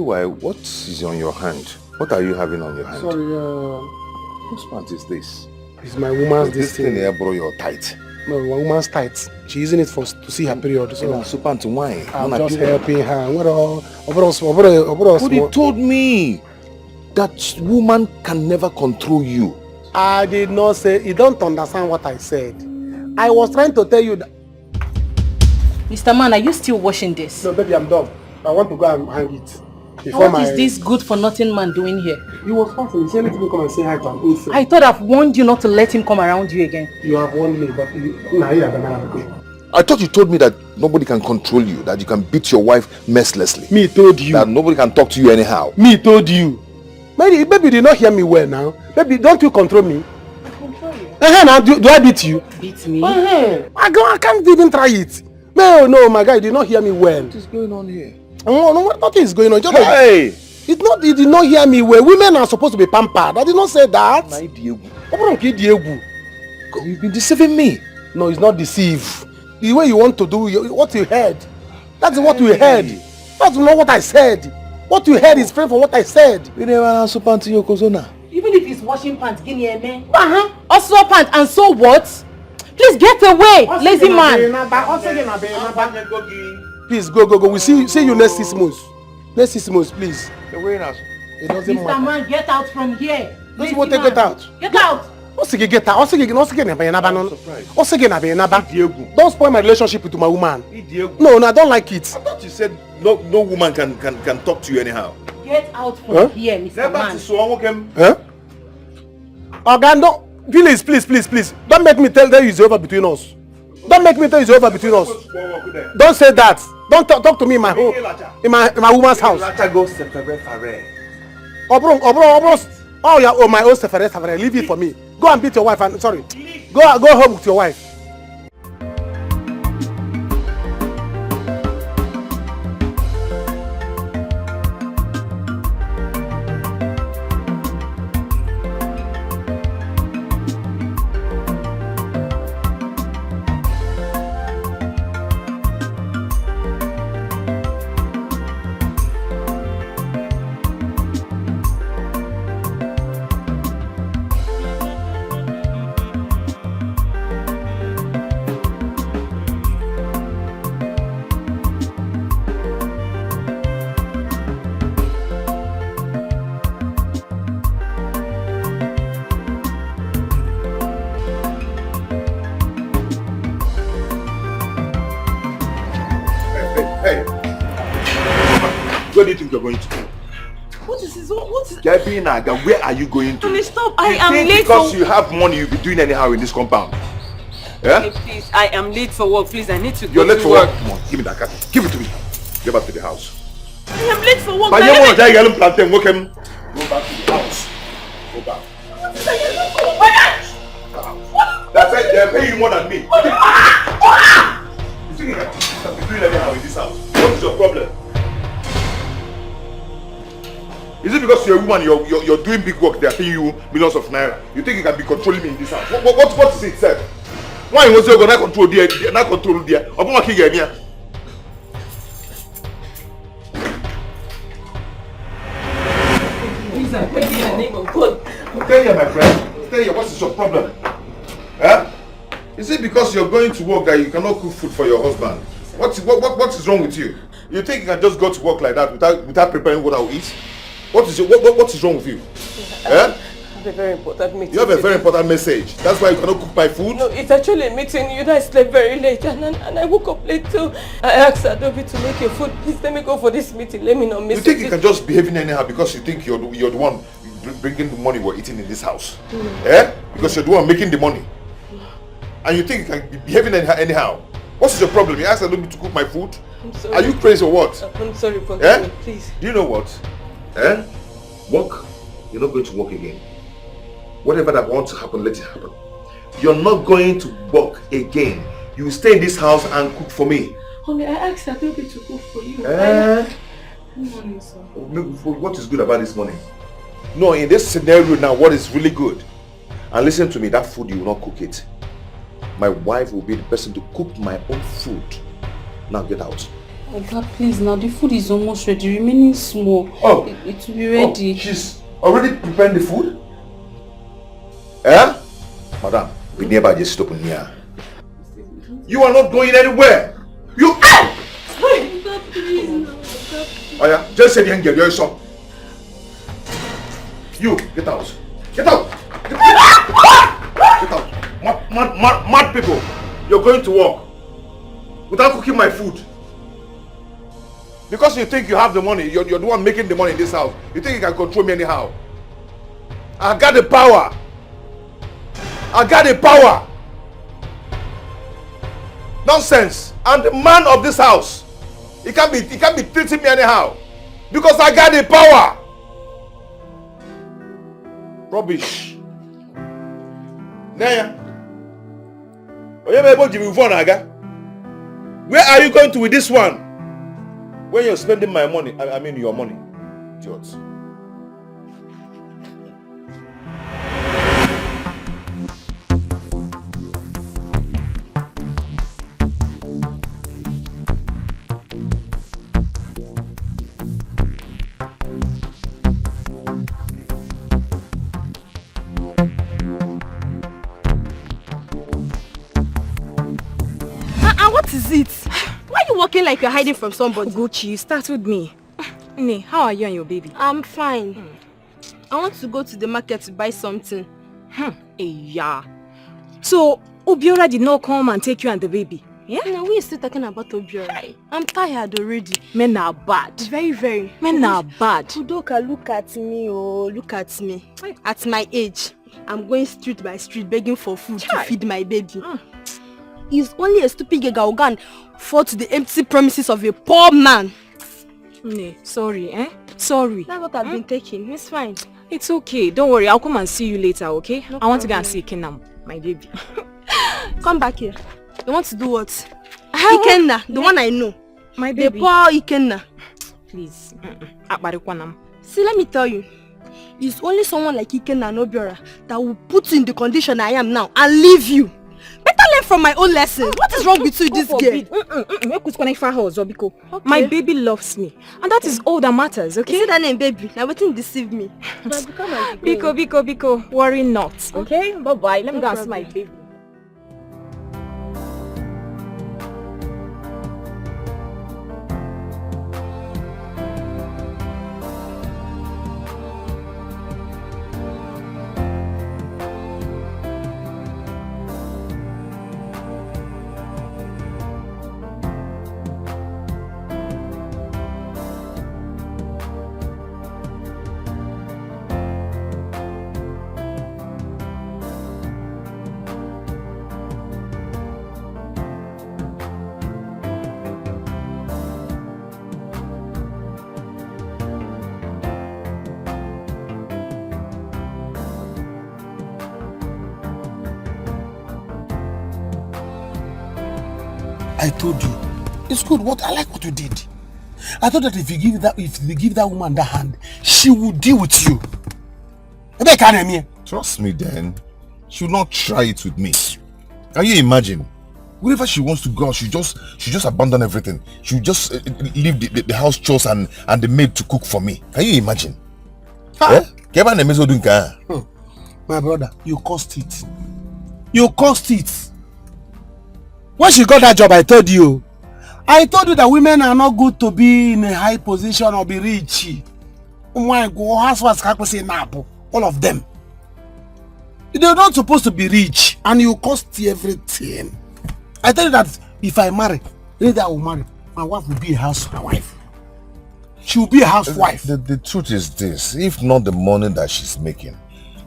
Meanwhile, what is on your hand? What are you having on your hand? Sorry, whose pant is this? it's my woman's This thing here, bro, your tight. No, my woman's tight. She's using it to see her period. So So pant wine. I'm just helping her. But he told me that woman can never control you. I did not say. You don't understand what I said. I was trying to tell you that. Mr. Man, are you still washing this? No, baby, I'm done. I want to go and hang it. What is this good-for-nothing man doing here? He was passing. He said, let me come and say hi to an old friend. I thought I've warned you not to let him come around you again. You have warned me, but I thought you told me that nobody can control you, that you can beat your wife mercilessly. Me told you. That nobody can talk to you anyhow. Me told you. Baby, you did not hear me well now. Baby, don't you control me? I control you. Now, do I beat you? Beat me? I can't even try it. No, my guy, you did not hear me well. What is going on here? No, nothing is going on. Just hey! It's not. You did not hear me well. Women are supposed to be pampered. I did not say that. You've been deceiving me. No, it's not deceive. The way you want to do what you heard. That's what you heard. That's not what I said. What you heard is different from what I said. Even if he's washing pants, give me a man. Also pants, and so what? Please get away, lazy man. Please go. We see you next 6 months. Next 6 months, please. It doesn't matter. Mr. Man, get out from here. Let's go take it out. Get out. Get out. Don't spoil my relationship with my woman. No, I don't like it. I thought you said no woman can talk to you anyhow. Get out from here, Mr. Man. Orgando, please. Don't make me tell you it's over between us. Don't make me tell you it's over between us. Don't say that. Don't talk to me in my home, in my woman's house. My own sefere. Leave it for me. Go and beat your wife. Go home with your wife. Where do you think you're going to? What is this? What is... Naga, where are you going to? Please stop. I am late because you have money, you'll be doing anyhow in this compound. Yeah? Okay, please, I am late for work. Please, I need to You're go late to for work. Come on, give me that card. Give it to me. Get back to the house. I am late for work. But you want to go back to the house. Go back. That's it, they're paying you more than me. You think you can be doing anyhow in this house? What is your problem? Is it because you're a woman, you're doing big work, they're paying you millions of naira? You think you can be controlling me in this house? What is it, sir? Why was you going to control there? Not control there? I'm going to kill you. Please, I beg you in the name of God. Stay here, my friend. Stay here. What is your problem? Huh? Is it because you're going to work that you cannot cook food for your husband? What is wrong with you? You think you can just go to work like that without preparing what I will eat? What is wrong with you? I have a very important meeting. You have a very important message. That's why you cannot cook my food? No, it's actually a meeting. You know, I slept very late and I woke up late too. I asked Adobe to make your food. Please let me go for this meeting. Let me not miss it. You think you can just behave anyhow because you think you're the one bringing the money we're eating in this house? Eh? Because you're the one making the money. And you think you can be behaving anyhow? What's your problem? You asked Adobe to cook my food? I'm sorry. Are you crazy or what? I'm sorry, forgive me, please. Do you know what? Work. You're not going to work again. Whatever that wants to happen, let it happen. You're not going to work again. You stay in this house and cook for me. Honey, I asked Adobe to cook for you. Good morning, sir. What is good about this morning? No, in this scenario now, what is really good? And listen to me, that food, you will not cook it. My wife will be the person to cook my own food. Now get out. Oh God, please now, the food is almost ready, remaining small. Oh. It will be ready. Oh, she's already preparing the food? Eh? Madam, be nearby, just stop in here. You are not going anywhere. You out! God, please now. God, please. Oh yeah, just say the angel, you're some. You, get out. Get out! Get out! Mad people, you're going to work without cooking my food. Because you think you have the money, you're the one making the money in this house. You think you can control me anyhow. I got the power. I got the power. Nonsense. I'm the man of this house. He can't be treating me anyhow. Because I got the power. Rubbish. Naya. Where are you going to with this one? When you're spending my money, I mean your money. Idiots. What is it? Why are you walking like you're hiding from somebody? Gucci, start with me. Nee, how are you and your baby? I'm fine. I want to go to the market to buy something. Yeah. So, Obiora did not come and take you and the baby? Yeah? No, we are still talking about Obiora. I'm tired already. Men are bad. Very, very. Men are bad. Udoka, look at me, oh, look at me. At my age, I'm going street by street begging for food to feed my baby. He's only a stupid Gegaogan fall to the empty promises of a poor man. Nee, sorry, eh? Sorry. That's what I've been taking. It's fine. It's okay. Don't worry. I'll come and see you later, okay? No I want to go problem. and see Kenam, my baby. Come back here. You want to do what? Ikenna, the one I know. My baby. The poor Ikenna. Please. See, let me tell you. It's only someone like Ikenna and Obiora that will put you in the condition I am now and leave you. Better learn from my own lesson. What is wrong with you, this girl? Okay. My baby loves me. And that is all that matters, okay? You see that name, baby? Now, waiting deceive me. Biko. Worry not, okay? Bye-bye. Let me go and see my baby. I told you, it's good. I like what you did. I thought that if you give that woman that hand, she will deal with you. Trust me then. She will not try it with me. Can you imagine? Wherever she wants to go, she just abandon everything. She will just leave the house chores and the maid to cook for me. Can you imagine? Huh? Eh? My brother, you caused it. You caused it. When she got that job, I told you that women are not good to be in a high position or be rich. All of them. They're not supposed to be rich, and you cost everything. I tell you that if I marry, later I will marry, my wife will be a housewife. She will be a housewife. The truth is this: if not the money that she's making,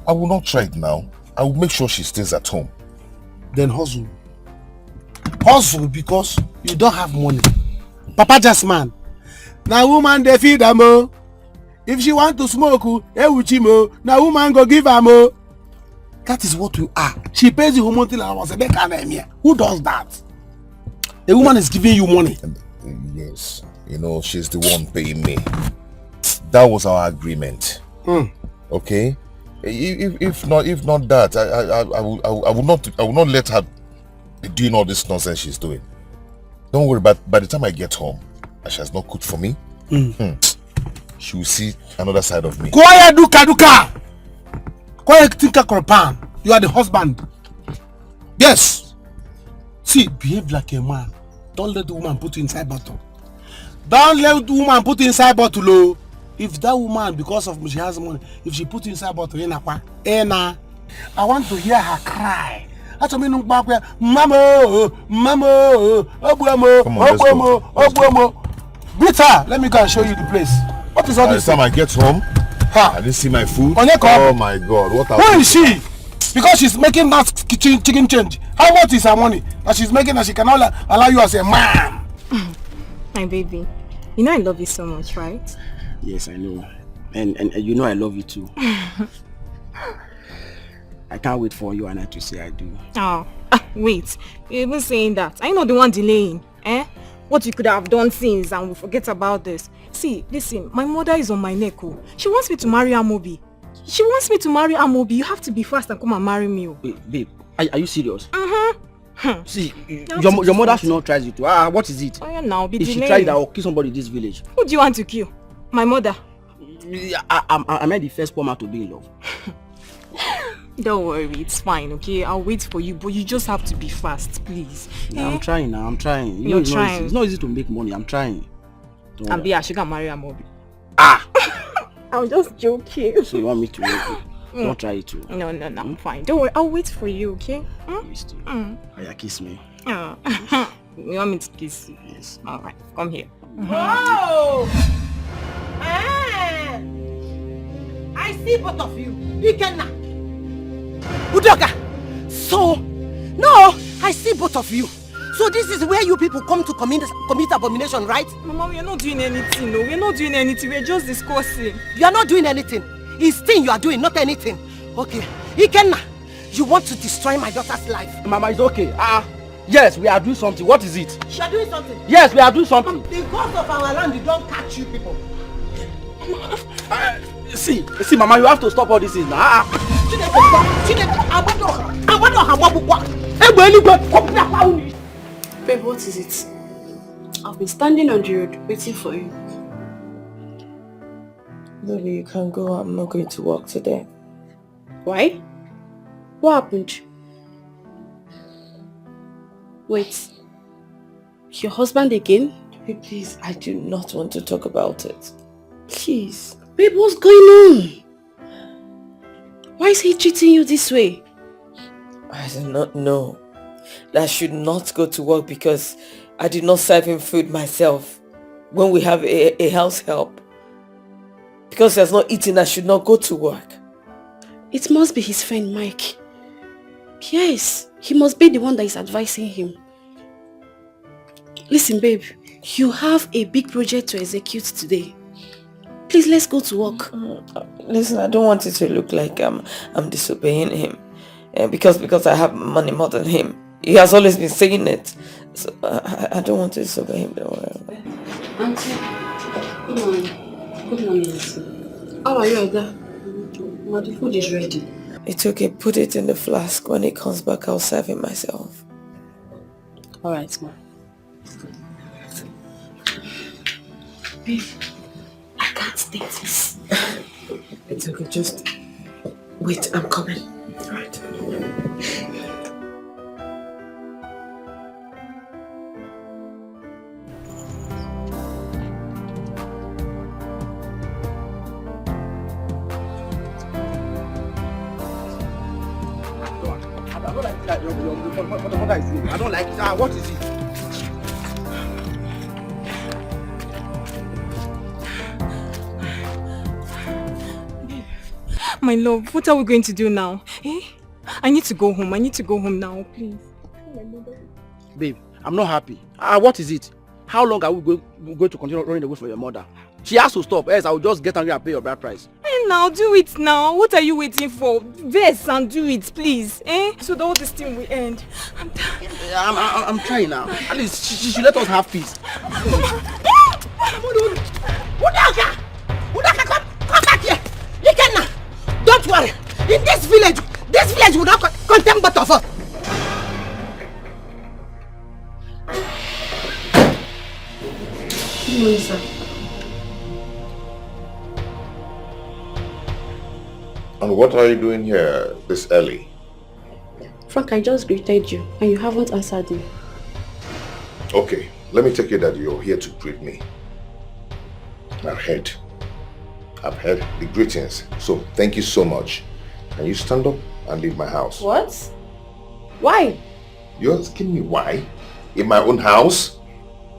I will not try it now. I will make sure she stays at home. Then hustle. Hustle because you don't have money. Papa just man. Now woman they feed her more. If she want to smoke, now woman go give her more. That is what you are. She pays you monthly allowance. Who does that? A woman is giving you money. Yes, you know she's the one paying me. That was our agreement. Okay. If not that, I will not let her be doing all this nonsense she's doing. Don't worry. But by the time I get home, and she has not cooked for me, she will see another side of me. Quiet, Duka! Quiet, Tinka Korpan. You are the husband. Yes. See, behave like a man. Don't let the woman put you inside bottle. Don't let the woman put you inside bottle. Oh. If that woman, because of she has money, if she put you inside bottle, I want to hear her cry. That's what I mean. Mama, mama, beat her. Let me go and show you the place. What is all By this? the time I get home, I didn't see my food. Oh my God, what Who is she? Because she's making that chicken change. How much is her money that she's making that she cannot allow you as a man? My baby, you know I love you so much, right? Yes, I know. And you know I love you too. I can't wait for you and I to say I do. Oh, wait. You're even saying that. I know the one delaying. What you could have done since and we forget about this. See, listen, my mother is on my neck. Oh. She wants me to marry Amobi. You have to be fast and come and marry me. Oh. Wait, babe, are you serious? See, your mother should not try it too. What is it? Oh, yeah, now, be if delaying. she tries that, I'll kill somebody in this village. Who do you want to kill? My mother? Am I the first woman to be in love? Don't worry, it's fine, okay? I'll wait for you, but you just have to be fast, please. Yeah, I'm trying now, I'm trying. You're trying. It's not easy to make money, I'm trying. And be she can marry Amobi. I'm just joking. So you want me to wait? Don't try it too. No, I'm fine. Don't worry, I'll wait for you, okay? Yeah, kiss me. You want me to kiss you? Yes. Alright, come here. Whoa! I see both of you. Ikenna. Udoka. So, no, I see both of you. So this is where you people come to commit abomination, right? Mama, we are not doing anything, no. We are not doing anything. We are just discussing. You are not doing anything. It's thing you are doing, not anything. Okay. Ikenna, you want to destroy my daughter's life. Mama, it's okay. Yes, we are doing something. What is it? You are doing something. Yes, we are doing something. The gods of our land, you don't catch you people. See, Mama, you have to stop all this things now. Babe, what is it? I've been standing on the road waiting for you. Lily, you can go. I'm not going to work today. Why? What happened? Wait. Your husband again? Babe, please, I do not want to talk about it. Please. Babe, what's going on? Why is he treating you this way? I do not know. That I should not go to work because I did not serve him food myself when we have a house help. Because he has not eaten, I should not go to work. It must be his friend Mike. Yes, he must be the one that is advising him. Listen, babe, you have a big project to execute today. Please, let's go to work. Listen, I don't want it to look like I'm disobeying him. Because I have money more than him. He has always been saying it. So I don't want to disobey him. Don't worry. Auntie, good morning. Good morning. How are you, Ada? Well, the food is ready. It's okay. Put it in the flask. When he comes back, I'll serve him myself. Alright, ma. Babe, I can't take this. It's okay. Just wait. I'm coming. Alright. I don't like it. What is it? My love, what are we going to do now? I need to go home. I need to go home now, please. Babe, I'm not happy. What is it? How long are we going to continue running away from your mother? She has to stop, else I will just get angry and pay your bride price. Now, do it now. What are you waiting for? Verse and do it, please. So that all this thing will end. I'm tired. I'm trying now. At least she should let us have peace. Udaka, come back here. Ikenna, don't worry. In this village will not contain both of us. And what are you doing here this early? Frank, I just greeted you and you haven't answered me. Okay, let me take it that you're here to greet me. I've heard the greetings. So thank you so much. Can you stand up and leave my house? What? Why? You're asking me why? In my own house?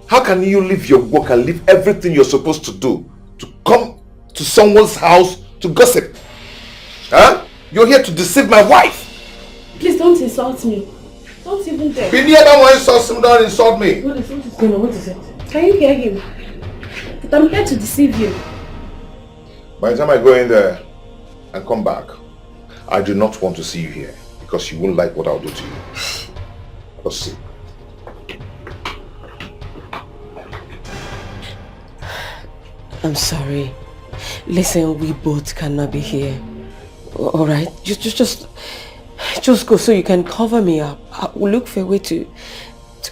How can you leave your work and leave everything you're supposed to do to come to someone's house to gossip? Huh? You're here to deceive my wife. Please don't insult me. Don't even dare. Be near that one insult him, don't insult me. What is going on? What is it? Can you hear him? But I'm here to deceive you. By the time I go in there and come back, I do not want to see you here because you won't like what I'll do to you. Let's see. I'm sorry. Listen, we both cannot be here. Alright? Just go so you can cover me up. I will look for a way to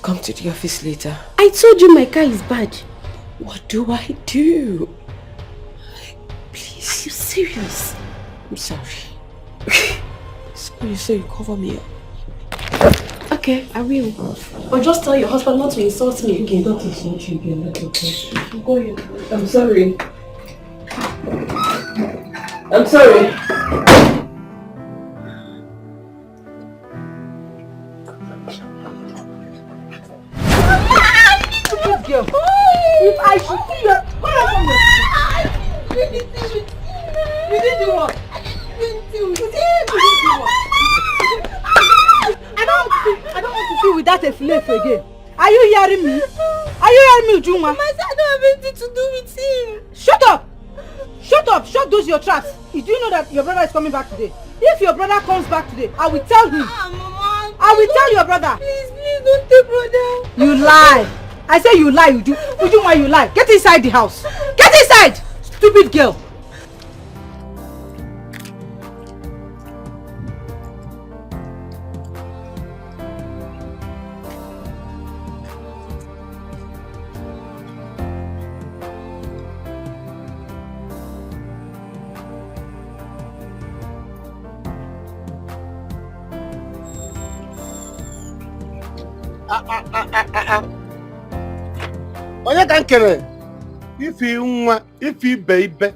come to the office later. I told you my car is bad. What do I do? Please, are you serious? I'm sorry. Sorry, so you cover me up. Okay, I will. But just tell your husband not to insult me again. Don't insult you again, that's okay. Go ahead. I'm sorry. I'm sorry. Girl. If I should see you, you did do what? I don't want to see with that Efilefu again. Are you hearing me? Are you hearing me, Juma? My son don't have anything to do with him. Shut up! Shut up! Shut those your traps. Do you know that your brother is coming back today? If your brother comes back today, I will tell him. Mama, I will tell your brother. Please don't take brother. You lie. I say you lie, Uju. Uju, why you lie? Get inside the house. Get inside! Stupid girl. Onye ka nkere? Ifi nwa, ifi baby.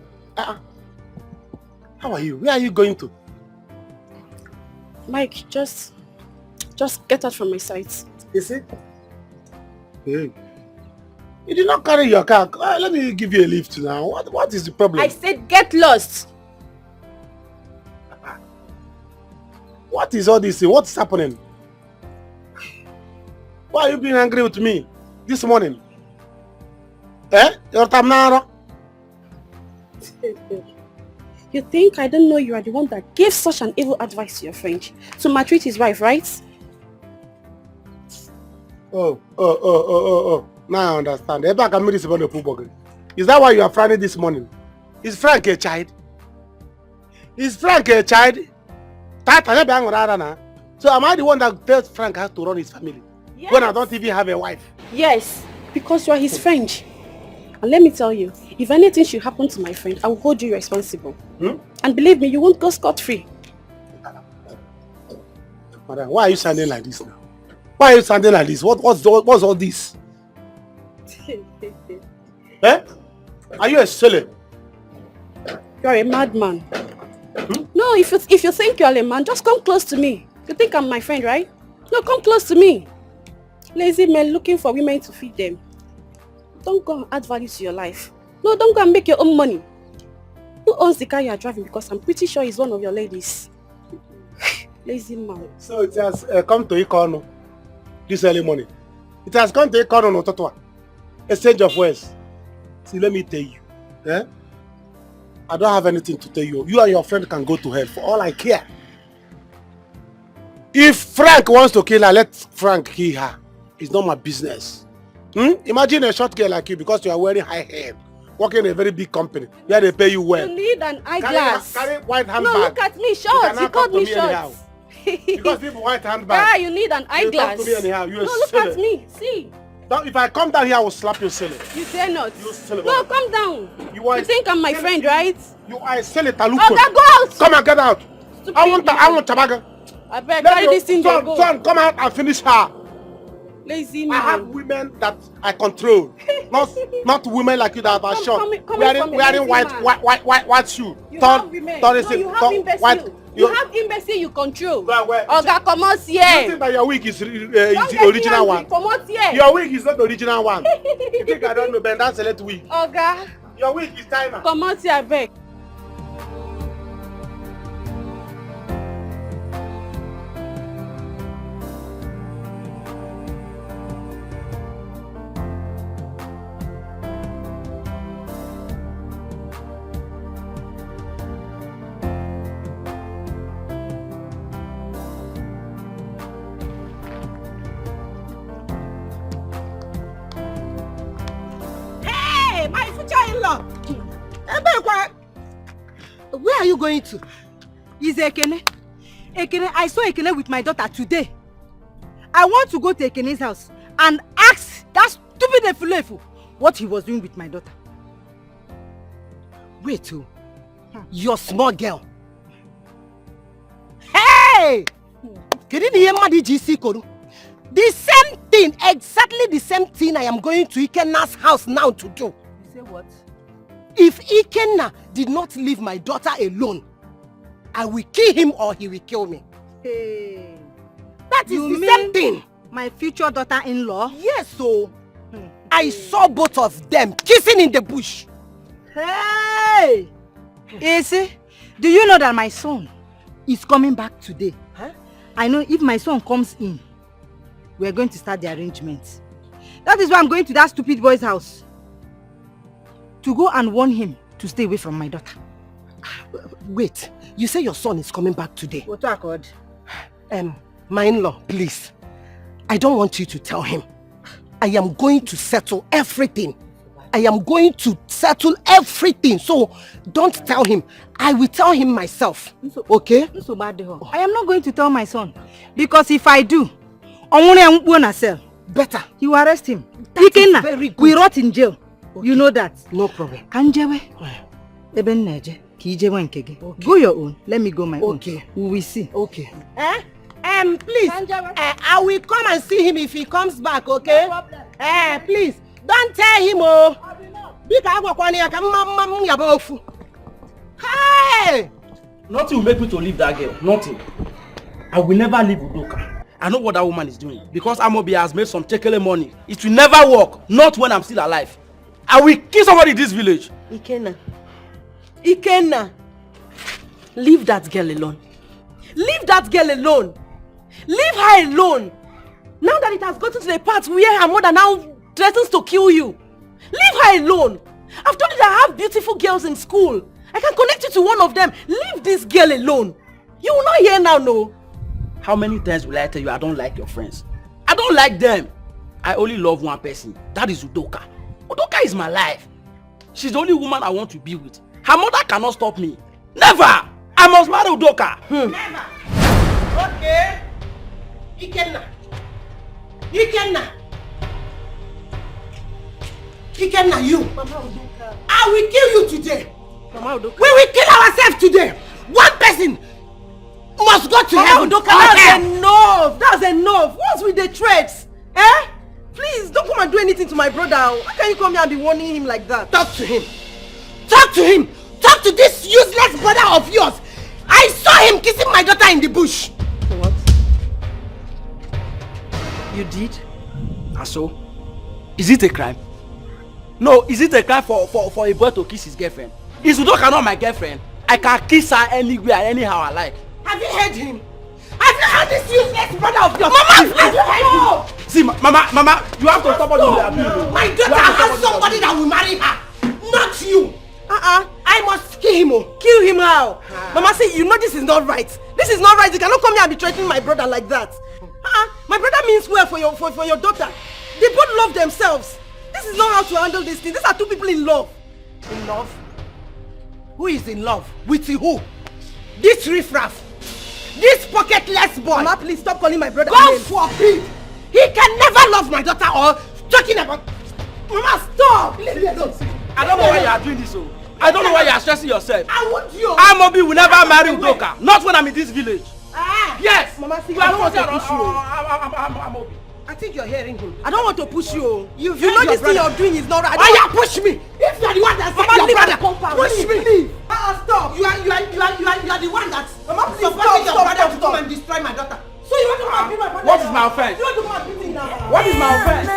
How are you? Where are you going to? Mike, just get out from my sight. Is it? Hey. You did not carry your car. Let me give you a lift now. What is the problem? I said get lost. What is all this? What is happening? Why are you being angry with me this morning? Your Tamnara? You think I don't know you are the one that gave such an evil advice to your friend to maltreat his wife, right? Oh. Now I understand. Is that why you are frowning this morning? Is Frank a child? Is Frank a child? So am I the one that tells Frank has to run his family? Yes. When I don't even have a wife? Yes, because you are his friend. And let me tell you, if anything should happen to my friend, I will hold you responsible. And believe me, you won't go scot-free. Madam, why are you sounding like this now? Why are you sounding like this? What's all this? Are you a silly? You are a madman. No, if you think you are a man, just come close to me. You think I'm my friend, right? No, come close to me. Lazy men looking for women to feed them. Don't go and add value to your life. No, don't go and make your own money. Who owns the car you are driving? Because I'm pretty sure it's one of your ladies. Lazy man. So it has come to Ikono this early morning. It has come to Ikono no Totwa. Exchange of words. See, let me tell you. I don't have anything to tell you. You and your friend can go to hell for all I care. If Frank wants to kill her, let Frank kill her. It's not my business. Imagine a short girl like you because you are wearing high hair, working in a very big company where they pay you well. You need an eyeglass. Carry white handbag. No, look at me, short. You called me short. Because people white handbag. Yeah, you need an eyeglass. You talk to me anyhow. No, look at me. See. If I come down here, I will slap you silly. You dare not. You silly. No, come down. You think I'm my friend, right? You are a silly taluko. Oga, go out. Come and get out. I want tabaga. I beg, carry this thing to go. Son, come out and finish her. Lazy man. I have women that I control. not women like you that are short. Wearing white shoe. You have women. No, you have imbecile. You have imbecile you control. Oga, come out here. You think that your wig is the original one? Come out here. Your wig is not the original one. You think I don't know, Ben? That's a little wig. Oga. Your wig is China. Come out here, I beg. Where are you going to? Is Ekene? Ekene, I saw Ekene with my daughter today. I want to go to Ekene's house and ask that stupid Efulefu what he was doing with my daughter. Wait, you're small girl. Hey! The same thing, exactly the same thing I am going to Ikena's house now to do. You say what? If Ikenna did not leave my daughter alone, I will kill him or he will kill me. Hey. That is the same thing. My future daughter-in-law? Yes, so I saw both of them kissing in the bush. Hey! Ese, do you know that my son is coming back today? Huh? I know if my son comes in, we are going to start the arrangements. That is why I'm going to that stupid boy's house. To go and warn him to stay away from my daughter. Wait, you say your son is coming back today? What accord? My in-law, please. I don't want you to tell him. I am going to settle everything. I am going to settle everything. So don't tell him. I will tell him myself. Okay? I am not going to tell my son. Because if I do, better. You will arrest him. That is very good. We rot in jail. Okay. You know that. No problem. Kanjewe. Go your own. Let me go my own. Okay. We will see. Okay. Please. I will come and see him if he comes back, okay? No problem. Please. Don't tell him, oh. Hey! Nothing will make me to leave that girl. Nothing. I will never leave Udoka. I know what that woman is doing. Because Amobi has made some chekele money. It will never work. Not when I'm still alive. I will kill somebody in this village. Ikenna. Leave that girl alone. Leave that girl alone. Leave her alone. Now that it has gotten to the part where her mother now threatens to kill you. Leave her alone. I've told you that I have beautiful girls in school. I can connect you to one of them. Leave this girl alone. You will not hear now, no. How many times will I tell you I don't like your friends? I don't like them. I only love one person. That is Udoka. Udoka is my life. She's the only woman I want to be with. Her mother cannot stop me. Never! I must marry Udoka. Never. Okay. Ikenna, you. Mama Udoka. I will kill you today. Mama Udoka. We will kill ourselves today. One person must go to heaven. Udoka, that's enough. That's enough. What's with the threats? Eh? Please, don't come and do anything to my brother. How can you come here and be warning him like that? Talk to him. Talk to him. Talk to this useless brother of yours. I saw him kissing my daughter in the bush. What? You did? And so? Is it a crime? No, is it a crime for a boy to kiss his girlfriend? Is Udoka not my girlfriend? I can kiss her anywhere, anyhow I like. Have you heard him? Have you heard this useless brother of yours? Mama, have you heard him? See, Mama, you have to stop what you're doing. My daughter has somebody that will marry her, not you. I must kill him. Kill him how? Mama, see, you know this is not right. This is not right. You cannot come here and be threatening my brother like that. My brother means well for your daughter. They both love themselves. This is not how to handle this thing. These are two people in love. In love? Who is in love? With who? This riffraff. This pocketless boy. Mama, please stop calling my brother. God forbid. He can never love my daughter or talking about? Mama, stop! Leave me alone. I don't know why you are doing this, so. I don't know why you are stressing yourself. I want you. Amobi will never marry Udoka. Not when I'm in this village. Ah. Yes. Mama, see, You I are don't want to forcing push you. Amobi. I think you're hearing him. I don't want to push you. You know this thing you're doing is not right. Why you push me? If you are the one that said your brother, push me. Stop. You are the one that Mama, please supporting your brother to stop. come and destroy my daughter. So you want to come and beat my brother? What is my offense? You want to come and beat me now? What is my offense?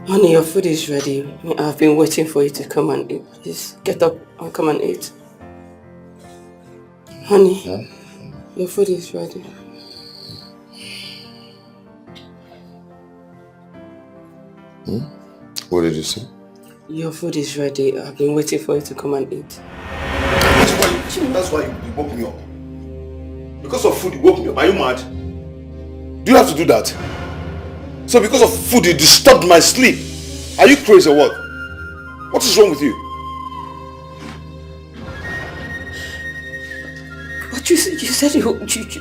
Honey, your food is ready. I've been waiting for you to come and eat. Please get up and come and eat. Honey, your food is ready. What did you say? Your food is ready. I've been waiting for you to come and eat. That's why you woke me up. Because of food you woke me up. Are you mad? Do you have to do that? So because of food you disturbed my sleep. Are you crazy or what? What is wrong with you? But you said you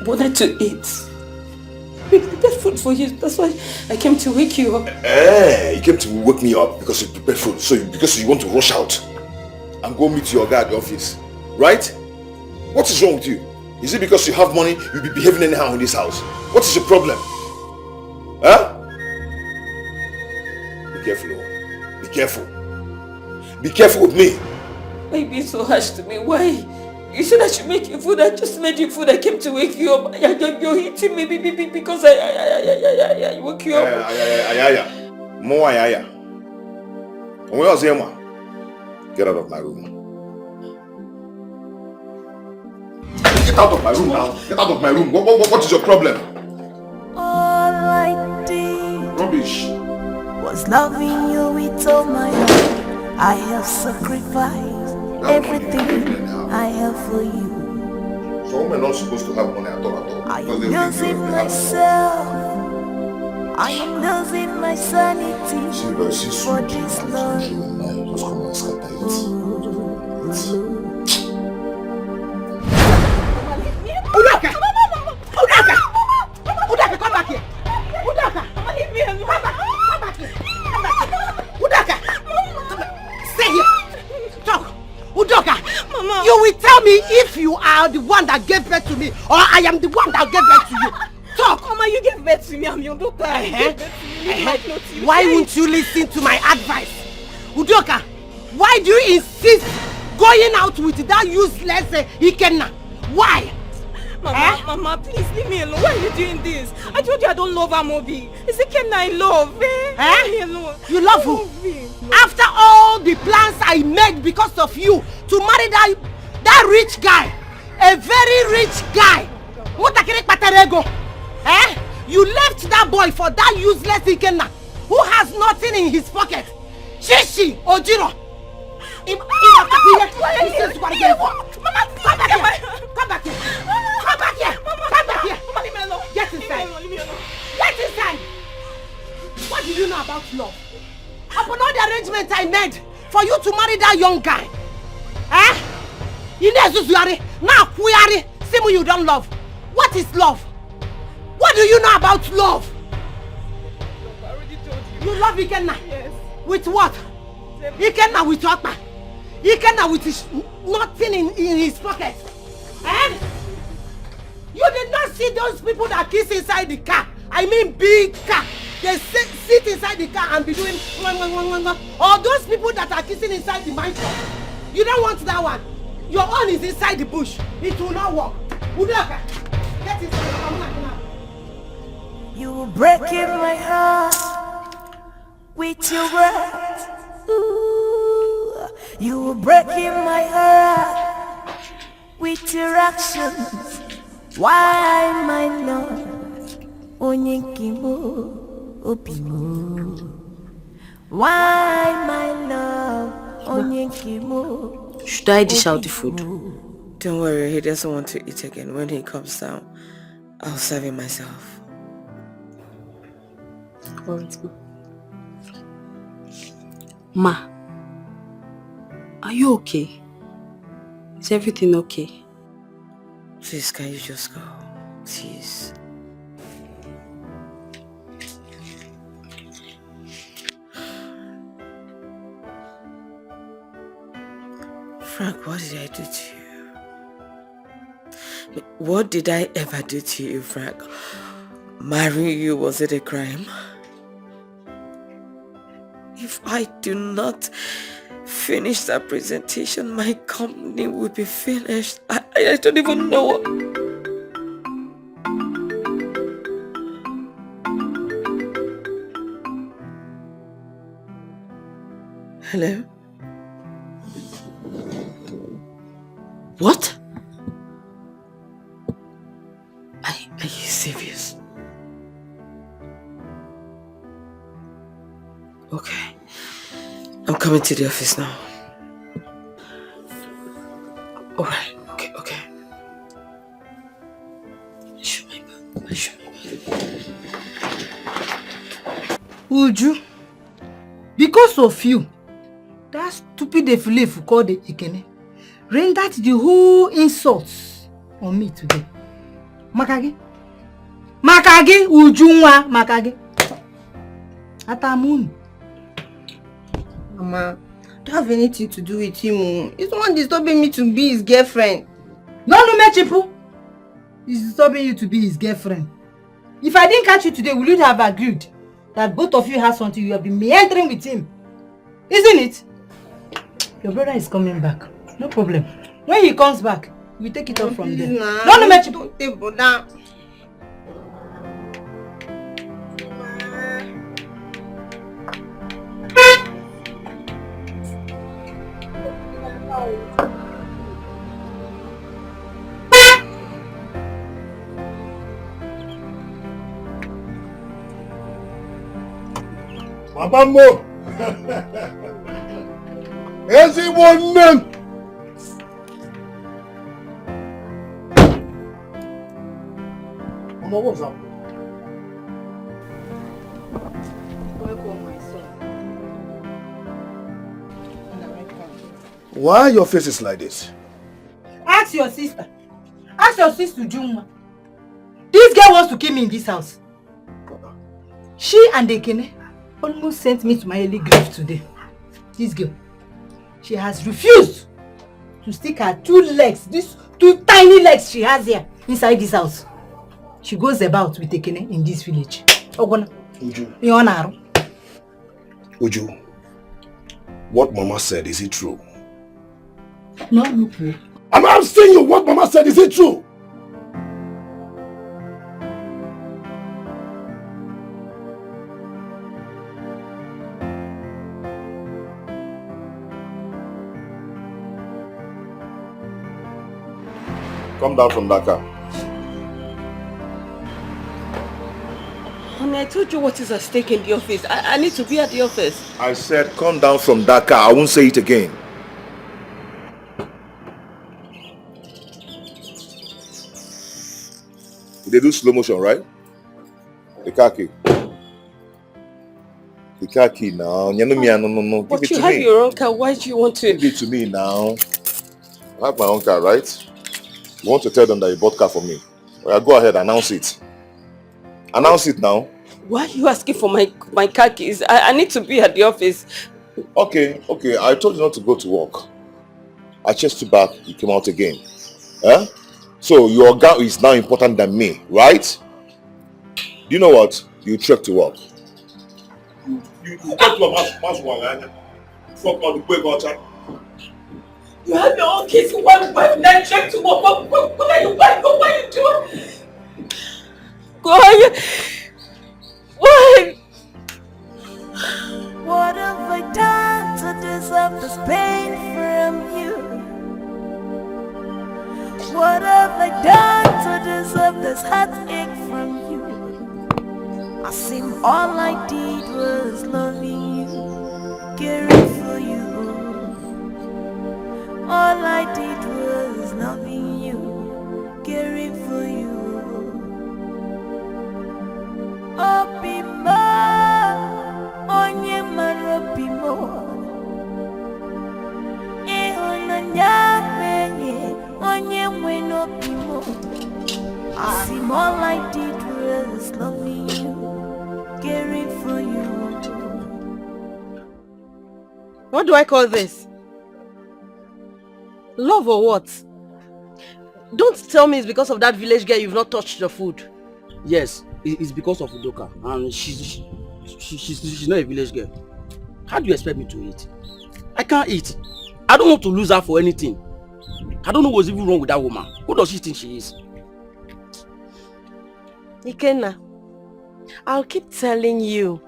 wanted to eat. We prepared food for you. That's why I came to wake you up. You came to wake me up because you prepared food. Because you want to rush out and go meet your guy at the office. Right? What is wrong with you? Is it because you have money, you'll be behaving anyhow in this house? What is your problem? Huh? Be careful, oh. Be careful. Be careful with me. Why are you being so harsh to me? Why? You said I should make you food. I just made you food. I came to wake you up. You're hitting me because I woke you up. More ayaya. Where was Emma? Get out of my room. Get out of my room now. Get out of my room. What is your problem? All I did Rubbish. was loving you with all my heart. I have sacrificed everything I have for you. So women are not supposed to have money at all. I am losing myself. I am losing my sanity for this love. Just come and scatter it. Udoka! Udoka, come back here! Udoka! Mama, leave me alone! Come back here! Udoka! Stay here! Talk! Udoka! Mama! You will tell me if you are the one that gave birth to me or I am the one that gave birth to you. Talk! Mama, you gave birth to me. I'm your daughter. Why won't you listen to my advice? Udoka, why do you insist going out with that useless Ikenna? Why? Mama, Mama, please leave me alone. Why are you doing this? I told you I don't love Amobi. It's the Ken I love. Leave me alone. You love who? After all the plans I made because of you to marry that rich guy, a very rich guy. You left that boy for that useless Ikenna who has nothing in his pocket. Shishi Ojiro. Mama, come back here. Come back here. Come back here. Come back here. Mama, leave me alone. Get inside. Leave me alone. Get inside. What do you know about love? Upon all the arrangements I made for you to marry that young guy. You don't love. What is love? What do you know about love? I already told you. You love Ikenna? Yes. With what? Ikenna with what? Ikenna with nothing in his pocket. You did not see those people that kiss inside the car. I mean big car. They sit inside the car and be doing or those people that are kissing inside the mansion. You don't want that one. Your own is inside the bush. It will not work. Udoka, get inside. You breaking my heart with your words. Ooh, you breaking my heart with your actions. Why my love? Onyekimo opimo. Why my love? Onyekimo. Should I dish out the food? Don't worry, he doesn't want to eat again. When he comes down, I'll serve him myself. Oh, let's go. Ma, are you okay? Is everything okay? Please, can you just go? Please. Frank, what did I do to you? What did I ever do to you, Frank? Marrying you, was it a crime? If I do not finish that presentation, my company will be finished. I don't even know what... Hello? What? Are you serious? Okay. I'm coming to the office now. Alright, okay. Show my bag. Uju, because of you, that stupid Efulefu called the Ikene rendered the whole insults on me today. Makage, Ujunwa, Makage. Atamun. Mama, don't have anything to do with him. He's the one disturbing me to be his girlfriend. No, Mechipu. He's disturbing you to be his girlfriend. If I didn't catch you today, would you have agreed that both of you have something you have been meandering with him? Isn't it? Your brother is coming back. No problem. When he comes back, we take it up from there. Nah, No, Mechipu. don't take brother. Mabambo! Everyone! Mama, what's up? Welcome, my son. Why your face is like this? Ask your sister. Ask your sister, Juma. This girl wants to kill me in this house. She and Ekene almost sent me to my early grave today. This girl, she has refused to stick her 2 legs, these 2 tiny legs she has here, inside this house. She goes about with Ekene in this village. Uju. Uju, what Mama said, is it true? No, no. I'm asking you, what Mama said, is it true? Come down from that car. Honey, I told you what is at stake in the office. I need to be at the office. I said come down from that car. I won't say it again. They do slow motion, right? The car key. The car key now. No. But you have your own car. Why do you want to? Give it to me now. I have my own car, right? You want to tell them that you bought car for me? Well, go ahead, announce it. Announce it now. Why are you asking for my car keys? I need to be at the office. Okay. I told you not to go to work. I chased you back, you came out again. Huh? So your girl is now important than me, right? Do you know what? You trek to work. You got to a fuck all the way, gotcha. You have your own kids, one wife, and then trek to work. What are you buying? What are you doing? Why? What have I done to deserve this pain from you? What have I done to deserve this heartache from you? I seem all I did was loving you, caring for you. All I did was loving you, caring for you. Opimo, onye mara opimo. no be more. I see all I did was loving you, caring for you. What do I call this? Love or what? Don't tell me it's because of that village girl you've not touched your food. Yes, it's because of Udoka, and she's not a village girl. How do you expect me to eat? I can't eat. I don't want to lose her for anything. I don't know what's even wrong with that woman. Who does she think she is? Ikenna, I'll keep telling you.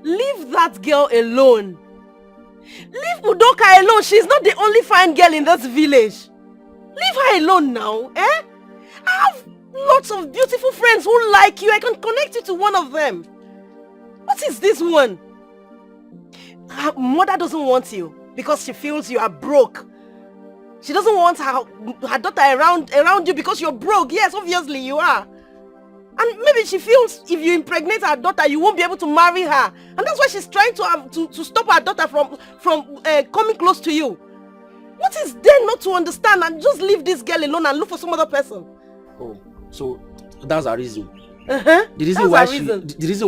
Leave that girl alone. Leave Udoka alone. She's not the only fine girl in this village. Leave her alone now, eh? I have lots of beautiful friends who like you. I can connect you to one of them. What is this one? Her mother doesn't want you because she feels you are broke. She doesn't want her daughter around you because you're broke. Yes, obviously you are. And maybe she feels if you impregnate her daughter, you won't be able to marry her. And that's why she's trying to stop her daughter from coming close to you. What is there not to understand? And just leave this girl alone and look for some other person. Oh, so that's her reason. The reason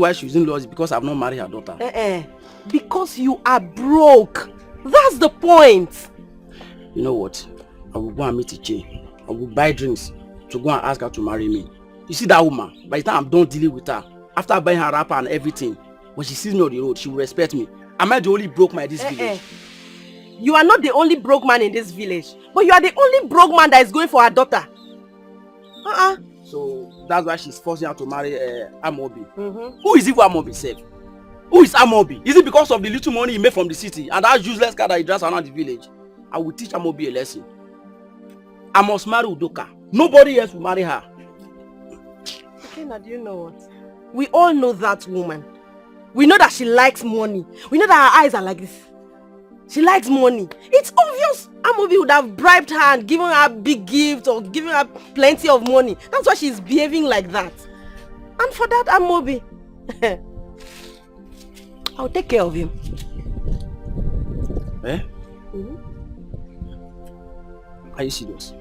why she's in law is because I've not married her daughter. Because you are broke. That's the point. You know what? I will go and meet Iche. I will buy drinks to go and ask her to marry me. You see that woman? By the time I'm done dealing with her, after buying her wrapper and everything, when she sees me on the road, she will respect me. Am I the only broke man in this village? You are not the only broke man in this village, but you are the only broke man that is going for her daughter. So that's why she's forcing her to marry Amobi. Who is even Amobi self? Who is Amobi? Is it because of the little money he made from the city and that useless car that he drives around the village? I will teach Amobi a lesson. I must marry Udoka. Nobody else will marry her. Kenna, do you know what? We all know that woman. We know that she likes money. We know that her eyes are like this. She likes money. It's obvious Amobi would have bribed her and given her big gifts or given her plenty of money. That's why she's behaving like that. And for that Amobi, I'll take care of him. Eh? Are you serious?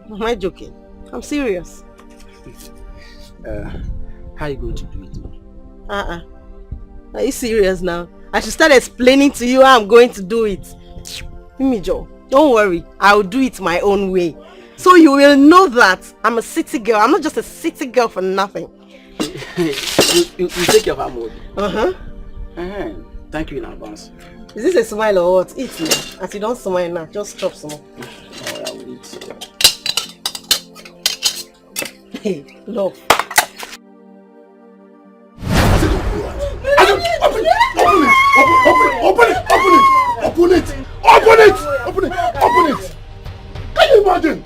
Am I joking? I'm serious. How are you going to do it? Are you serious now? I should start explaining to you how I'm going to do it. Imijo, don't worry. I'll do it my own way. So you will know that I'm a city girl. I'm not just a city girl for nothing. you take care of Amobi. Thank you in advance. Is this a smile or what? Eat now. As you don't smile now, just chop some more. I will eat. Hey, love. Open it! Can you imagine?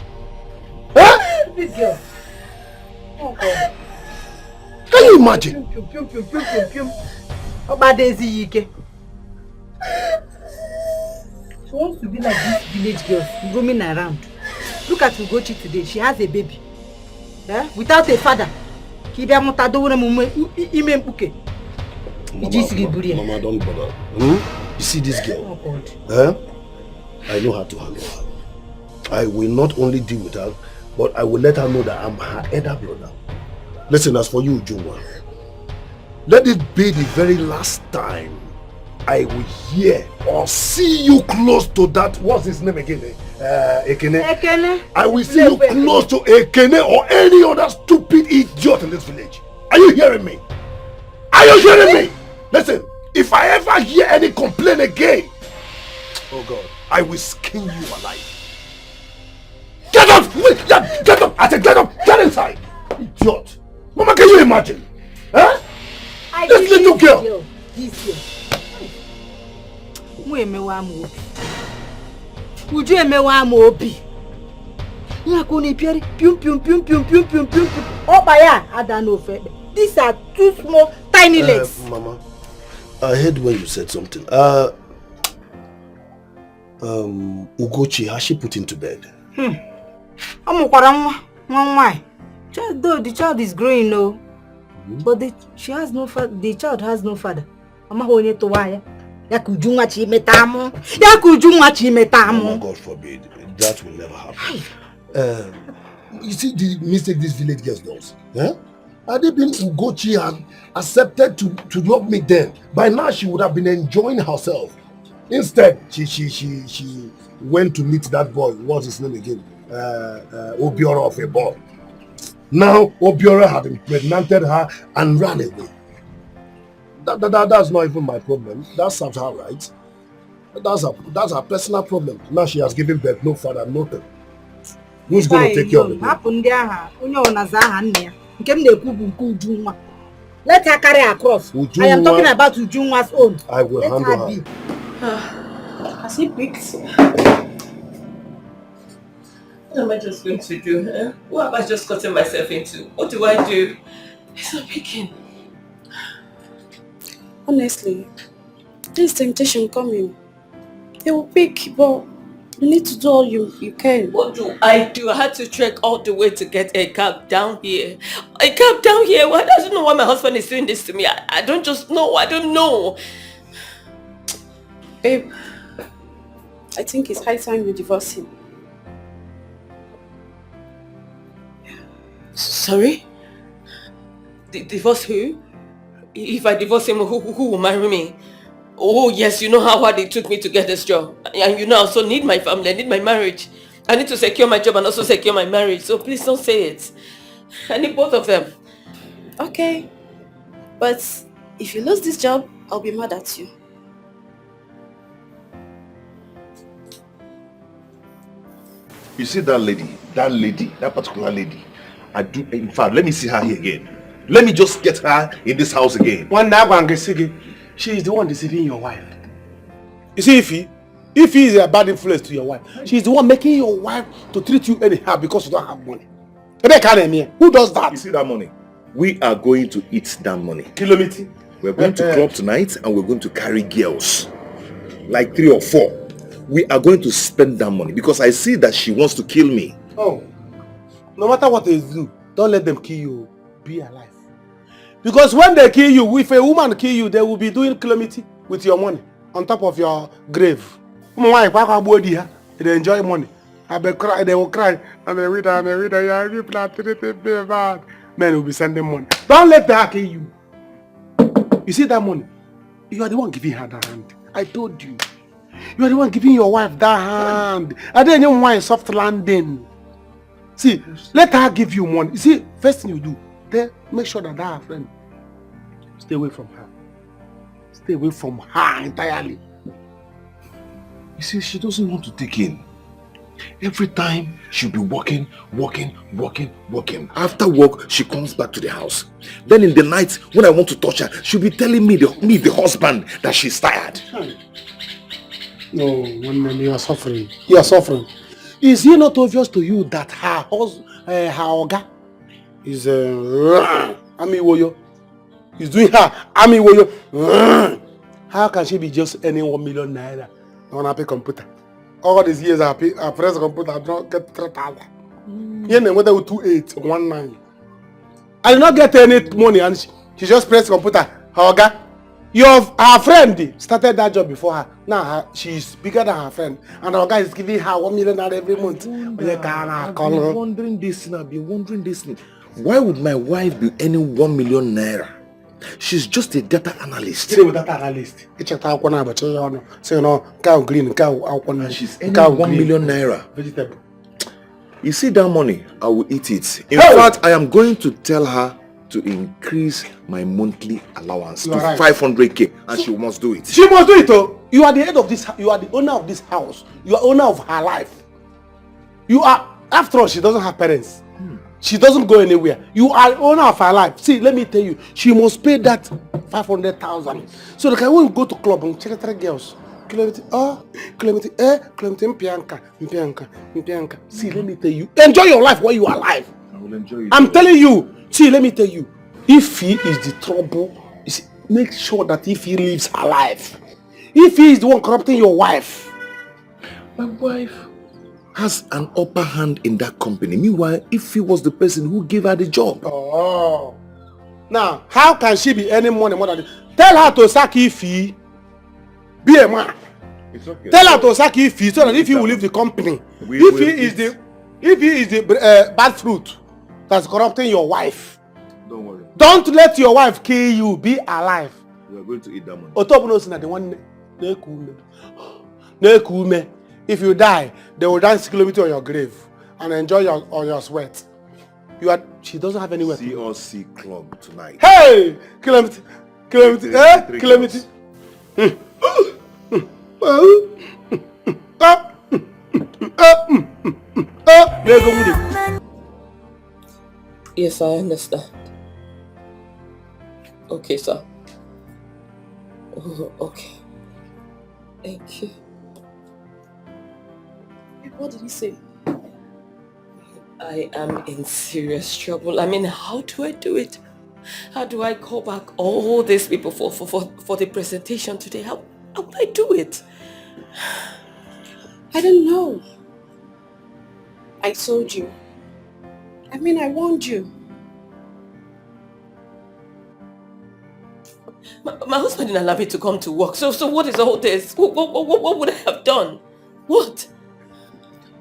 Huh? Big girl. Oh God. Can you imagine? How bad is Ike? She wants to be like this village girl, roaming around. Look at Ugochi today. She has a baby. Without a father. Mama, don't bother. You see this girl? Oh God. I know how to handle her. I will not only deal with her, but I will let her know that I'm her elder brother. Listen, as for you, Juma, let it be the very last time I will hear or see you close to that. What's his name again? Ekene. Ekene. I will see you close to Ekene or any other stupid idiot in this village. Are you hearing me? Are you hearing me? Listen, if I ever hear any complaint again, oh God, I will skin you alive. Get up! Get up! I said get up! Get inside! Idiot! Mama, can you imagine? Huh? This little girl! Uju emewa amobi. Nyakuni pieri pium. Obaya adano febe. These are two small tiny legs. Mama, I heard when you said something. Ugochi, has she put into bed? Though the child is growing, no. But she has no father. The child has no father. Oh, God forbid. That will never happen. You see the mistake this village girls does? Eh? Had it been Ugochi had accepted to not meet them, by now she would have been enjoying herself. Instead, she went to meet that boy. What's his name again? Obiora of a boy. Now Obiora had impregnated her and ran away. That's not even my problem. That serves her right. That's her personal problem. Now she has given birth, no father, nothing. Who's going to take care of it? Let her carry her cross. I am talking about Ujunwa's own. I will handle her. Has he picked? What am I just going to do? Eh? What have I just gotten myself into? What do I do? He's not picking. Honestly, this temptation coming. He will pick, but you need to do all you can. What do? I had to trek all the way to get a cab down here. A cab down here? Well, I don't know why my husband is doing this to me. I don't just know. I don't know. Babe, I think it's high time you divorce him. Sorry? Divorce who? If I divorce him, who will marry me? Oh yes, you know how hard it took me to get this job. And you know I also need my family, I need my marriage. I need to secure my job and also secure my marriage. So please don't say it. I need both of them. Okay. But if you lose this job, I'll be mad at you. You see that particular lady. In fact, let me see her here again. Let me just get her in this house again. One day, she is the one deceiving your wife. You see, if he is a bad influence to your wife, she is the one making your wife to treat you anyhow because you don't have money. Who does that? You see that money? We are going to eat that money. Kilometer. We're going to club tonight and we're going to carry girls. Like 3 or 4. We are going to spend that money because I see that she wants to kill me. Oh, no matter what they do, don't let them kill you. Be alive. Because when they kill you, if a woman kill you, they will be doing calamity with your money on top of your grave. They enjoy money. They will cry. Men will be sending money. Don't let her kill you. You see that money? You are the one giving her that hand. I told you. You are the one giving your wife that hand. And then you want soft landing. See, let her give you money. You see, first thing you do, then make sure that her friend stay away from her. Stay away from her entirely. You see, she doesn't want to take in. Every time she'll be working. After work, she comes back to the house. Then in the night, when I want to touch her, she'll be telling me, the husband, that she's tired. No, woman, you are suffering. You are suffering. Is it not obvious to you that her oga is Ami Woyo? He's doing her Ami Woyo. How can she be just earning 1 million naira on a pay computer? All these years I press the computer, I don't get 3,000. You know whether 28 or 19. I did not get any money and she just pressed the computer. Her oga. Her friend started that job before her. Now she's bigger than her friend. And our guy is giving her 1 million every month. I've been wondering this. Why would my wife be earning 1 million naira? She's just a data analyst. She's a data analyst. And she's earning 1 million naira. Vegetable. You see that money? I will eat it. In fact, I am going to tell her to increase my monthly allowance to 500k, and she must do it. She must do it, oh. You are the head of this. You are the owner of this house. You are owner of her life. You are. After all, she doesn't have parents. She doesn't go anywhere. You are owner of her life. See, let me tell you, she must pay that 500,000. So like I won't go to club and check 3 girls. Kilometer, Mpianka. See, let me tell you, enjoy your life while you are alive. I will enjoy it. I'm telling you. See, let me tell you, if he is the trouble, make sure that if he lives alive, if he is the one corrupting your wife. My wife has an upper hand in that company. Meanwhile, if he was the person who gave her the job. Oh. Now, how can she be any money more than this? Tell her to sack Ifi. Be a man. It's okay. Tell her to sack Ifi so that if he will leave the company. If he is the If he is the bad fruit that's corrupting your wife, don't worry. Don't let your wife kill you. Be alive. You are going to eat that money. Otobno the one Nekume. If you die, they will dance kilometer on your grave and enjoy your sweat. She doesn't have anywhere. COC club tonight. Hey! Kilometer. Kilometer. Yes, I understand. Okay, sir. Oh, okay. Thank you. What did he say? I am in serious trouble. I mean, how do I do it? How do I call back all these people for the presentation today? How would I do it? I don't know. I told you. I mean, I warned you. My husband didn't allow me to come to work. So what is all this? What would I have done? What?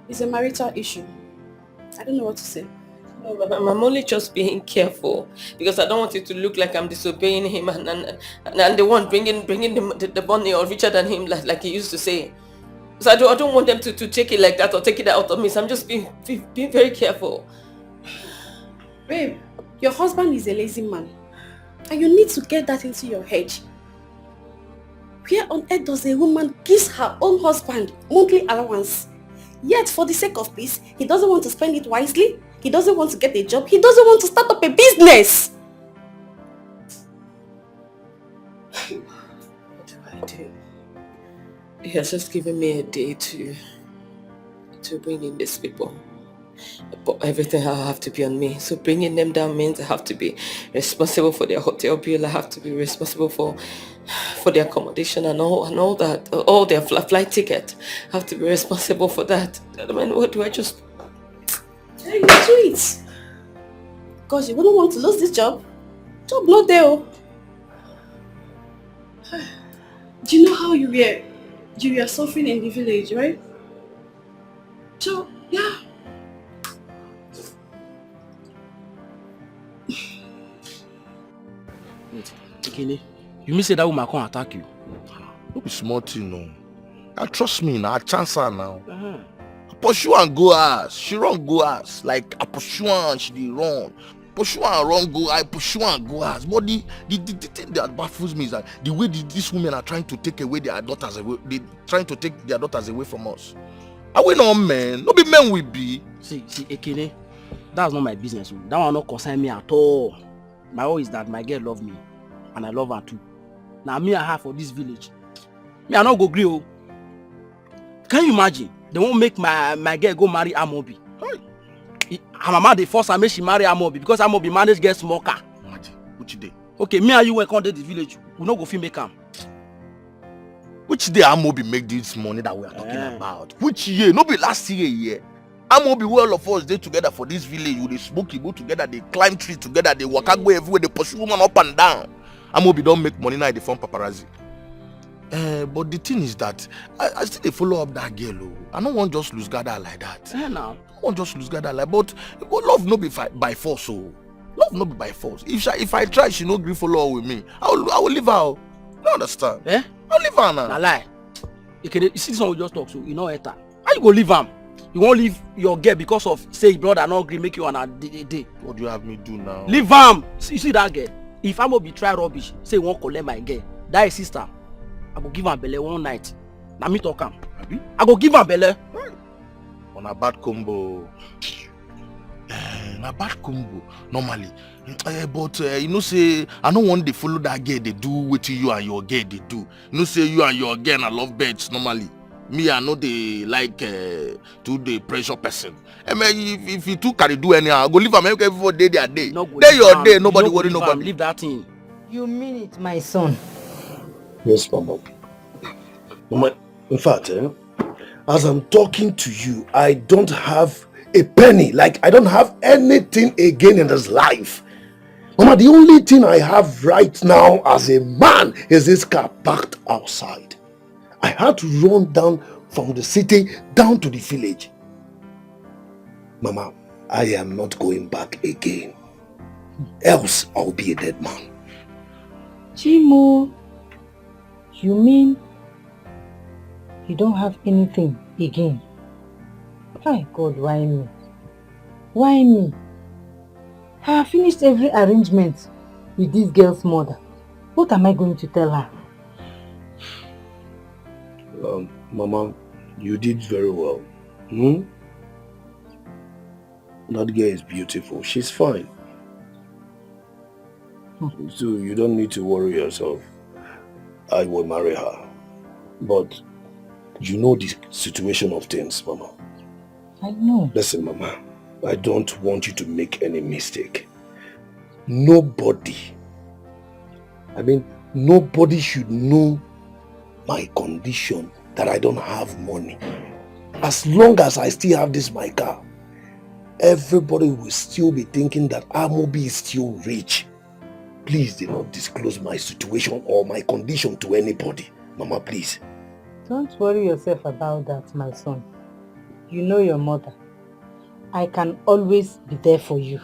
It's a marital issue. I don't know what to say. I'm only just being careful because I don't want it to look like I'm disobeying him and the one bringing the bunny or richer than him like he used to say. So I don't want them to take it like that or take it out of me. So I'm just being very careful. Babe, your husband is a lazy man. And you need to get that into your head. Where on earth does a woman give her own husband monthly allowance? Yet for the sake of peace, he doesn't want to spend it wisely. He doesn't want to get a job. He doesn't want to start up a business. What do I do? He has just given me a day to bring in these people. But everything I have to be on me. So bringing them down means I have to be responsible for their hotel bill. I have to be responsible for their accommodation and all that. All their flight ticket. I have to be responsible for that. I mean, what do I just... You do it. Because you wouldn't want to lose this job. Job not there. Do you know how you were suffering in the village, right? So, yeah. Ekene, you mean say that woman can't attack you? Don't be smart, you know. Now trust me now, I chance her now. I pursue and go ass. She run go ass. Like I pursue and she dey run. Pursue and run go, I pursue and go ass. But the thing that baffles me is that the way these women are trying to take away their daughters away, they trying to take their daughters away from us. Are we not men? No be men we be. See, Ekene, that's not my business. That one not concern me at all. My own is that my girl love me. And I love her too. Now me and her for this village. Me I not go gree. Can you imagine? They won't make my girl go marry Amobi. Her mama they force her make she marry Amobi because Amobi manage get small car. Imagine, which day? Okay, me and you went on to the village. We not go fit make am. Which day Amobi make this money that we are talking about? Which year? No be last year. Amobi where all of us they together for this village. We they smoke Igbo together, they climb trees together, they walk go everywhere, they pursue woman up and down. Amobi don't make money now, they form paparazzi. But the thing is that I still they follow up that girl. I don't want just lose gather like that. Now. I want just lose gather like, but love no be by force. Love no be by force. If I try, she no agree follow with me. I will leave her. You understand? I'll leave her now. Nah lie. You see this one we just talk so you know enter. How you go leave him? You won't leave your girl because of say brother not agree make you on a day. What do you have me do now? Leave him. You see that girl? If I'm gonna be try rubbish, say won't collect my girl. That is sister. I go give her Bele one night. Now me talk am. I go give her Bele. On a bad combo. Na bad combo normally. But you know say I don't want to follow that girl. They do what you and your girl they do. You know say you and your girl I love birds normally. Me I know they like to the pressure person. If you two can do anyhow, I go leave them every day their day. Day your day, nobody worry nobody. Leave that thing. You mean it, my son? Yes, Mama. Mama, in fact, as I'm talking to you, I don't have a penny. Like, I don't have anything again in this life. Mama, the only thing I have right now as a man is this car parked outside. I had to run down from the city down to the village. Mama, I am not going back again. Else, I'll be a dead man. Chimo, you mean you don't have anything again? My God, why me? Why me? I have finished every arrangement with this girl's mother. What am I going to tell her? Mama, you did very well. That girl is beautiful. She's fine. So you don't need to worry yourself. I will marry her. But you know the situation of things, Mama. I know. Listen, Mama, I don't want you to make any mistake. Nobody should know my condition, that I don't have money. As long as I still have this my car, everybody will still be thinking that Amobi is still rich. Please do not disclose my situation or my condition to anybody. Mama, please. Don't worry yourself about that, my son. You know your mother. I can always be there for you.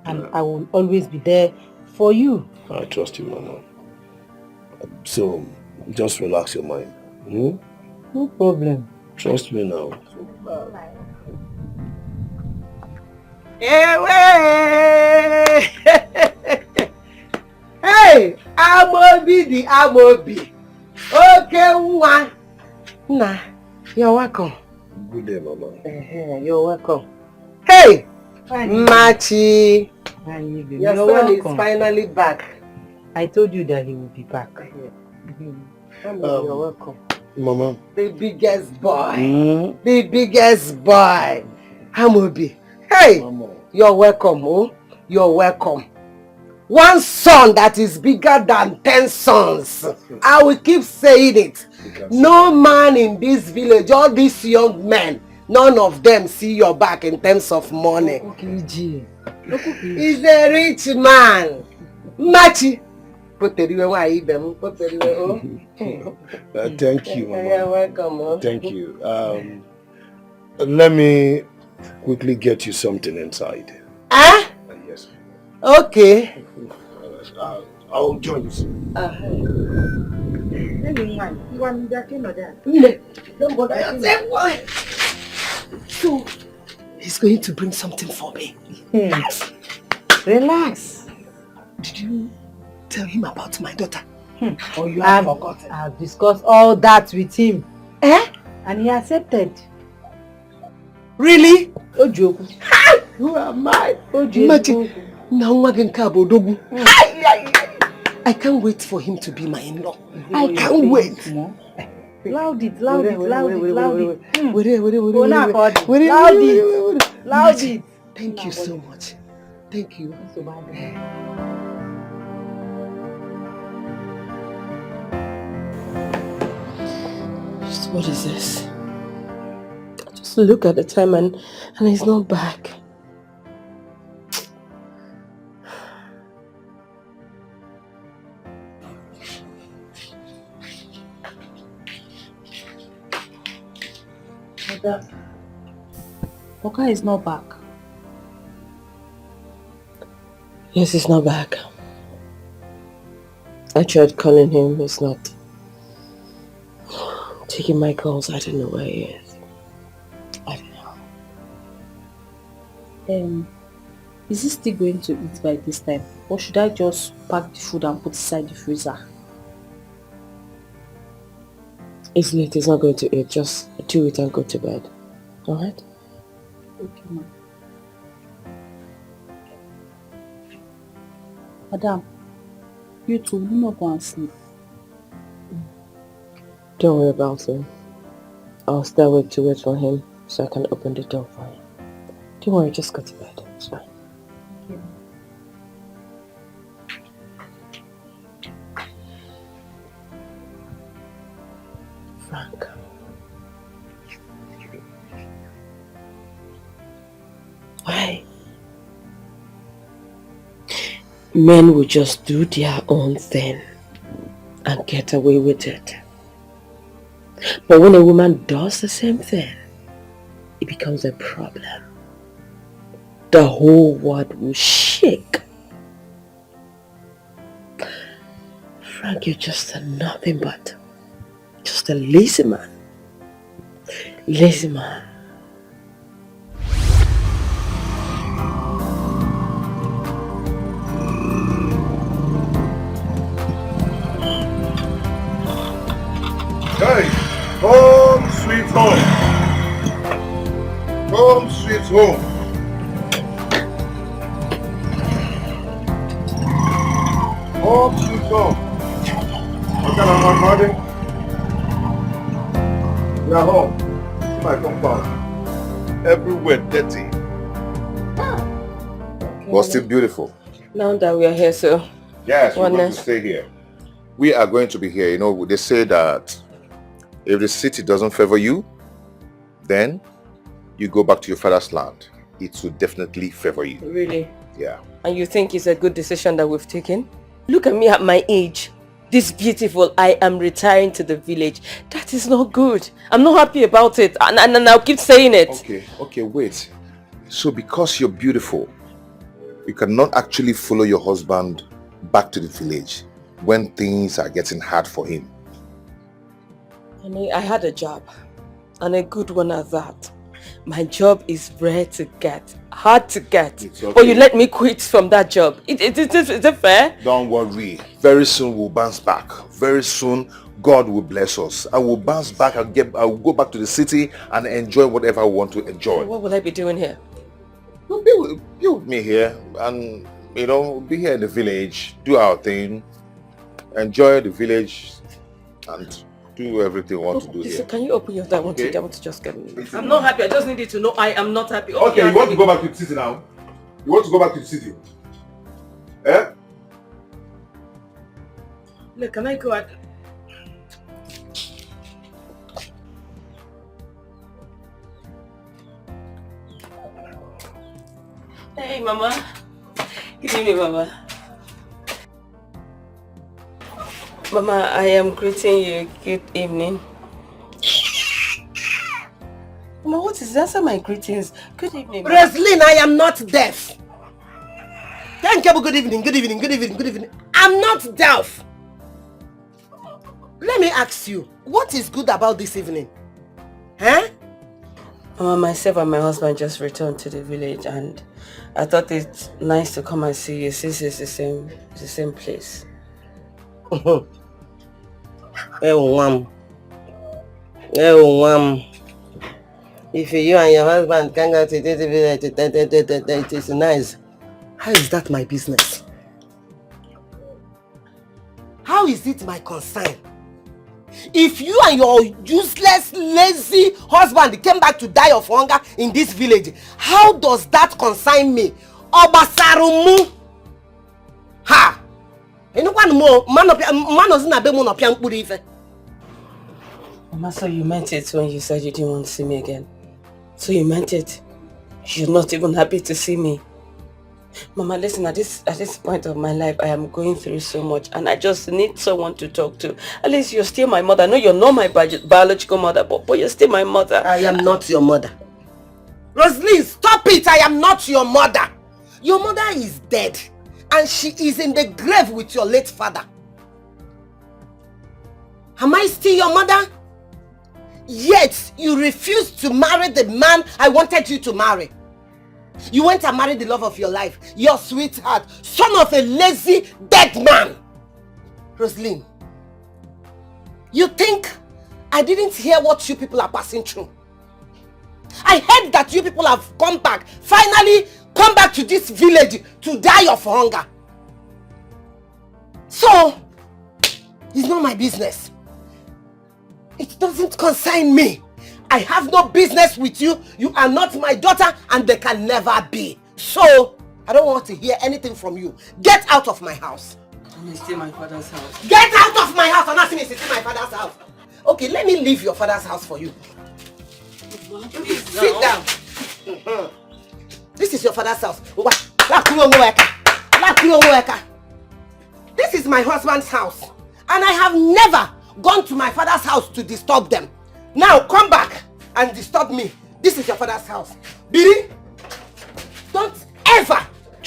And I will always be there for you. I trust you, Mama. So, just relax your mind. No problem. Trust me now. Hey, Amobi the Amobi. Okay, one. Nah, you're welcome. Good day, Mama. You're welcome. Hey, Machi. Your You're son is welcome. finally back. I told you that he will be back. You're welcome. Mama. The biggest boy. The biggest boy. Amobi. Hey, Mama. You're welcome. Oh, you're welcome. One son that is bigger than 10 sons. I will keep saying it. No man in this village, all these young men, none of them see your back in terms of money. He's a rich man. Machi. Thank you, Mama. You're welcome. Thank you. Let me quickly get you something inside. Ah? Yes. Okay. I'll join you soon. Don't bother yourself. So, he's going to bring something for me. Relax. Did you tell him about my daughter? Or you have forgotten? I've discussed all that with him. And he accepted. Really? Ojoku. Who am I? Ojoku. I can't wait for him to be my in-law. I can't wait. Loud it, loud it, loud it, loud it. Loud it. Thank you so much. Thank you. What is this? Just look at the time and he's not back. Oka is not back. Yes, he's not back. I tried calling him, he's not taking my calls. I don't know where he is. I don't know. Is he still going to eat by this time? Or should I just pack the food and put it inside the freezer? It's late, he's not going to eat. Just do it and go to bed. Alright? Okay, ma'am. Madam, you two will not go and sleep. Don't worry about him. I'll stay awake to wait for him so I can open the door for him. Don't worry, just go to bed. It's fine. Okay. Frank. Why? Men will just do their own thing and get away with it. But when a woman does the same thing, it becomes a problem. the whole world will shake. Frank, you're just nothing but just a lazy man. Lazy man. Hey, home sweet home. Home sweet home. Home sweet home. What kind of body? We are home. See my compound. Everywhere dirty. Okay, But still beautiful. Now that we are here, so Yes, we're going to stay here. We are going to be here. You know, they say that if the city doesn't favor you, then you go back to your father's land. It will definitely favor you. Really? Yeah. And you think it's a good decision that we've taken? Look at me at my age. This beautiful, I am retiring to the village. That is not good. I'm not happy about it. And I'll keep saying it. Okay, wait. So because you're beautiful, you cannot actually follow your husband back to the village when things are getting hard for him. I had a job, and a good one at that. My job is rare to get, hard to get. Okay. But you let me quit from that job. Is it fair? Don't worry. Very soon we'll bounce back. Very soon God will bless us. I will bounce back. I'll go back to the city and enjoy whatever I want to enjoy. What will I be doing here? Be with me here, and you know, be here in the village, do our thing, enjoy the village, and do everything we want to do here. Can you open your door? I want to just get me. I'm not happy. I just need you to know I am not happy. Okay, you want to go back to the city now? You want to go back to the city? Eh? Look, can I go out? Hey, Mama. Good evening, Mama. Mama, I am greeting you. Good evening. Mama, what is that? Answer my greetings. Good evening, Mama. Roslyn, I am not deaf. Thank you. Good evening, good evening, good evening, good evening. I'm not deaf. Let me ask you, what is good about this evening? Huh? Mama, myself and my husband just returned to the village, and I thought it's nice to come and see you since it's the same place. If you and your husband can go to the village, it is nice. How is that my business? How is it my concern? If you and your useless, lazy husband came back to die of hunger in this village, how does that concern me? Obasarumu! Ha! Mama, so you meant it when you said you didn't want to see me again? So you meant it? You're not even happy to see me? Mama, listen, at this point of my life, I am going through so much, and I just need someone to talk to. At least you're still my mother. I know you're not my biological mother, but you're still my mother. I am not your mother. Roslyn, stop it! I am not your mother. Your mother is dead, and she is in the grave with your late father. Am I still your mother? Yet, you refused to marry the man I wanted you to marry. You went and married the love of your life, your sweetheart, son of a lazy, dead man. Roslyn, you think I didn't hear what you people are passing through? I heard that you people have come back, finally come back to this village to die of hunger. So, it's not my business. It doesn't concern me. I have no business with you. You are not my daughter, and they can never be. So, I don't want to hear anything from you. Get out of my house. And it's still my father's house. Get out of my house! I'm not saying it's still my father's house. Okay, let me leave your father's house for you. Sit down. This is your father's house. This is my husband's house. And I have never gone to my father's house to disturb them. Now come back and disturb me. This is your father's house. Biri, don't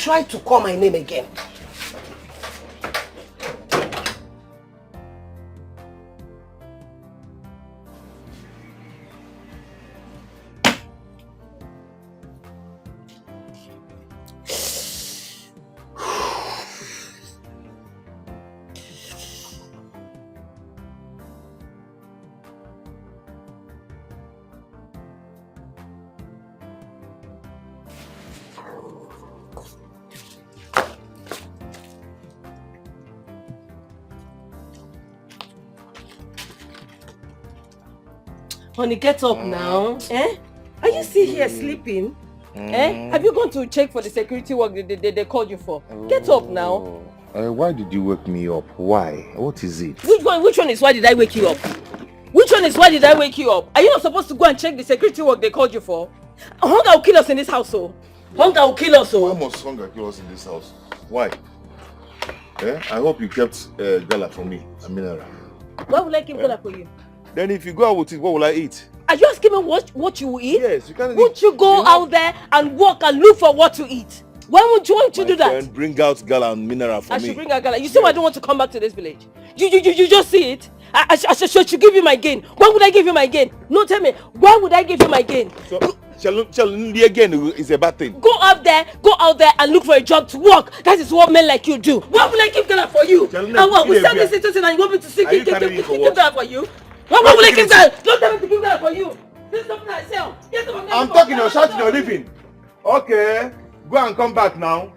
try to call my name again. Honey, get up now. Eh? Are you still here sleeping? Eh? Have you gone to check for the security work they called you for? Get up now. Why did you wake me up? Why? What is it? Which one is why did I wake you up? Which one is why did I wake you up? Are you not supposed to go and check the security work they called you for? Hunger will kill us in this house, oh. Hunger will kill us, oh. Why must hunger kill us in this house? Why? Eh? I hope you kept gala for me, a mineral. Why would I keep gala for you? Then if you go out with it, what will I eat? Are you asking me what you will eat? Yes, you can't eat. Won't you go out there and walk and look for what to eat? Why won't you do that? And bring out gala and mineral for me. I should bring out gala. You see why I don't want to come back to this village? You just see it? I should give you my gain. Why would I give you my gain? No, tell me. Why would I give you my gain? So, again is a bad thing. Go out there and look for a job to work. That is what men like you do. Why would I give gala for you? And what? We sell this situation and you want me to give gala for you? Why would I give gala? Don't tell me to give gala for you. This is something I sell. Yes, I'm talking or shouting or living. Okay, go and come back now.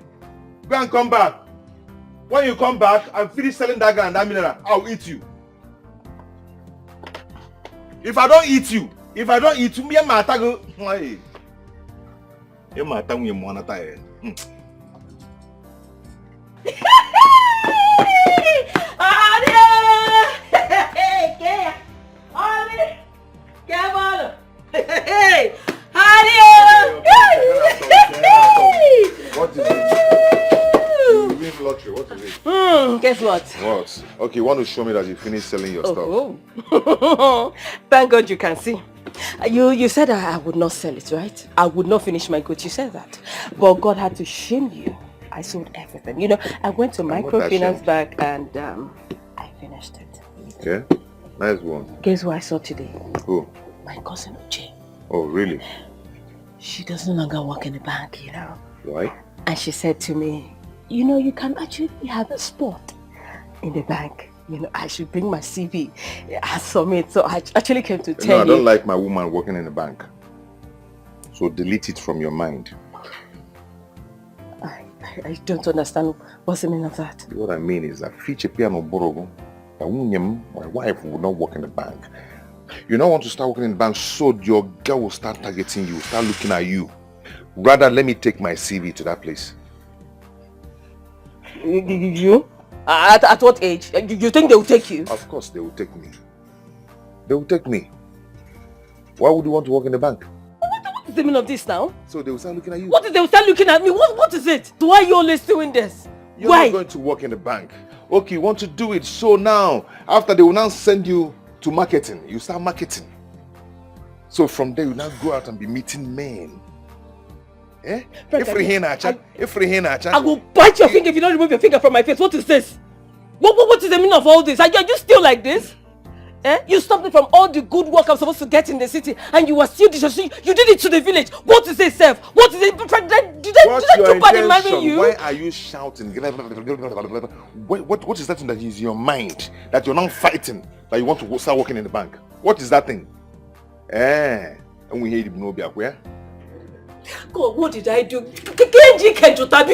Go and come back. When you come back and finish selling that gala and that mineral, I'll eat you. If I don't eat you, me and my tago. Hey, you my tago, you wanna tie. What is it? You win lottery. What is it? Guess what? What? Okay, you want to show me that you finished selling your stuff? Oh. Thank God you can see. You said I would not sell it, right? I would not finish my goods. You said that. But God had to shame you. I sold everything. You know, I went to microfinance bank and I finished it. Okay. Nice one. Guess who I saw today? Who? My cousin Uju. Oh, really? She doesn't longer work in the bank, you know. Why? And she said to me, you know, you can actually have a spot in the bank. You know, I should bring my CV and submit. So I actually came to tell you. I don't like my woman working in the bank. So delete it from your mind. I don't understand what's the meaning of that. What I mean is that my wife will not work in the bank. You don't want to start working in the bank so your girl will start targeting you, start looking at you. Rather, let me take my CV to that place. You? At what age? You think they will take you? Of course they will take me. They will take me. Why would you want to work in the bank? What is the meaning of this now? So they will start looking at you. What is they will start looking at me? What is it? Why are you always doing this? You're not going to work in the bank. Okay, you want to do it. So now, after they will now send you to marketing, you start marketing. So from there, you now go out and be meeting men. Eh? I will bite your finger if you don't remove your finger from my face. What is this? What is the meaning of all this? Are you still like this? Eh? You stopped me from all the good work I'm supposed to get in the city and you were still disrespectful. You did it to the village. What is it, Seth? What is it? Did I do bad in marrying you? Why are you shouting? What is that thing that is in your mind that you're not fighting, that you want to start working in the bank? What is that thing? And we hear you where? God, what did I do? Frank Kejuta.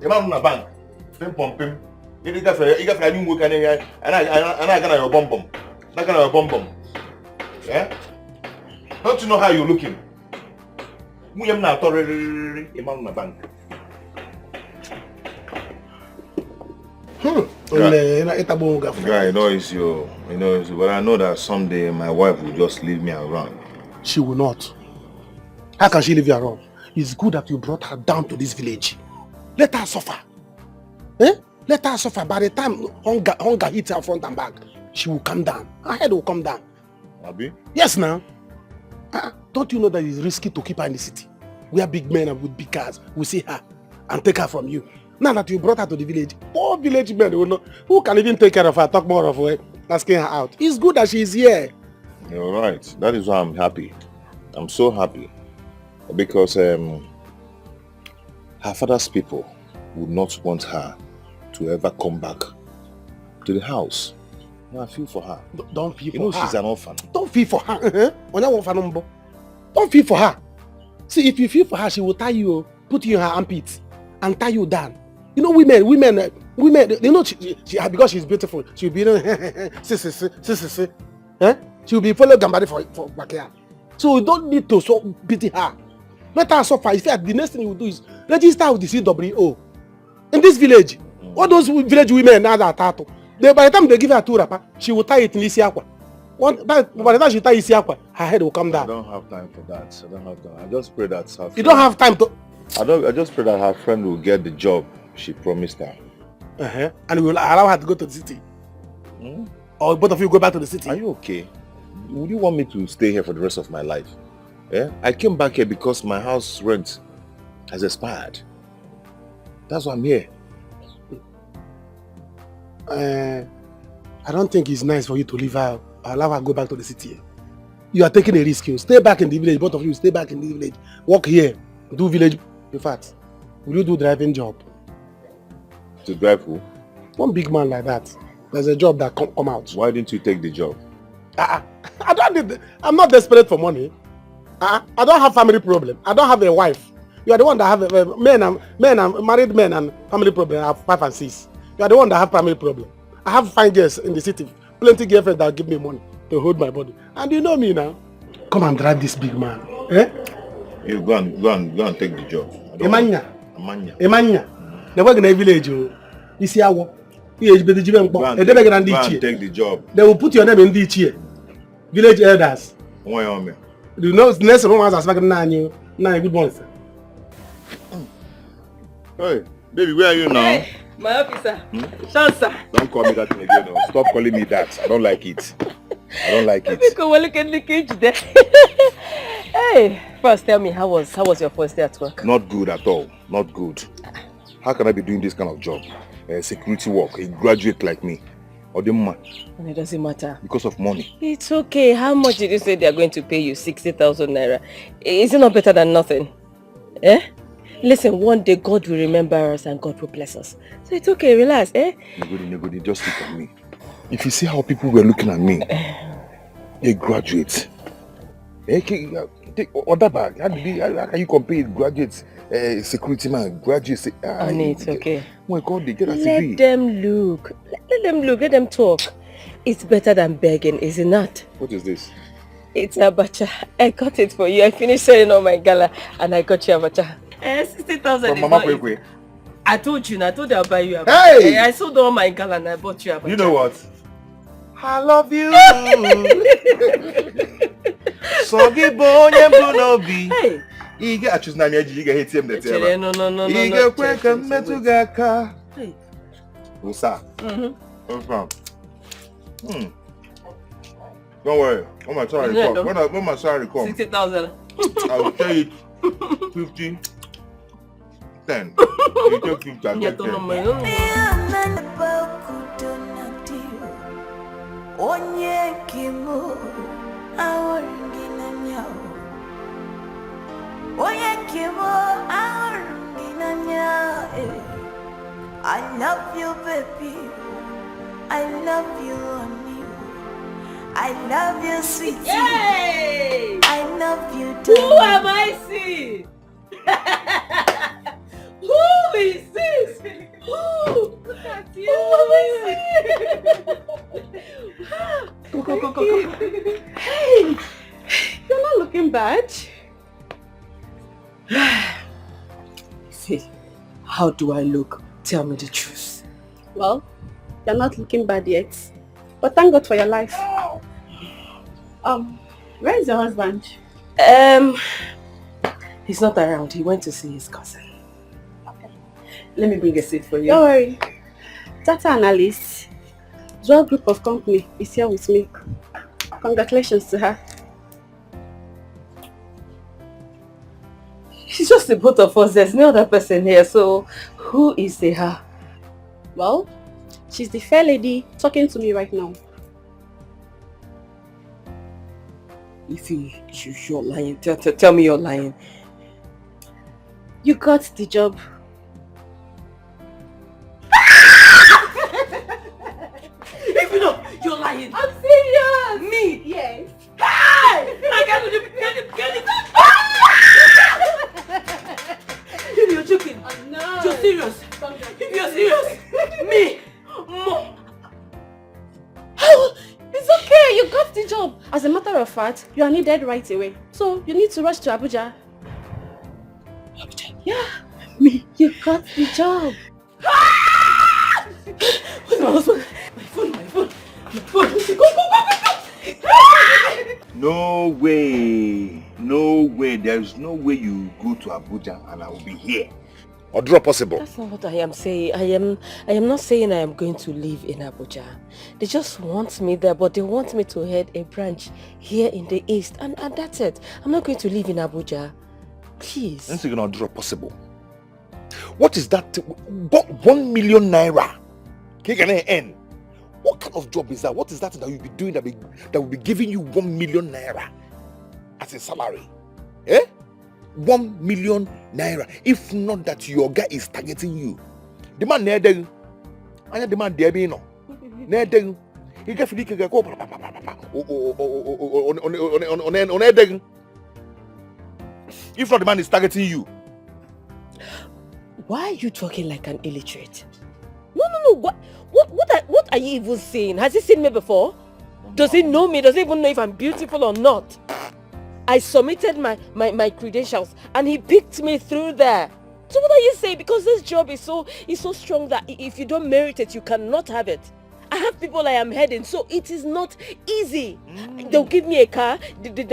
The man in the bank. Pim. You got a new work and I got your bomb. Not gonna your bomb. Yeah? Don't you know how you're looking? We am not already a man in the bank. Guy, I know it's you. But I know that someday my wife will just leave me around. She will not. How can she leave you around? It's good that you brought her down to this village. Let her suffer. Eh? Let her suffer. By the time hunger hits her front and back, she will come down. Her head will come down. Abi? Yes, now. Don't you know that it's risky to keep her in the city? we are big men and with big cars. We see her and take her from you. Now that you brought her to the village, poor village men will know who can even take care of her, talk more of her, asking her out. It's good that she is here. You're right. That is why I'm happy. I'm so happy. Because her father's people would not want her to ever come back to the house. I feel for her. Don't feel for her. You know she's an orphan. Don't feel for her. Don't feel for her. See, if you feel for her, she will tie you, put you in her armpits, and tie you down. You know, women, you know, she because she's beautiful, she'll be, she'll be following Gambari for backyard. So you don't need to so pity her. Let her suffer. In fact, the next thing you do is register with the CWO. In this village, all those village women now that are by the time they give her 2 wrapper, she will tie it in Isiakwa. By the time she tie Isiakwa, her head will come down. I don't have time for that. I don't have time. I just pray that her you don't have time to... I just pray that her friend will get the job she promised her. And we will allow her to go to the city. Or both of you go back to the city. Are you okay? Would you want me to stay here for the rest of my life? I came back here because my house rent has expired. That's why I'm here. I don't think it's nice for you to leave her. Allow her go back to the city. You are taking a risk. You stay back in the village. Both of you stay back in the village. Work here. Do village. In fact, will you do driving job? To drive who? One big man like that. There's a job that come out. Why didn't you take the job? I'm not desperate for money. I don't have family problem. I don't have a wife. You are the one that have married men and family problem. I have 5 and 6. You are the one that have family problem. I have fine girls in the city. Plenty girlfriends that give me money to hold my body. And you know me now. Come and drive this big man. You go and take the job. Emanya. They work in a village. You see how? Go and take the job. They will put your name in the chair. Village elders. You know, next one has spoken 9 good morning, sir. Hey, baby, where are you now? Hey, my officer. Shansa. Don't call me that thing again. No. Stop calling me that. I don't like it. Because we're looking at the cage there. Hey, first tell me, how was your first day at work? Not good at all. Not good. How can I be doing this kind of job? Security work, a graduate like me. Or the man. And it doesn't matter. Because of money. It's okay. How much did you say they are going to pay you? 60,000 naira. Is it not better than nothing? Listen, one day God will remember us and God will bless us. So it's okay, relax, Nobody, just look at me. If you see how people were looking at me, a graduate. Take other bag. How can you compare graduates, security man, graduates? It's okay. Oh my God, they get us Let them look. Let them talk. It's better than begging, is it not? What is this? It's abacha. I got it for you. I finished selling all my gala and I got you abacha. 60,000 from Mama Kwekwe. I told you I'll buy you abacha. Hey! I sold all my gala and I bought you abacha. You know what? I love you. Soggy boy, Brunobi. Hey. You get choose na me you get hit him the tell. No. You get welcome to Gaka. Hey. Usa. Don't worry. When my salary comes, when my salary comes, 60,000. I will tell you 50, 10. You take 50 and take 10. Onye kimo aorginanya. Onye kimo aorginanya. I love you, baby. I love you, honey. I love you, sweetie. Yay! I love you, too. Who am I seeing? Who is this? Who? Look at you. Who am I seeing? Go. Hey, you're not looking bad. See, how do I look? Tell me the truth. Well, you're not looking bad yet. But thank God for your life. Where is your husband? He's not around. He went to see his cousin. Okay. Let me bring a seat for you. Don't worry. Data analyst, Joel Group of Company is here with me. Congratulations to her. It's just the both of us. There's no other person here. So, who is the her? Well, she's the fair lady talking to me right now. If you're lying, tell me you're lying. You got the job. If you know, you're lying. I'm serious. Me? Yes. Hey! I can't believe it. You're joking. No. You're serious. If you're serious, me, Mom. It's okay, you got the job. As a matter of fact, you are needed right away. So you need to rush to Abuja. Abuja? Yeah. Me, you got the job. Where's my husband? My phone. Go. No way. There is no way you go to Abuja and I will be here. Or drop possible. That's not what I am saying. I am not saying I am going to live in Abuja. They just want me there, but they want me to head a branch here in the east, and that's it. I'm not going to live in Abuja. Please. That's not drop possible. What is that? 1 million naira. Can I earn? What kind of job is that? What is that you'll be doing that will be giving you 1 million naira as a salary? 1 million naira. If not that your guy is targeting you. The man near there. I the man there be no. Near there. He get free go on. If not, the man is targeting you. Why are you talking like an illiterate? No. What are you even saying? Has he seen me before? Does he know me? Does he even know if I'm beautiful or not? I submitted my credentials and he picked me through there. So what are you saying? Because this job is so strong that if you don't merit it, you cannot have it. I have people I am heading, so it is not easy. They'll give me a car.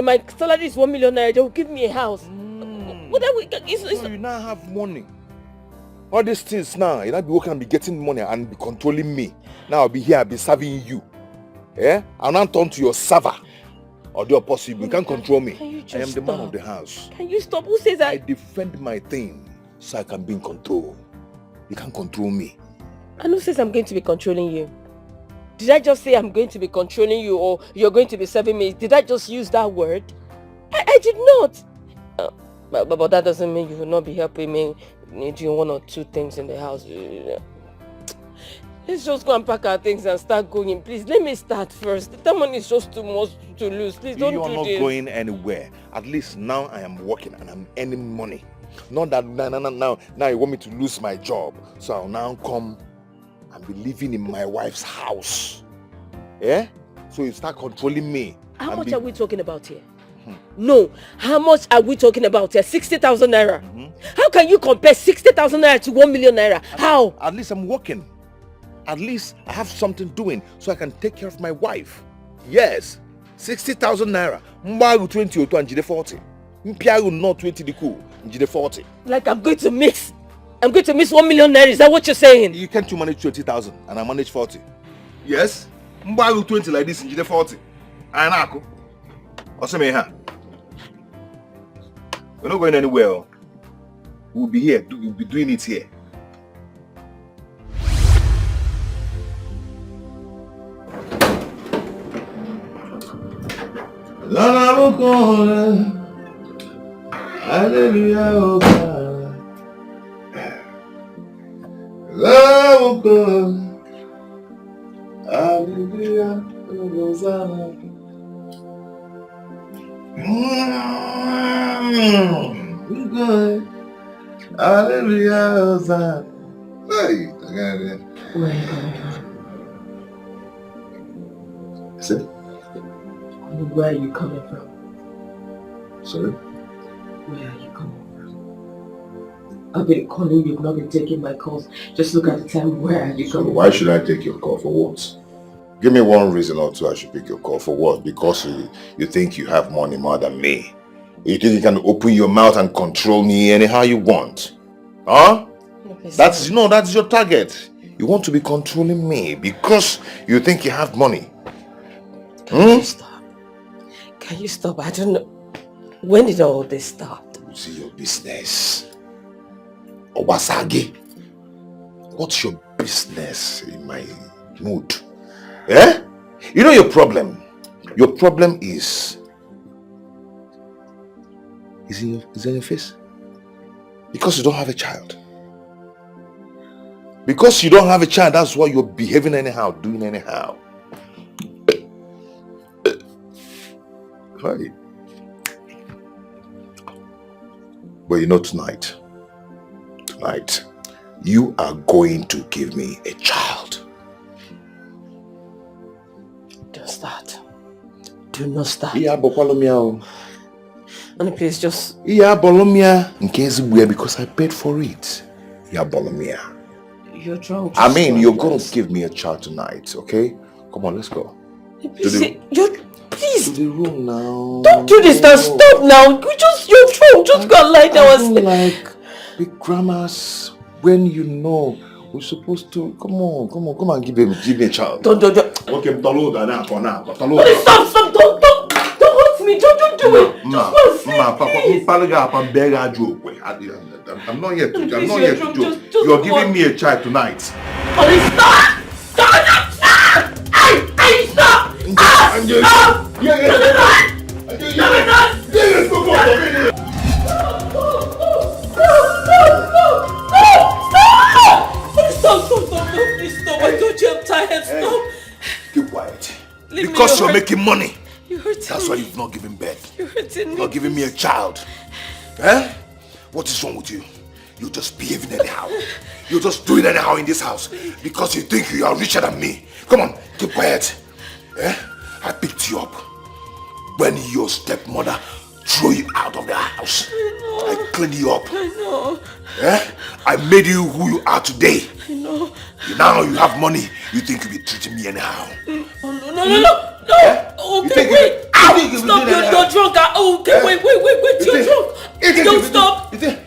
My salary is 1 million naira. They'll give me a house. What are we? So you now have money. All these things now, you'll not be working and be getting money and be controlling me. Now I'll be here, I'll be serving you. I'll not turn to your server. Or the possible, you can't control me. I am the man of the house. Can you stop? Who says that? I defend my thing so I can be in control. You can't control me. And who says I'm going to be controlling you? Did I just say I'm going to be controlling you or you're going to be serving me? Did I just use that word? I did not. But that doesn't mean you will not be helping me doing 1 or 2 things in the house. Let's just go and pack our things and start going. Please, let me start first. That money is just too much to lose. Please don't do this. You are not going anywhere. At least now I am working and I'm earning money. Not that now you want me to lose my job. So I'll now come and be living in my wife's house. So you start controlling me. How much are we talking about here? No, how much are we talking about here? 60,000 naira. How can you compare 60,000 naira to 1 million naira? How? At least I'm working. At least I have something doing so I can take care of my wife. Yes, 60,000 naira. Mbaru 20 or 20 40. Mpiaru not 20 the cool. 40. Like I'm going to miss 1 million naira. Is that what you're saying? You can't manage 20,000 and I manage 40. Yes. Mbaru 20 like this in 40. Anako. We're not going anywhere. We'll be here. We'll be doing it here. Good. Hallelujah. Hey, I got it. Where are you coming from? Say? Where are you coming from? Sorry? Where are you coming from? I've been calling you, you've not been taking my calls. Just look at the time. Where are you coming from? Why should I take your call? For what? Give me one reason or two I should pick your call. For what? Because you think you have money more than me. You think you can open your mouth and control me anyhow you want? Huh? That's your target. You want to be controlling me because you think you have money. Can you stop? Can you stop? I don't know. When did all this start? See your business. Obasagi. What's your business in my mood? Eh? You know your problem? Your problem is in your face. Because you don't have a child. Because you don't have a child, that's why you're behaving anyhow, doing anyhow. Right. But you know tonight, you are going to give me a child. Don't start. Do not start. Yeah, Bolomia. Only please just... Yeah, Bolomia. In case we because I paid for it. Yeah, Bolomia. You're drunk. I mean, you're going to give me a child tonight, okay? Come on, let's go. Please. To the room now. Don't do this now. Stop now. You're drunk. Just go and lie down. I don't like big grammars when you know we're supposed to. Come on, give me a child. Don't. Okay, now. Stop. Don't hurt me. Don't do it. I'm not here to joke. You're giving me a child tonight. Stop! Stop! I told you I'm tired. Stop. Keep quiet. Leave because you're making money. You're hurting That's me. why you've not given birth. You're hurting me. Not giving me a child. Eh? What is wrong with you? You're just behaving anyhow. You're just doing anyhow in this house because you think you are richer than me. Come on, keep quiet. Eh? I picked you up when your stepmother threw you out of the house. I cleaned you up. I know. Eh? I made you who you are today. I know. Now you have money. You think you'll be treating me anyhow. Oh, no. Eh? Oh, You wait. think you Stop, will do that? you're drunk. Okay, Eh? wait. You're drunk. Don't stop. You think you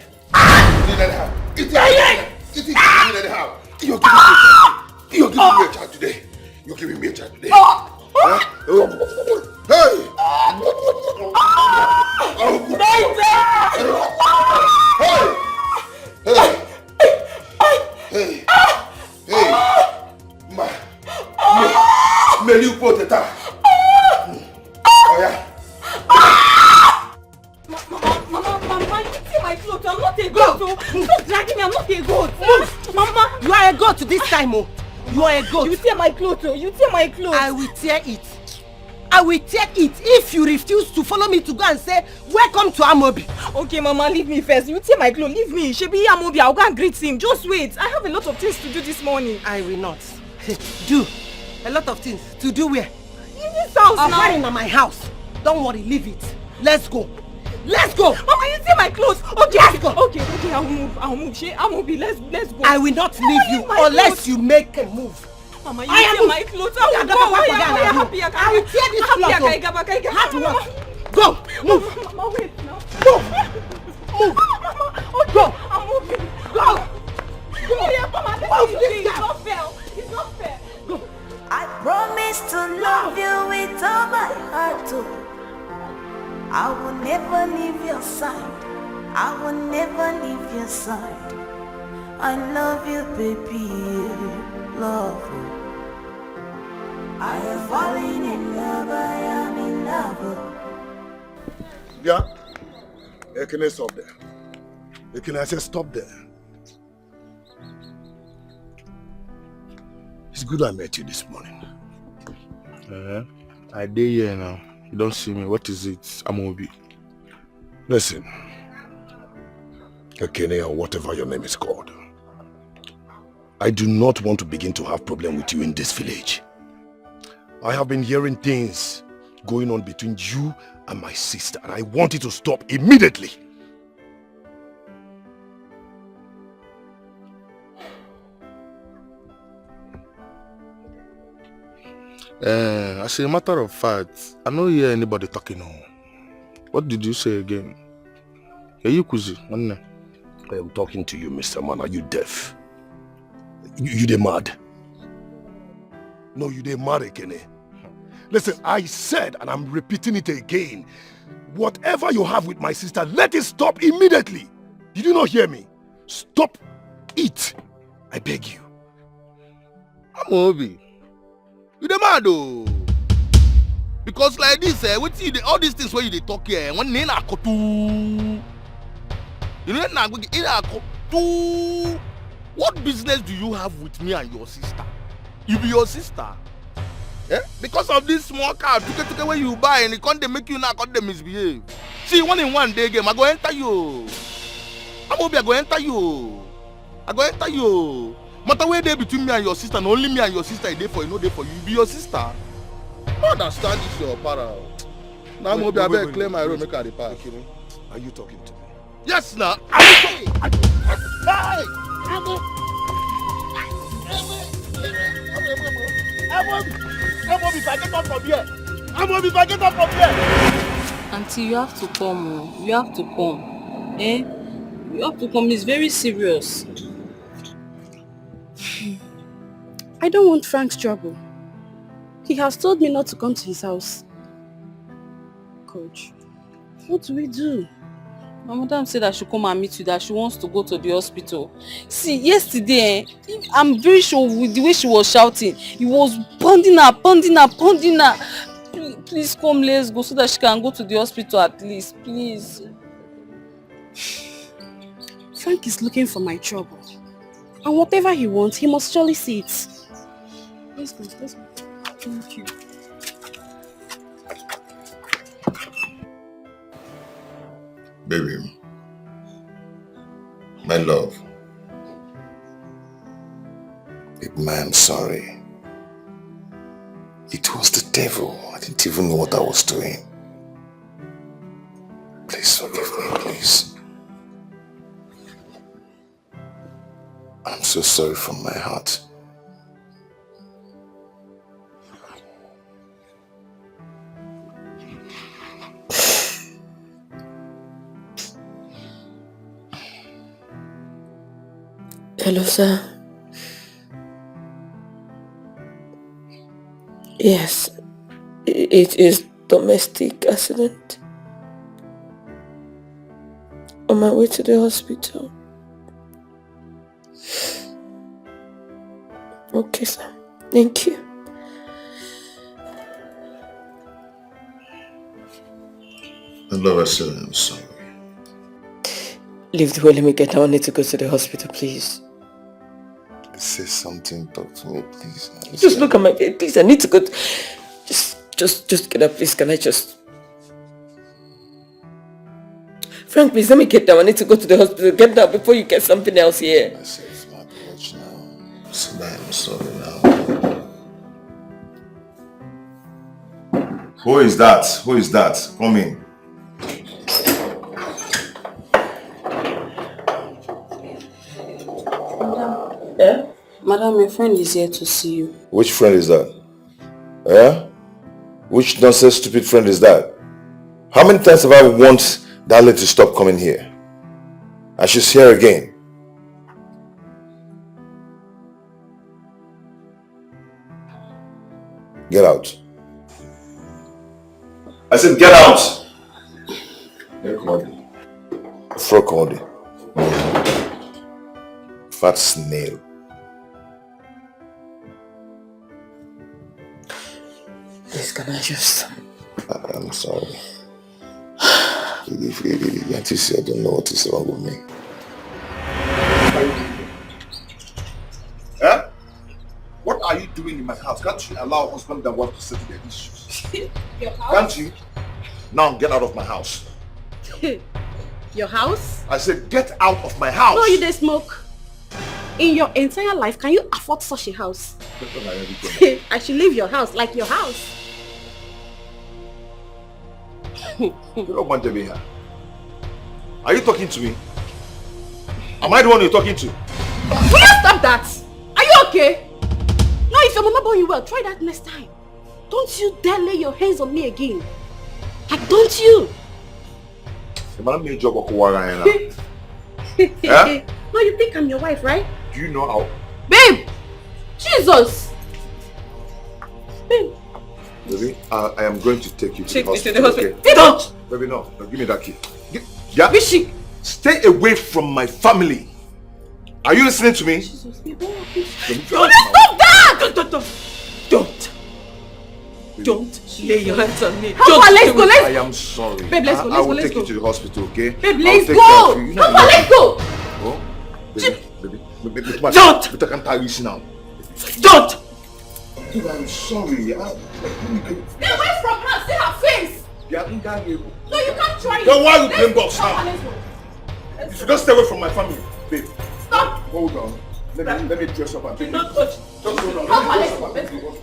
do that anyhow? You think you do that anyhow? You're giving me a child today. You're giving me a child today. Hey! Melu poteta. Oh yeah. Mama, you see my clothes. I'm not a goat. Stop dragging me. I'm not a goat. Mama, you are a goat this time, oh. You are a goat. You tear my clothes, oh. You tear my clothes. I will tear it. I will tear it if you refuse to follow me to go and say, welcome to Amobi. Okay, Mama, leave me first. You tear my clothes. Leave me. Shebi Amobi, I'll go and greet him. Just wait. I have a lot of things to do this morning. I will not. Do. A lot of things. To do where? In this house now. I'm in my house. Don't worry, leave it. Let's go. Let's go. Mama, you tear my clothes. Okay, let's go. Okay, I'll move. Amobi, let's go. I will not leave you unless you make a move. Mama, you tear my clothes. I will go. I will tear this cloth. Hard work. Go. Move. Mama, wait now. Move. Mama, okay. Go. I'm moving. Go. Move this guy. It's not fair. Go. I promise to love you with all my heart. Oh. I will never leave your side. I will never leave your side. I love you, baby. Love. I am falling in love. I am in love. Yeah. Can I stop there? Can I say stop there? It's good I met you this morning. I did here now. You don't see me. What is it? Amobi. Listen. Ekene or whatever your name is called. I do not want to begin to have problem with you in this village. I have been hearing things going on between you and my sister, and I want it to stop immediately. As a matter of fact, I don't hear anybody talking now. What did you say again? Are you Kuzi? I am talking to you, Mr. Man. Are you deaf? You dey mad? No, you dey mad, Ekene. Listen, I said, and I'm repeating it again, Whatever you have with my sister, let it stop immediately. Did you not hear me? Stop it. I beg you. Amobi, you the mad though. Because like this, all these things where you talk here, when you know what business do you have with me and your sister? You be your sister. Yeah? Because of this small car, took where you buy and they make you not they misbehave. See, one in one day game, I go enter you. I go enter you. I go enter you. Matter where they between me and your sister, and only me and your sister is there for you, no day for you. You be your sister. I understand this your para. Now I better clear my road, make her depart. Are you talking to me? Yes, now. Hey! If I get up from here. If I get up from here. Auntie, you have to come. You have to come. Eh? You have to come. It's very serious. I don't want Frank's trouble. He has told me not to come to his house. Coach, what do we do? My madam said I should come and meet you, that she wants to go to the hospital. See, yesterday, I'm very sure with the way she was shouting, he was pounding her. Please come, let's go so that she can go to the hospital at least, please. Frank is looking for my trouble. And whatever he wants, he must surely see it. Let's go. Thank you. Baby, my love. Big man, sorry. It was the devil. I didn't even know what I was doing. Please forgive me, please. I'm so sorry from my heart. Hello, sir. Yes, it is domestic accident. On my way to the hospital. Okay, sir. Thank you. I love her so I'm sorry. Leave the way, let me get down. I need to go to the hospital, please. Say something, talk to me, please. Just look at my face, please. I need to go. Just get up, please. Can I just... Frank, please, let me get down. I need to go to the hospital. Get down before you get something else here. I said, it's my watch now. So I'm sorry now. Who is that? Who is that? Come in. Yeah? Madam, your friend is here to see you. Which friend is that? Yeah? Which nonsense stupid friend is that? How many times have I want that lady to stop coming here? And she's here again. Get out. I said get out! Frog Commodity. Fat snail. Please, can I just... I'm sorry. If you see, I don't know what is wrong with me. Huh? What are you doing in my house? Can't you allow husband and wife to settle their issues? Your house? Can't you? Now get out of my house. Your house? I said get out of my house. No, you dey smoke. In your entire life, can you afford such a house? I should leave your house, like your house. You don't want to be here. Are you talking to me? Am I the one you're talking to? Will you stop that? Are you okay? No, if your mama born you well, try that next time. Don't you dare lay your hands on me again. Like, don't you? Yeah? No, you think I'm your wife, right? Do you know how? Babe! Jesus! Babe! Baby, I am going to take you to Take the me hospital. to the hospital. Okay? Don't! Baby, no. Give me that key. Yeah? Stay away from my family. Are you listening to me? Stop that! Don't lay your hands on me. Let's go. I am sorry. Babe, let's go. I will take you to the hospital, okay? Babe, let's go. Let's go. Oh, baby, come on. Don't. But I can't tell you now. Don't. Dude, I'm sorry. Stay away from her. See her face. Yeah, no, you can't try it. Then why you playing box now? You should just stay away from my family, babe. Stop. Hold on. Let me dress up and take you. Don't touch. Just hold on. Let's go.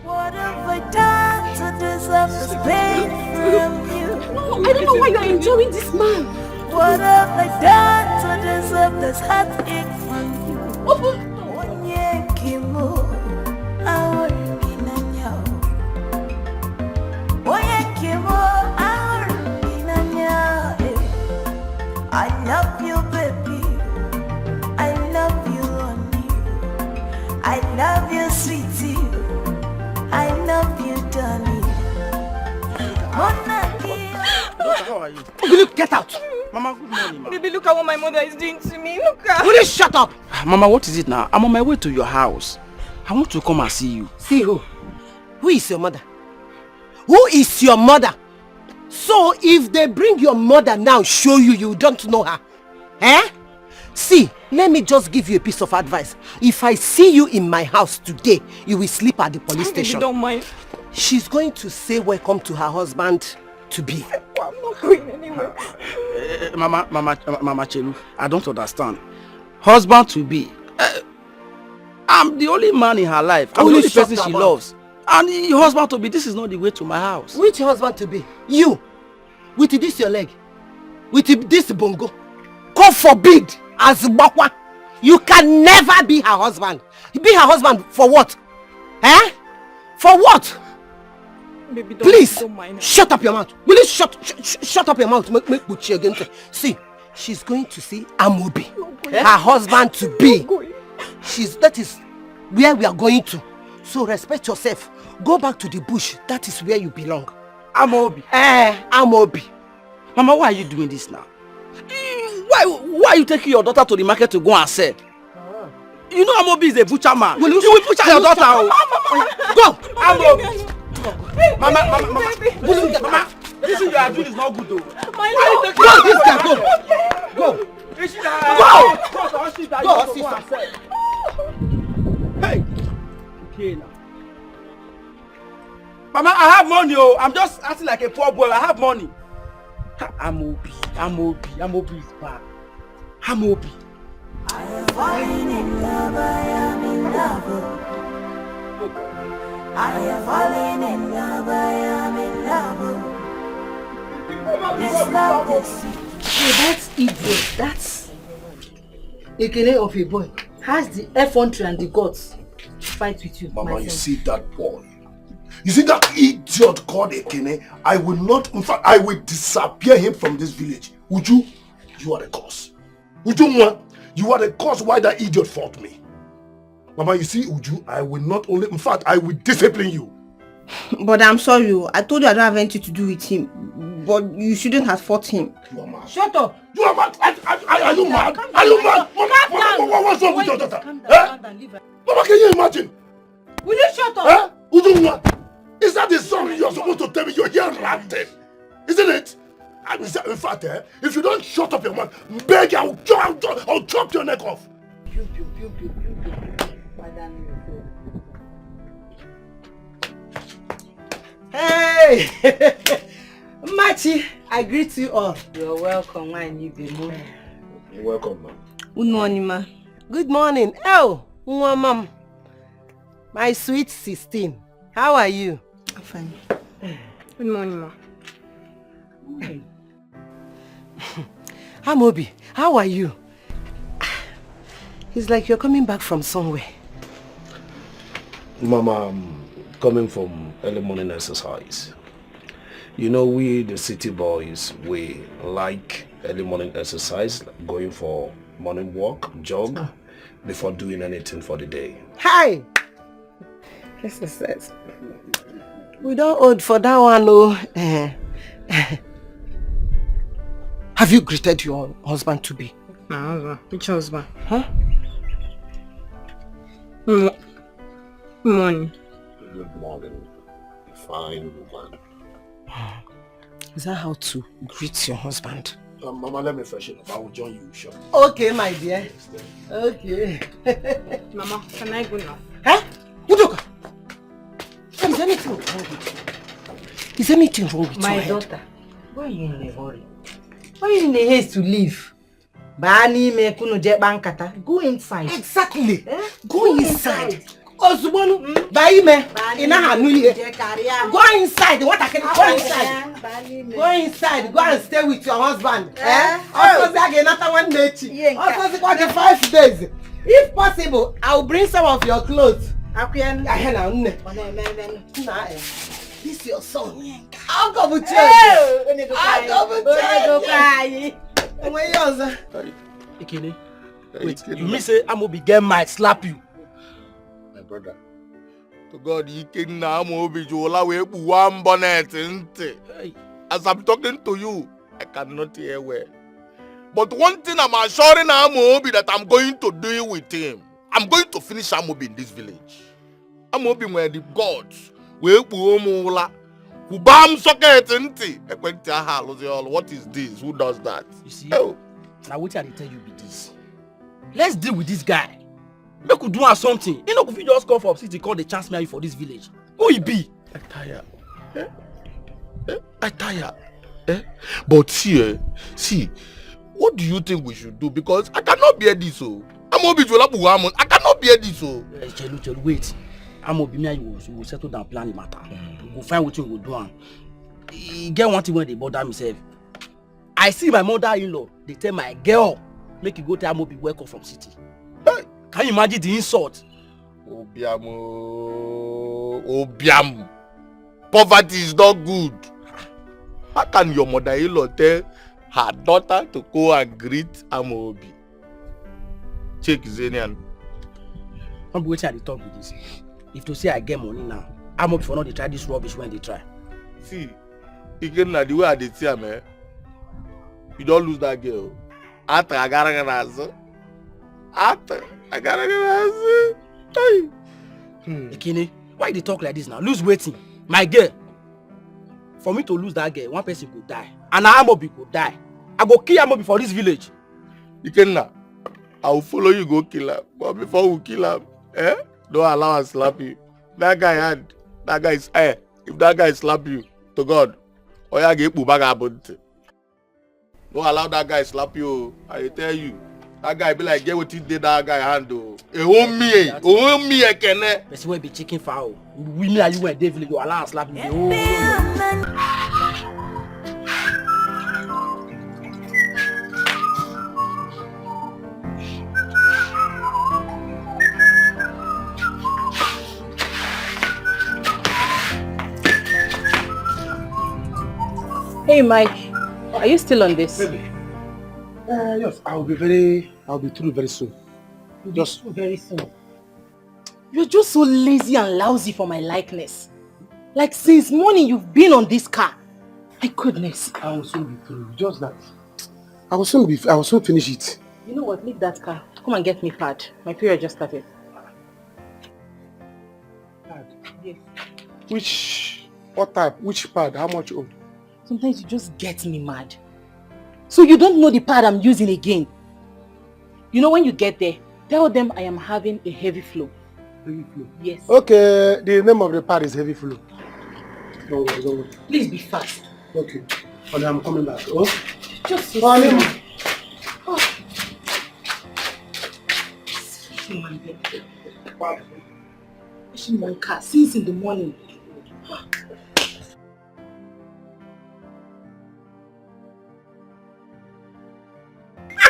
What have I done to deserve this pain from you? No, I don't know why you're enjoying this man. What have I done to deserve this heartache from you? Onye kimo, awari binanya. Onye kimo, awari binanya. I love you, baby. I love you, honey. I love you, sweetie. I love you, darling. How are you? Look, get out. Mama, good morning, ma. Baby, look at what my mother is doing to me. Look at. Will you shut up? Mama, what is it now? I'm on my way to your house. I want to come and see you. See who? Who is your mother? Who is your mother? So if they bring your mother now, show you, you don't know her. Eh? See, let me just give you a piece of advice. If I see you in my house today, you will sleep at the police station. Don't mind. She's going to say welcome to her husband to be. I'm not going anywhere. Mama Chelu, I don't understand. Husband to be. I'm the only man in her life. I'm the only person she loves. And your husband to be, this is not the way to my house. Which husband to be? You. With this your leg. With this bongo. God forbid. As Bakwa, you can never be her husband. Be her husband for what? Eh? For what? Baby, please, don't mind. Shut up your mouth. Will you shut up your mouth? Make Buchi again. See, she's going to see Amobi, her husband to be. That is where we are going to. So respect yourself. Go back to the bush. That is where you belong. Amobi. Amobi. Mama, why are you doing this now? Why are you taking your daughter to the market to go and sell? You know Amobi is a butcher man. You will butcher your daughter. Go! Amobi! Mama, this is your doing is not good though. Go, this guy, go! Go! Go, sister. Hey! Okay now. Mama, I have money, oh. I'm just acting like a poor boy. I have money. Amobi is bad. Amobi. I am falling in love, I am in love. I am falling in love, I am in love. This love is Hey, that's idiot. That's Ekele of a boy. Has the effrontery and the guts to fight with you. Mama, you see that boy? You see that idiot called Ekene? I will not, in fact, I will disappear him from this village. Uju, you are the cause. Uju, you are the cause why that idiot fought me. Mama, you see, Uju, I will not only, in fact, I will discipline you. But I'm sorry, I told you I don't have anything to do with him. But you shouldn't have fought him. You are mad. Shut up! You are mad! Are you mad? Are you mad? Mama, what's wrong with your daughter? Mama, can you imagine? Will you shut up? Uju, is that the song you're supposed to tell me? You're here ranting, isn't it? In fact, if you don't shut up your mouth, beg, I'll chop your neck off. Hey! Machi, I greet you all. You're welcome, my neighbor. You're welcome, ma'am. Good morning, ma. Good morning. Oh, mom. My sweet 16. How are you? I'm fine. Good morning, ma. Amobi, how are you? It's like you're coming back from somewhere. Mama, I'm coming from early morning exercise. You know, we, the city boys, we like early morning exercise, going for morning walk, jog, before doing anything for the day. Hi! Exercise. We don't old for that one, oh. Have you greeted your husband to be? My husband? Which husband? Huh? Good morning. Good morning. Fine woman. Is that how to greet your husband? Mama, let me freshen up. I will join you shortly. Okay, my dear. Okay. Mama, can I go now? Huh? Udoka! Is anything wrong with you? Is anything wrong with my your head? daughter, why are you in a hurry? Why are you in a haste to leave? Bani me kunu je bankata. Go inside. Exactly. Go inside. Ozubonu, Baime, ina hanu here. Go inside. What I can go inside. Go inside. Go and stay with your husband. Also, again, after 1 day. Also, 5 days. If possible, I'll bring some of your clothes. This is your son. I'll go with you. I'll go with you. Where yours? Ikene, wait, you mean say Amobi girl might slap you? My brother, to God, Ikene Amobi Jola we one bonnet, as I'm talking to you, I cannot hear well. But one thing I'm assuring Amobi that I'm going to do with him. I'm going to finish Amobi in this village. Amobi were the gods. What is this? Who does that? You see, now what I tell you be this. Let's deal with this guy. Make we do something. You know, if you just come from city, call the chance me for this village. Who he be? I tire. But see, what do you think we should do? Because I cannot bear this. I cannot bear this. Chelu, wait. Amobi me you will settle down plan the matter. We will find what you will do. Get one thing when they bother myself. I see my mother-in-law. They tell my girl, make you go to Amobi welcome from city. Hey, can you imagine the insult? Obiam. Poverty is not good. How can your mother-in-law tell her daughter to go and greet Amobi? Check Zenian. I'm waiting at the top with this. If to say I get money now, Amobi for not they try this rubbish when they try. See, again, the way I did see man, you don't lose that girl. After I got an answer. Ikene, why they talk like this now? Lose waiting. My girl. For me to lose that girl, one person could die. And Amobi could die. I go kill Amobi for this village. Ikena, I will follow you go kill him. But before we kill him, don't allow us slap you. That guy is if that guy slap you, to God, oya get bubaga about it. Don't allow that guy slap you. I tell you, that guy be like, get what he did that guy handle. Me, Ekene. That's why be chicken fowl. We me and you and David, you allow us slap me. Hey Mike, are you still on this? Yes, I'll be through very soon. Very soon. You're just so lazy and lousy for my likeness. Like since morning you've been on this car. My goodness. I will soon be through. Just that. I will soon finish it. You know what? Leave that car. Come and get me pad. My period just started. Pad? Yes. What type? Which pad? How much old? Sometimes you just get me mad. So you don't know the pad I'm using again. You know when you get there, tell them I am having a heavy flow. Heavy flow? Yes. Okay, the name of the pad is heavy flow. Don't worry. Please be fast. Okay. And I'm coming back. Oh? Just pushing my car since in the morning.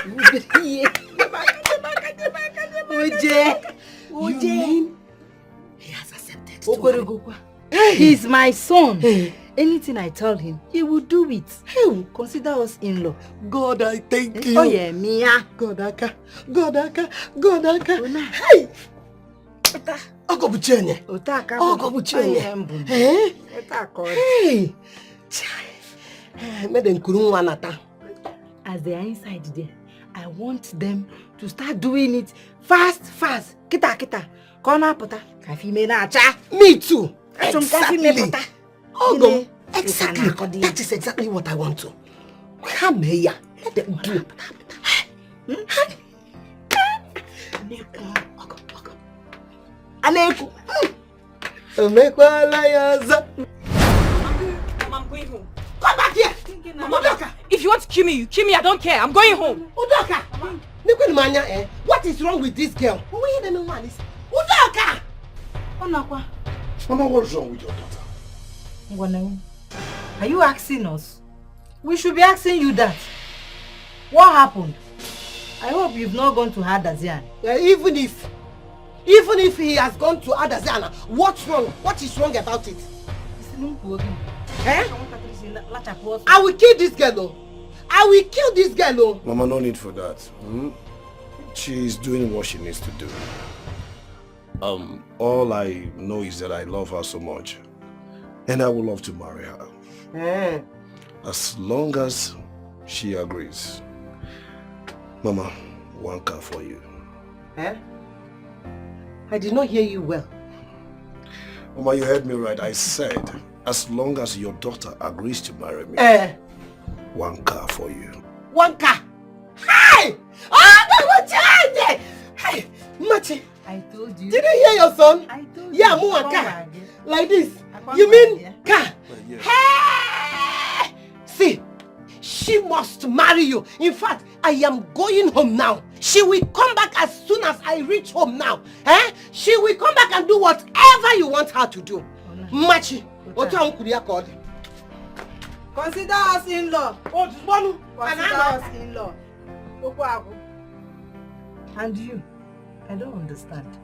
You mean he has accepted to He's my son. Anything I tell him, he will do it. He will consider us in-law. God, I thank you. Oh yeah, Mia. God, Aka. Hey! Ogo buchenye. Otaka. Ogo buchenye. Eh? Etako. Hey. Made them kurun nata. As they are inside there, I want them to start doing it fast. Kita. Kona pota. Kafi me na cha. Me too. Exactly. Ogo. Exactly. That is exactly what I want to. Come here. Let them do. Aneku. I'm going home. Come back here. Udoka, if you want to kill me, you kill me. I don't care. I'm going home. Udoka. What is wrong with this girl? Udoka. Onakwa. Mama, what's wrong with your daughter? Are you asking us? We should be asking you that. What happened? I hope you've not gone to Hadazian. Even if he has gone to Hadazian, what's wrong? What is wrong about it? Eh? I will kill this girl. Mama, no need for that. She's doing what she needs to do. All I know is that I love her so much. And I would love to marry her. As long as she agrees. Mama, 1 car for you. Eh? I did not hear you well. Mama, you heard me right. I said, as long as your daughter agrees to marry me, 1 car for you. 1 car? Hey! Hey! Machi! I told you. Did you hear your son? I told you. Yeah, move 1 car. Like this. You mean car? Hey! See, she must marry you. In fact, I am going home now. She will come back as soon as I reach home now. Eh? She will come back and do whatever you want her to do. Machi, what you called? Consider us in-law. Consider us in-law. And you? I don't understand.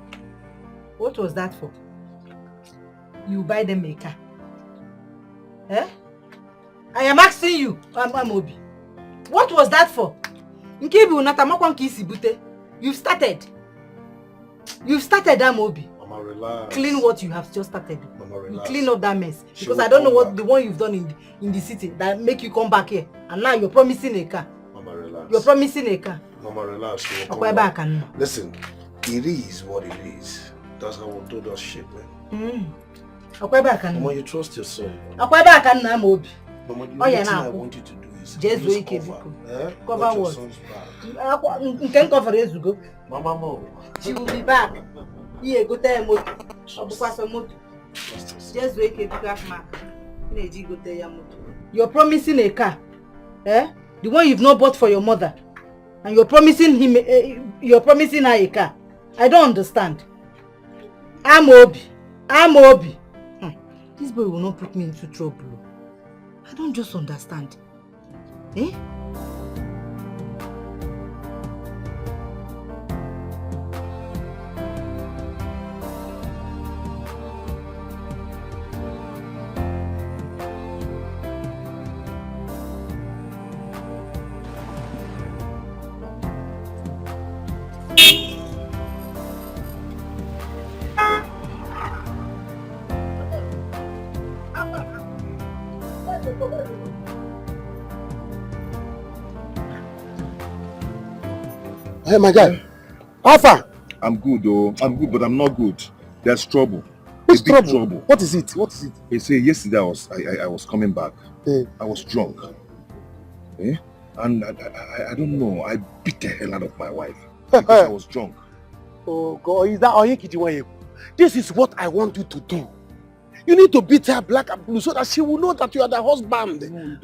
What was that for? You buy them a car. Eh? I am asking you, Obi. What was that for? You've started. Amobi. Mama, relax. Clean what you have just started. Mama, relax. Clean up that mess. Because I don't know what the one you've done in the city that make you come back here. And now you're promising a car. Mama, relax. You're promising a car. Mama, relax. Listen, it is what it is. That's how we'll do that shit, man. Mama, you trust yourself. Mama, the only thing I want you to do is just cover. Cover what? You can cover it. Mama, no. She will be back. Here, go tell him. Just wake up, you're promising a car. Eh? The one you've not bought for your mother. And you're promising him you're promising her a car. I don't understand. I'm Obi. This boy will not put me into trouble. I don't just understand. Eh? Hey, my guy. How far? I'm good, though. I'm good, but I'm not good. There's trouble. Which trouble? What is it? They say yesterday I was coming back. I was drunk. And I don't know. I beat the hell out of my wife because I was drunk. Oh God, is that Oyeki? This is what I want you to do. You need to beat her black and blue so that she will know that you are the husband. You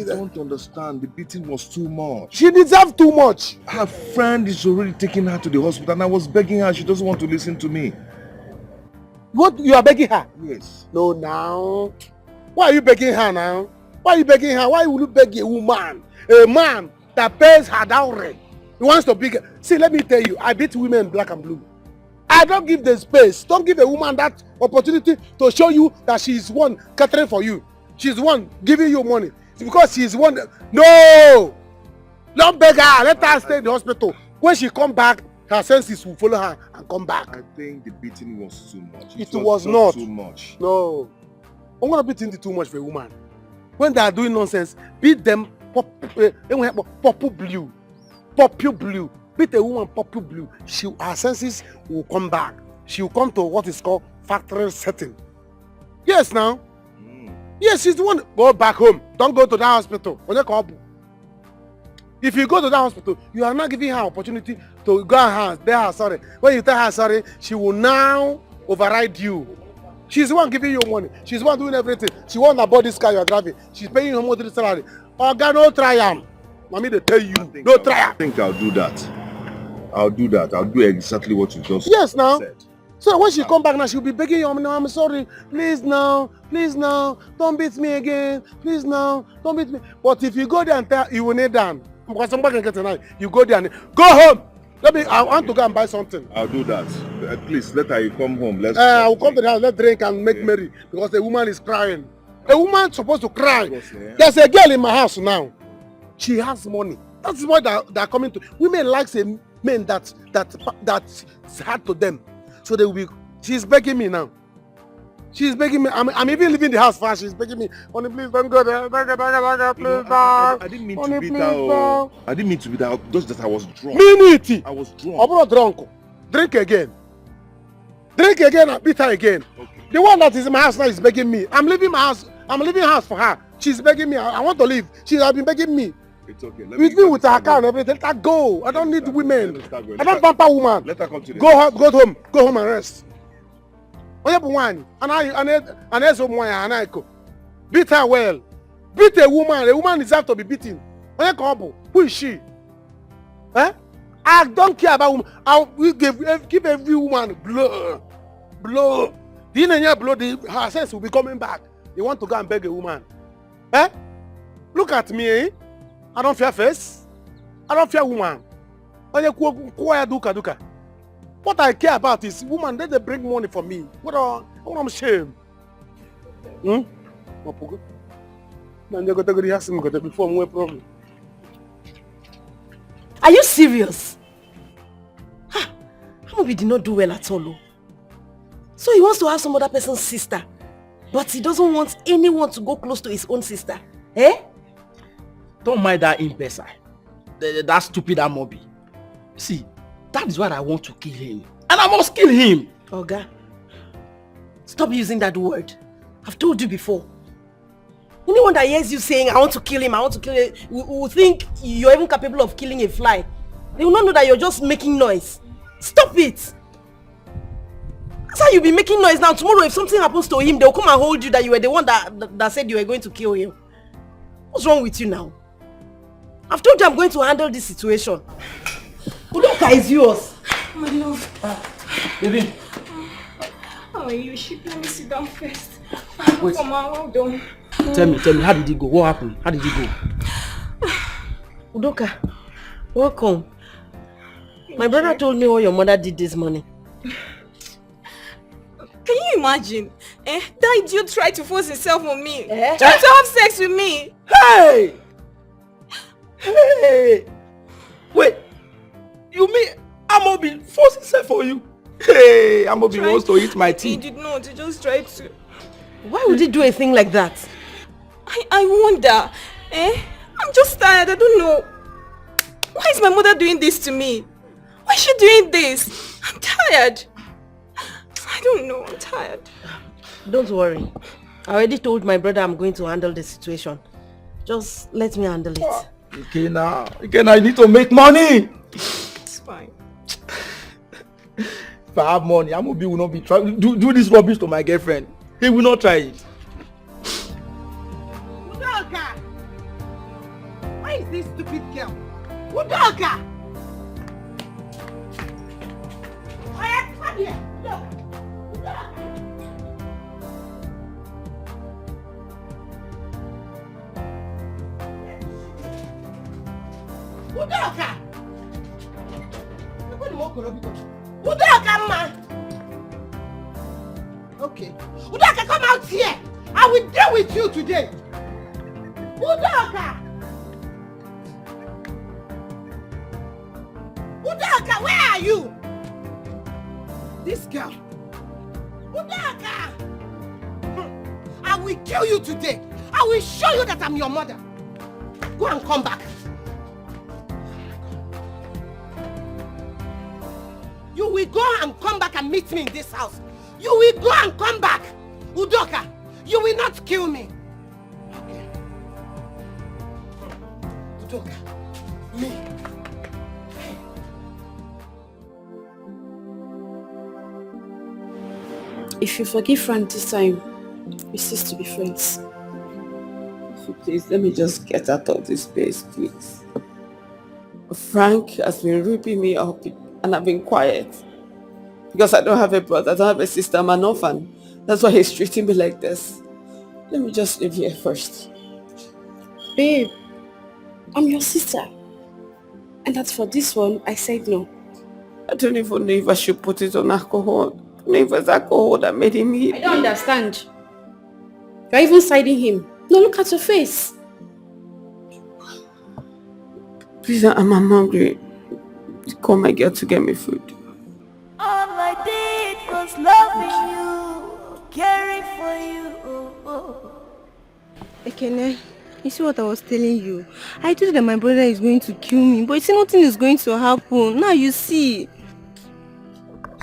don't understand. The beating was too much. She deserves too much. Her friend is already taking her to the hospital and I was begging her. She doesn't want to listen to me. What? You are begging her? Yes. No, now. Why are you begging her now? Why are you begging her? Why will you beg a woman? A man that pays her dowry. He wants to beg. See, let me tell you, I beat women black and blue. I don't give the space. Don't give a woman that opportunity to show you that she is one catering for you. She's one giving you money. It's because she is one. No! Don't beg her. Let her stay in the hospital. When she come back, her senses will follow her and come back. I think the beating was too much. It was not too much. No. I'm gonna beat too much for a woman. When they are doing nonsense, beat them purple blue. Beat a woman purple blue. Her senses will come back. She will come to what is called factory setting. Yes, now. Yes, she's the one. Go back home. Don't go to that hospital. If you go to that hospital, you are not giving her opportunity to go and tell her sorry. When you tell her sorry, she will now override you. She's the one giving you money. She's the one doing everything. She won't about this car you are driving. She's paying you more salary. Oh God, no try am. Mommy, they tell you, no try am. I think I'll do that. I'll do exactly what you just said. So when she come back now, she'll be begging you, no, I'm sorry, please now, don't beat me again, please now, don't beat me. But if you go there and tell, you will kneel down. Because somebody can get tonight. You go there and go home. I want to go and buy something. I'll do that. Please, let her come home. I will come to the house, let's drink and make merry. Because the woman is crying. A woman supposed to cry. There's a girl in my house now. She has money. That's why they're coming to. Women like a men that's hard to them. So they will be. She's begging me now. She's begging me. I'm even leaving the house fast. She's begging me. Honey, please don't go there. Please, I didn't mean to beat her. I didn't mean to beat her. Just that I was drunk. I was drunk. I'm not drunk. Drink again. And beat her again. Okay. The one that is in my house now is begging me. I'm leaving my house. I'm leaving house for her. She's begging me. I want to leave. She has been begging me. It's okay. With her car and everything. Let her go. I don't need women. I don't pamper woman. Let her come to the Go home. Go home and rest. Beat her well. Beat a woman. A woman deserves to be beaten. Who is she? Eh? I don't care about women. I will give every woman blow. Her sense will be coming back. You want to go and beg a woman. Eh? Look at me, eh? I don't fear face. I don't fear woman. What I care about is woman, they bring money for me. What I'm ashamed. Are you serious? Amobi did not do well at all. So he wants to have some other person's sister. But he doesn't want anyone to go close to his own sister. Eh? Don't mind that imbecile. That stupid Amobi. See, that is why I want to kill him. And I must kill him. Oga, stop using that word. I've told you before. Anyone that hears you saying, I want to kill him, will think you're even capable of killing a fly. They will not know that you're just making noise. Stop it. That's how you'll be making noise now. Tomorrow, if something happens to him, they'll come and hold you that you were the one that said you were going to kill him. What's wrong with you now? I've told you I'm going to handle this situation. Udoka is yours. My love. Baby. How are you? Let me sit down first. Wait. Come on, well done. Tell me, how did it go? What happened? How did it go? Udoka, welcome. My brother told me what your mother did this morning. Can you imagine? That idiot tried to force himself on me. Tried to have sex with me. Hey! Wait, you mean Amobi forced himself for you? Hey, Amobi wants to eat my tea. He did not, he just tried to. Why would he do a thing like that? I wonder. I'm just tired, I don't know. Why is my mother doing this to me? Why is she doing this? I'm tired. I don't know, I'm tired. Don't worry. I already told my brother I'm going to handle the situation. Just let me handle it. Okay now, I need to make money. It's fine. If I have money, Amobi will not be trying to do this rubbish to my girlfriend. He will not try it. Udoka! Why is this stupid girl? Udoka! Come here. Udoka! Udoka, ma! Okay. Udoka, come out here! I will deal with you today! Udoka! Udoka, where are you? This girl. Udoka! I will kill you today. I will show you that I'm your mother. Go and come back. You will go and come back and meet me in this house. You will go and come back. Udoka, you will not kill me. Okay. Udoka, me. If you forgive Frank this time, we cease to be friends. Please, let me just get out of this place, please. Frank has been ripping me up and I've been quiet. Because I don't have a brother, I don't have a sister, I'm an orphan. That's why he's treating me like this. Let me just live here first. Babe, I'm your sister. And as for this one, I said no. I don't even know if I should put it on alcohol. I don't know if it's alcohol that made him eat. I don't understand. You're even siding him. No, look at your face. Please, I'm hungry. Call my girl to get me food. All I did was loving you, caring for you. Ekene, you see what I was telling you? I told you that my brother is going to kill me, but you see nothing is going to happen. Now you see.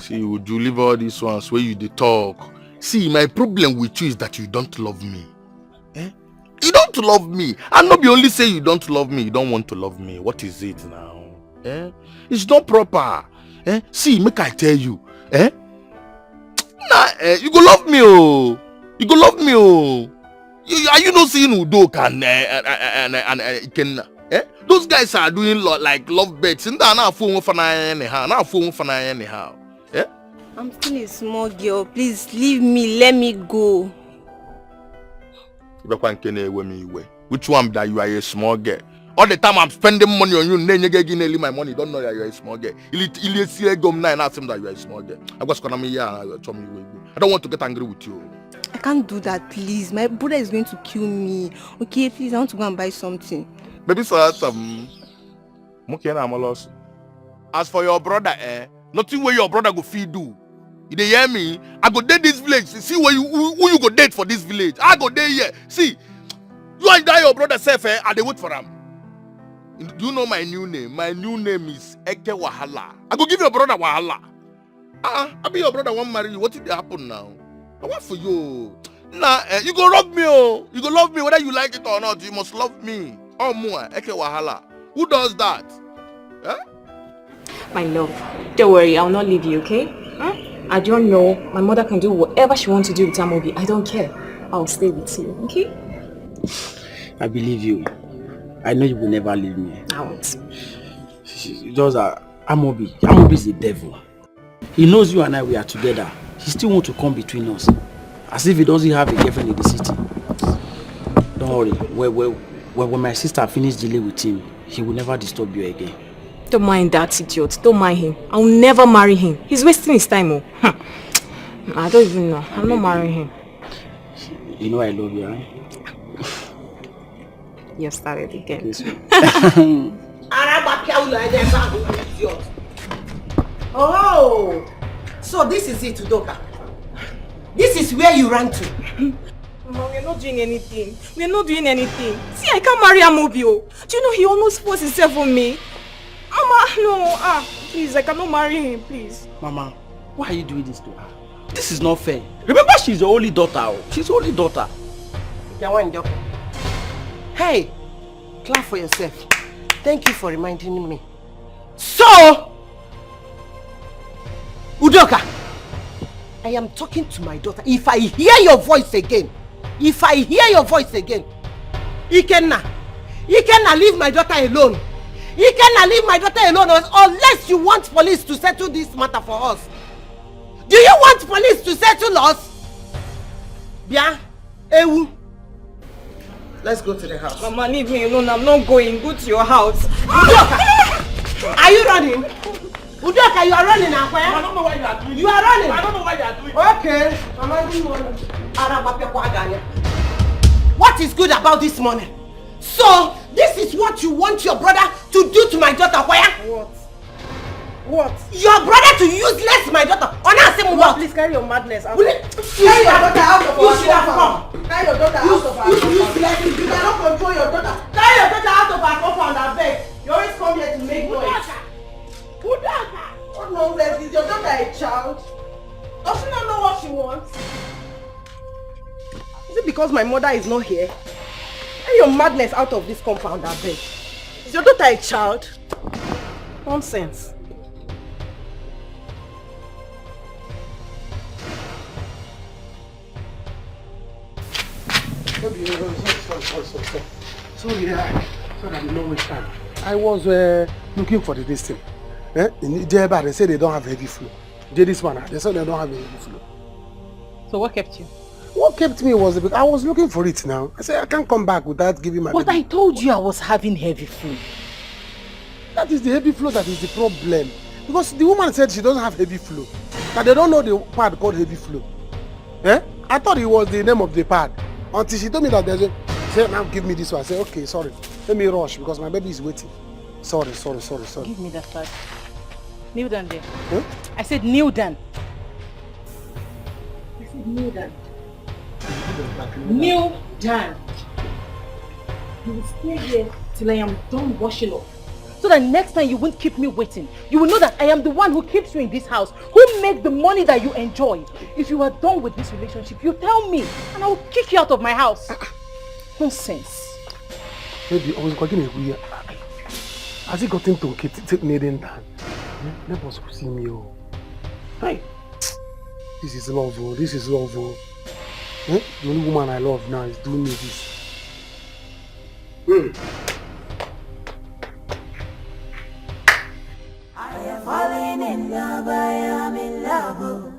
See, would you leave all these ones where you dey talk? See, my problem with you is that you don't love me. You don't love me. And not be only say you don't love me, you don't want to love me. What is it now? It's not proper. See, make I tell you. You go love me, oh. You go love me, oh. Are you not seeing Udoka and Ikenna? Those guys are doing like love bets. Now phone for anyhow. I'm still a small girl. Please leave me. Let me go. Which one that you are a small girl? All the time I'm spending money on you, then you get my money. Don't know that you are a small girl. You see gum and ask him that you are a small girl. I don't want to get angry with you. I can't do that, please. My brother is going to kill me. Okay, please, I want to go and buy something. Maybe so some. As for your brother, nothing where your brother go feed do. You dey hear me? I go date this village. See who you go date for this village. I go date here. See, you and that your brother self, I dey wait for him. Do you know my new name? My new name is Eke Wahala. I go give your brother Wahala. I be your brother won't marry you. What did happen now? I want for you. Nah, you go love me, oh. You go love me whether you like it or not. You must love me. Oh, more Eke Wahala. Who does that? My love, don't worry, I'll not leave you, okay? I don't know. My mother can do whatever she wants to do with Amobi. I don't care. I'll stay with you, okay? I believe you. I know you will never leave me. I won't. Just Amobi is the devil. He knows you and I, we are together. He still wants to come between us. As if he doesn't have a girlfriend in the city. Don't worry. When my sister finishes dealing with him, he will never disturb you again. Don't mind that idiot. Don't mind him. I'll never marry him. He's wasting his time. Oh. I don't even know. I'm not marrying him. You know I love you, right? You started again. Oh, so this is it, Udoka. This is where you ran to. Mama, we're not doing anything. We're not doing anything. See, I can't marry Amobi. Do you know he almost forced himself on me? Mama, no. Please, I cannot marry him, please. Mama, why are you doing this to her? This is not fair. Remember, she's your only daughter. She's your only daughter. Hey, clap for yourself. Thank you for reminding me. So, Udoka, I am talking to my daughter. If I hear your voice again, Ikenna, leave my daughter alone. Ikenna, leave my daughter alone unless you want police to settle this matter for us. Do you want police to settle us? Bien, Ewu. Let's go to the house. Mama, leave me alone. I'm not going. Go to your house. Udoka, are you running? Udoka, you are running now. I don't know why you are doing. You are running. I don't know why you are doing. Okay. What is good about this morning? So, this is what you want your brother to do to my daughter, Where? What? Your brother to useless my daughter. What? Please carry your madness out. Carry your daughter out of our compound. Carry your daughter out of our compound. You cannot control your daughter. Carry your daughter out of our compound, I beg. You always come here to make noise. What nonsense? Is your daughter a child? Does she not know what she wants? Is it because my mother is not here? Carry your madness out of this compound, I beg. Is your daughter a child? Nonsense. Sorry, I did not waste time. I was looking for this thing. In Jeba, they say they don't have heavy flow. This one, they said they don't have heavy flow. So what kept you? What kept me was I was looking for it now. I said I can't come back without giving my But baby. I told you I was having heavy flow. That is the heavy flow that is the problem. Because the woman said she doesn't have heavy flow. That they don't know the pad called heavy flow. I thought it was the name of the pad. Until she told me that there's a... She said, now give me this one. I said, okay, sorry. Let me rush because my baby is waiting. Sorry. Give me that pad. Kneel down there. Huh? I said kneel down. I said kneel down. Kneel down. You will stay here till I am done washing up. So that next time you won't keep me waiting. You will know that I am the one who keeps you in this house, who makes the money that you enjoy. If you are done with this relationship, you tell me and I will kick you out of my house. Nonsense. Baby, I was going to be has he gotten to take kneeling down? Let us see me. Hey. This is love, this is love. The only woman I love now is doing me this. I am falling in love, I am in love.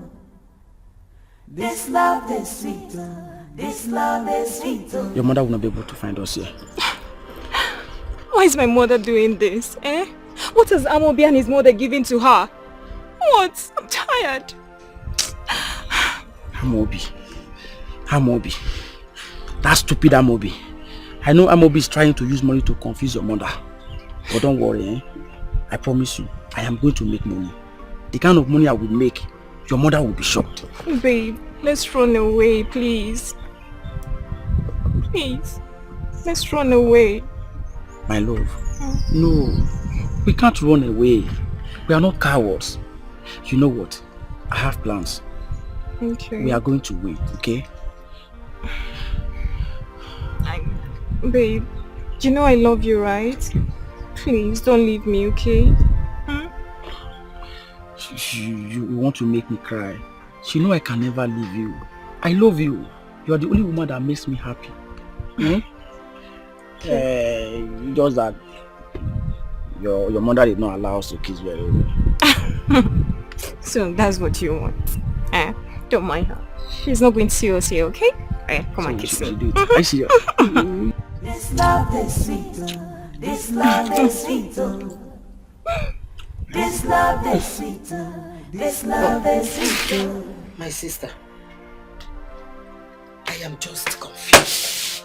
This love is sweet, this love is sweet. Your mother will not be able to find us here. Why is my mother doing this? What has Amobi and his mother given to her? What? I'm tired. Amobi. That stupid Amobi. I know Amobi is trying to use money to confuse your mother. But don't worry, I promise you, I am going to make money. The kind of money I will make, your mother will be shocked. Babe, let's run away, please. Please, let's run away. My love, no, we can't run away. We are not cowards. You know what? I have plans. Okay. We are going to wait, okay? Babe, you know I love you, right? Please, don't leave me, okay? You want to make me cry. You know I can never leave you. I love you. You are the only woman that makes me happy. Just that your mother did not allow us to kiss very well. So that's what you want. Don't mind her. She's not going to see us here, okay? Come on, kiss me. I see you. This love is sweet, this love is sweet. This love is sweet, this love is sweet. My sister, I am just confused.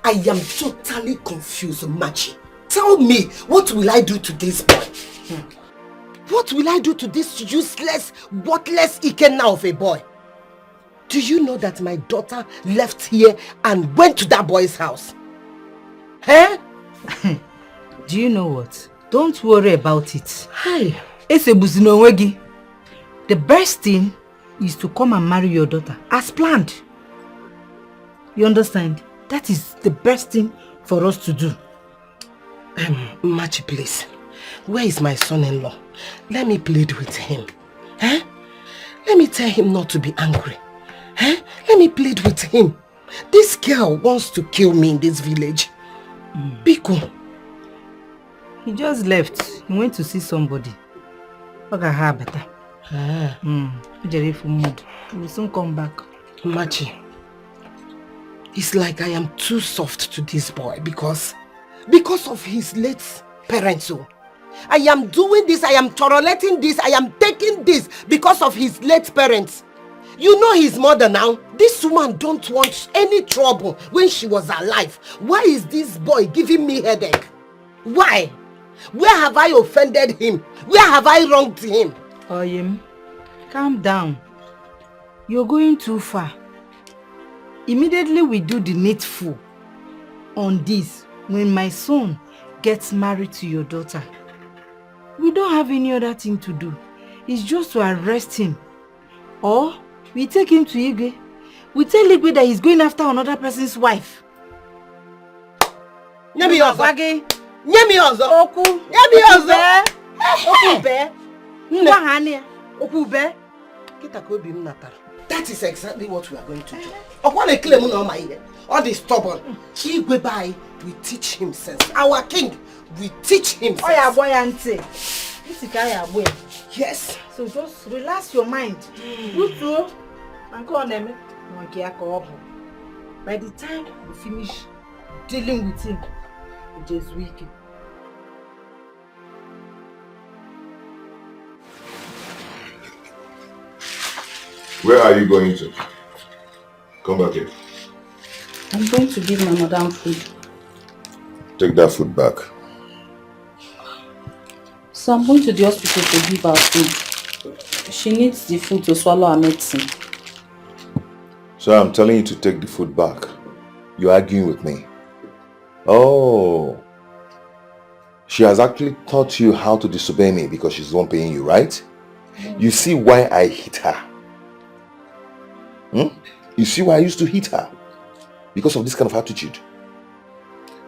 I am totally confused, Machi. Tell me, what will I do to this boy? What will I do to this useless, worthless Ikenna of a boy? Do you know that my daughter left here and went to that boy's house? Do you know what? Don't worry about it. Hi. The best thing is to come and marry your daughter as planned. You understand? That is the best thing for us to do. Machi, please. Where is my son-in-law? Let me plead with him. Let me tell him not to be angry. Let me plead with him. This girl wants to kill me in this village. Biko. He just left. He went to see somebody. Better. He will soon come back. Machi, it's like I am too soft to this boy because of his late parents. I am doing this, I am tolerating this, I am taking this because of his late parents. You know his mother now. This woman don't want any trouble when she was alive. Why is this boy giving me headache? Why? Where have I offended him? Where have I wronged him? Oyem, calm down. You're going too far. Immediately we do the needful on this when my son gets married to your daughter. We don't have any other thing to do. It's just to arrest him. Or we take him to Igwe. We tell Igwe that he's going after another person's wife. Nyemi Ozo. Nyemi Ozo. Oku. Nyemi Ozo. Okube. Nwahania. Okube. Kitakobi mnatara. That is exactly what we are going to do. Okwane claim no my ear. All this stubborn. Igwe bai, we teach him sense. Our king, we teach him sense. Oya boy auntie. This is Kaya boy. Yes. So just relax your mind. You too. And go on them. By the time we finish dealing with him, it is weak. Where are you going to? Come back here. I'm going to give my madam food. Take that food back. So I'm going to the hospital to give her food. She needs the food to swallow her medicine. So I'm telling you to take the food back. You're arguing with me. Oh. She has actually taught you how to disobey me because she's the one paying you, right? You see why I hit her? You see why I used to hit her? Because of this kind of attitude.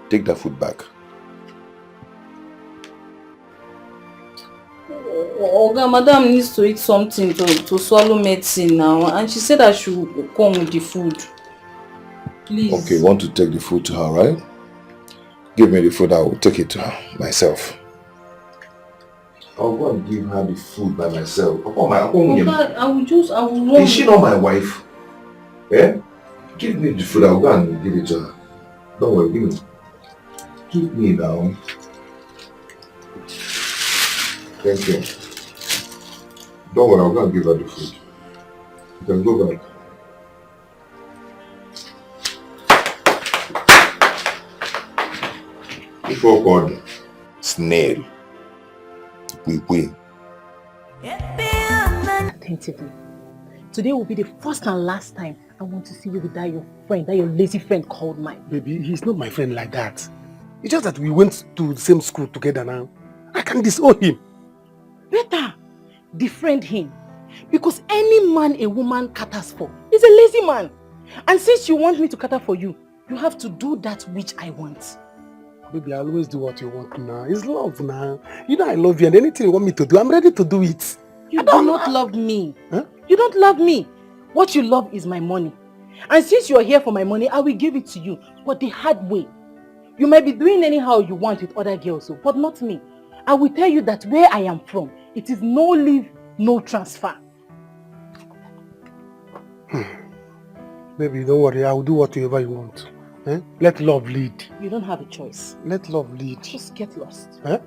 Take that food back. Oga, madam needs to eat something to swallow medicine now, and she said I should come with the food. Please. Okay, you want to take the food to her, right? Give me the food, I will take it to her myself. I'll go and give her the food by myself. Oga, I will run. Is she not my wife? Eh? Give me the food, I'll go and give it to her. Don't worry, give me. Give me now. Thank you. Don't worry, I'll go and give her the food. You can go back. Before God, snail. We. Attentively. Today will be the first and last time I want to see you with that your friend, that your lazy friend called mine. Baby, he's not my friend like that. It's just that we went to the same school together now. I can disown him. Better defriend him. Because any man a woman caters for is a lazy man. And since you want me to cater for you, you have to do that which I want. Baby, I always do what you want now. It's love now. You know I love you and anything you want me to do, I'm ready to do it. You do not love me. Huh? You don't love me. What you love is my money. And since you are here for my money, I will give it to you. But the hard way. You might be doing anyhow you want with other girls, but not me. I will tell you that where I am from, it is no leave, no transfer. Baby, don't worry. I will do whatever you want. Eh? Let love lead. You don't have a choice. Let love lead. Just get lost. Eh?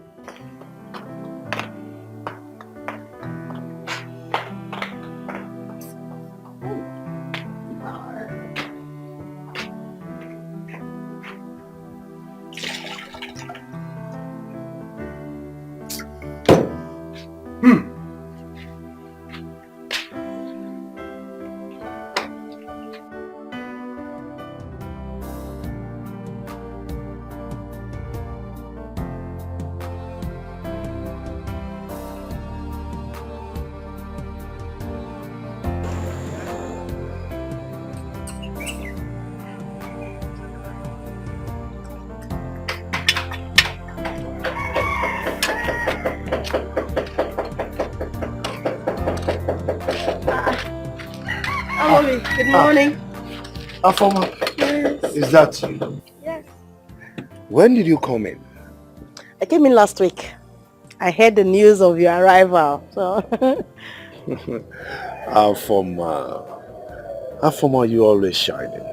Good morning. Afoma, Yes. is that you? Yes. When did you come in? I came in last week. I heard the news of your arrival. So Afoma, you always shining.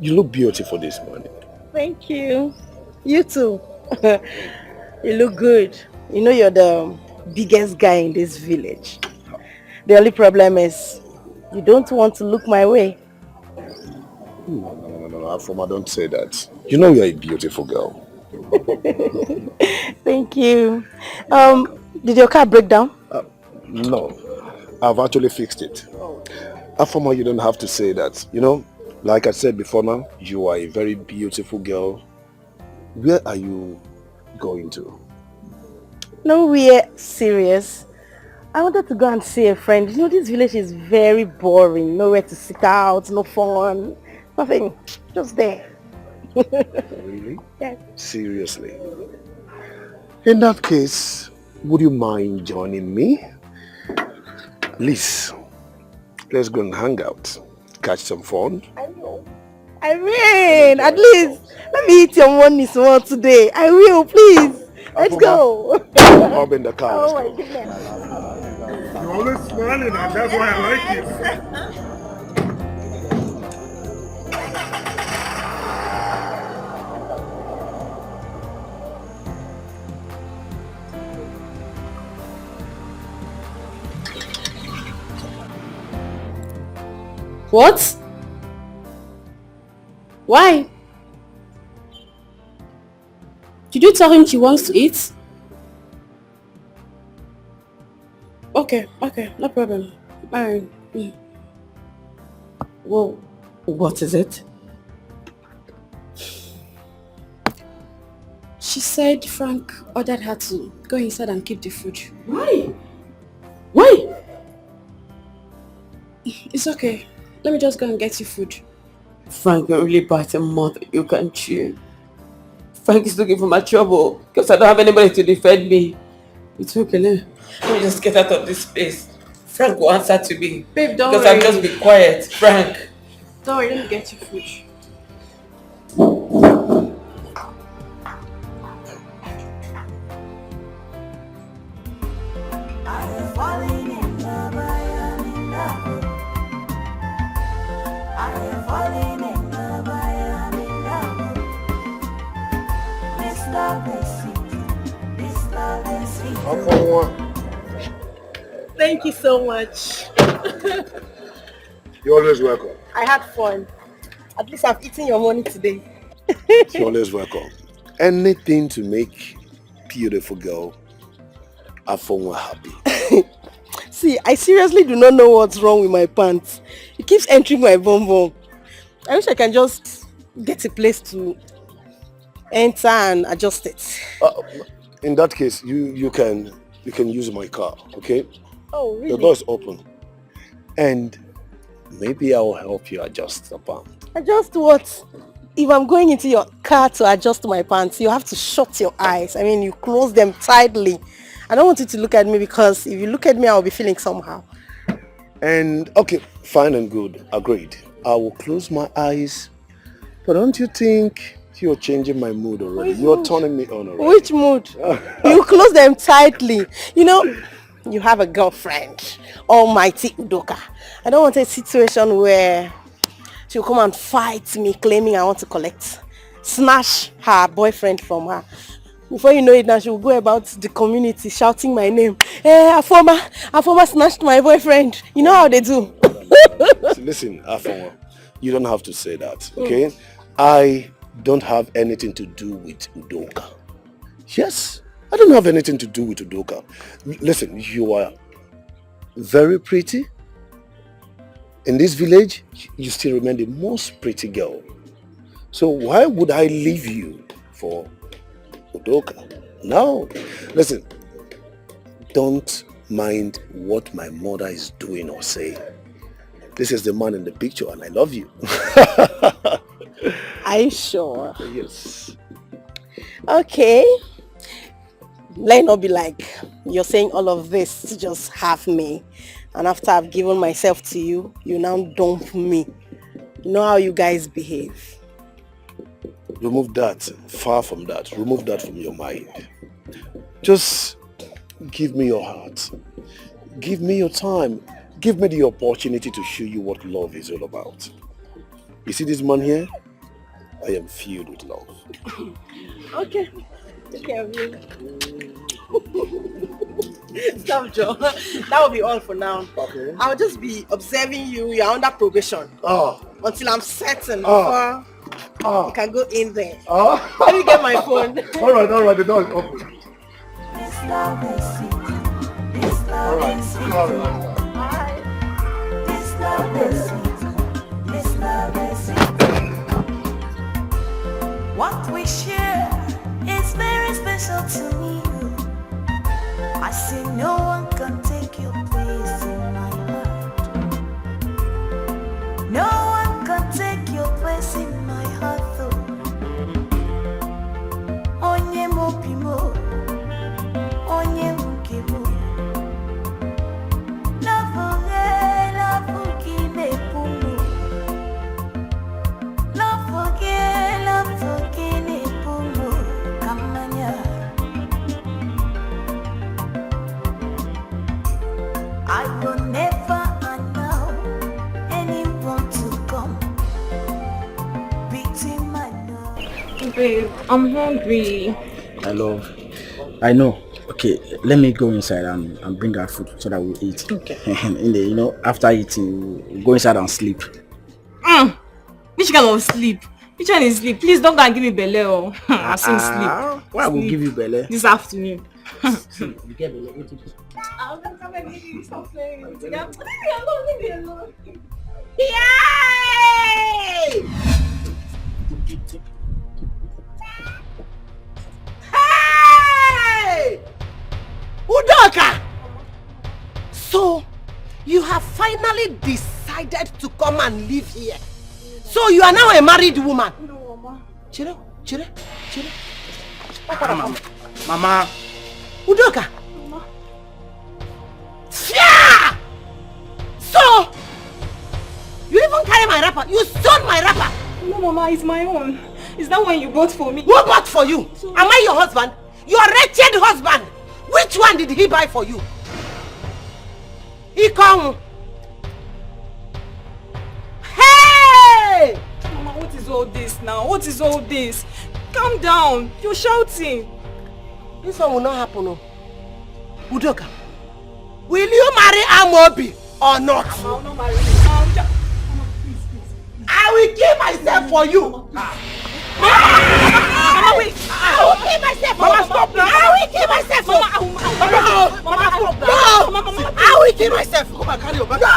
You look beautiful this morning. thank you. You too. You look good. You know you're the biggest guy in this village. The only problem is you don't want to look my way. No, Afoma, don't say that. You know you're a beautiful girl. Thank you. Did your car break down? No, I've actually fixed it. Afoma, you don't have to say that. You know, like I said before now, you are a very beautiful girl. Where are you going to? Nowhere serious. I wanted to go and see a friend. You know, this village is very boring. Nowhere to sit out, no fun, nothing. Just there. Really? Yeah. Seriously? In that case, would you mind joining me? Please, let's go and hang out, catch some fun. I mean, at least let me eat your money small today. I will, please. Let's go. I'll be in the car. Oh my goodness. You're always smiling and that's why I like it. What? Why? Did you tell him she wants to eat? Okay, no problem. Alright. Well, what is it? She said Frank ordered her to go inside and keep the food. Why? Why? It's okay. Let me just go and get you food. Frank, you're really biting more than you can chew. Frank is looking for my trouble because I don't have anybody to defend me. It's okay, let me just get out of this place. Frank will answer to me. Babe, don't because worry. I'll just be quiet. Frank. Don't worry, let me get you food. Thank you so much. You're always welcome. I had fun. At least I've eaten your money today. You're always welcome. Anything to make beautiful girl Afoma happy. See, I seriously do not know what's wrong with my pants. It keeps entering my bum bum. I wish I can just get a place to enter and adjust it. In that case, you can use my car, okay? Oh, really? The door is open. And maybe I will help you adjust the pants. Adjust what? If I'm going into your car to adjust my pants, you have to shut your eyes. I mean, you close them tightly. I don't want you to look at me because if you look at me, I'll be feeling somehow. And okay, fine and good, agreed. I will close my eyes. But don't you think you're changing my mood already? You're turning me on already. Which mood? You close them tightly. You know, you have a girlfriend, almighty Udoka. I don't want a situation where she'll come and fight me claiming I want to snatch her boyfriend from her. Before you know it now, she'll go about the community shouting my name. Hey, Afoma snatched my boyfriend. You know how they do. Listen, Afoma, you don't have to say that, okay? I don't have anything to do with Udoka. Yes, I don't have anything to do with Udoka. Listen, you are very pretty. In this village, you still remain the most pretty girl. So why would I leave you for Udoka? No. Listen, don't mind what my mother is doing or saying. This is the man in the picture and I love you. Are you sure? Yes. Okay. Let it not be like you're saying all of this to just have me. And after I've given myself to you, you now dump me. You know how you guys behave. Remove that. Far from that. Remove that from your mind. Just give me your heart. Give me your time. Give me the opportunity to show you what love is all about. You see this man here? I am filled with love. Okay. Take care of you. Stop, Joe. That will be all for now. Okay. I'll just be observing you. You're under probation. Until I'm certain before you can go in there. Let me get my phone. Alright, the door is open. love is sweet. This love is sweet. This love is sweet. This love is sweet. What we share is very special to me. I say no one can take your place in my heart. No one can take your place in my heart though. Onye mo pimo, onye mukimo. Love kine pumo. Love kine pumo. Kamanya. I will never allow anyone to come between my love. Babe, I'm hungry. I know. Okay, let me go inside and bring our food so that we'll eat. Okay. After eating, we'll go inside and sleep. Which kind of sleep? Which one is sleep? Please don't go and give me belle. I'll soon sleep. Why will give you belle? This afternoon. You get belle. I'll come and give you stop playing with me. Leave me alone. Yay! Hey! Udoka! So, you have finally decided to come and live here. So, you are now a married woman. No, Mama. Chire. Mama. Udoka! Yeah! So, you even carry my wrapper. You stole my wrapper. No, Mama, it's my own. Is that one you bought for me? Who bought for you? Am I your husband? Your wretched husband. Which one did he buy for you? He come. Hey! Mama, what is all this now? What is all this? Calm down. You're shouting. This one will not happen. No. Udoka, will you marry Amobi or not? I will not marry him. Mama, please. I will kill myself for you. Mama, wait. I will kill myself. Mama, stop now. I will kill myself. Mama, stop now. No. I will kill myself. Come on, carry your bag. No.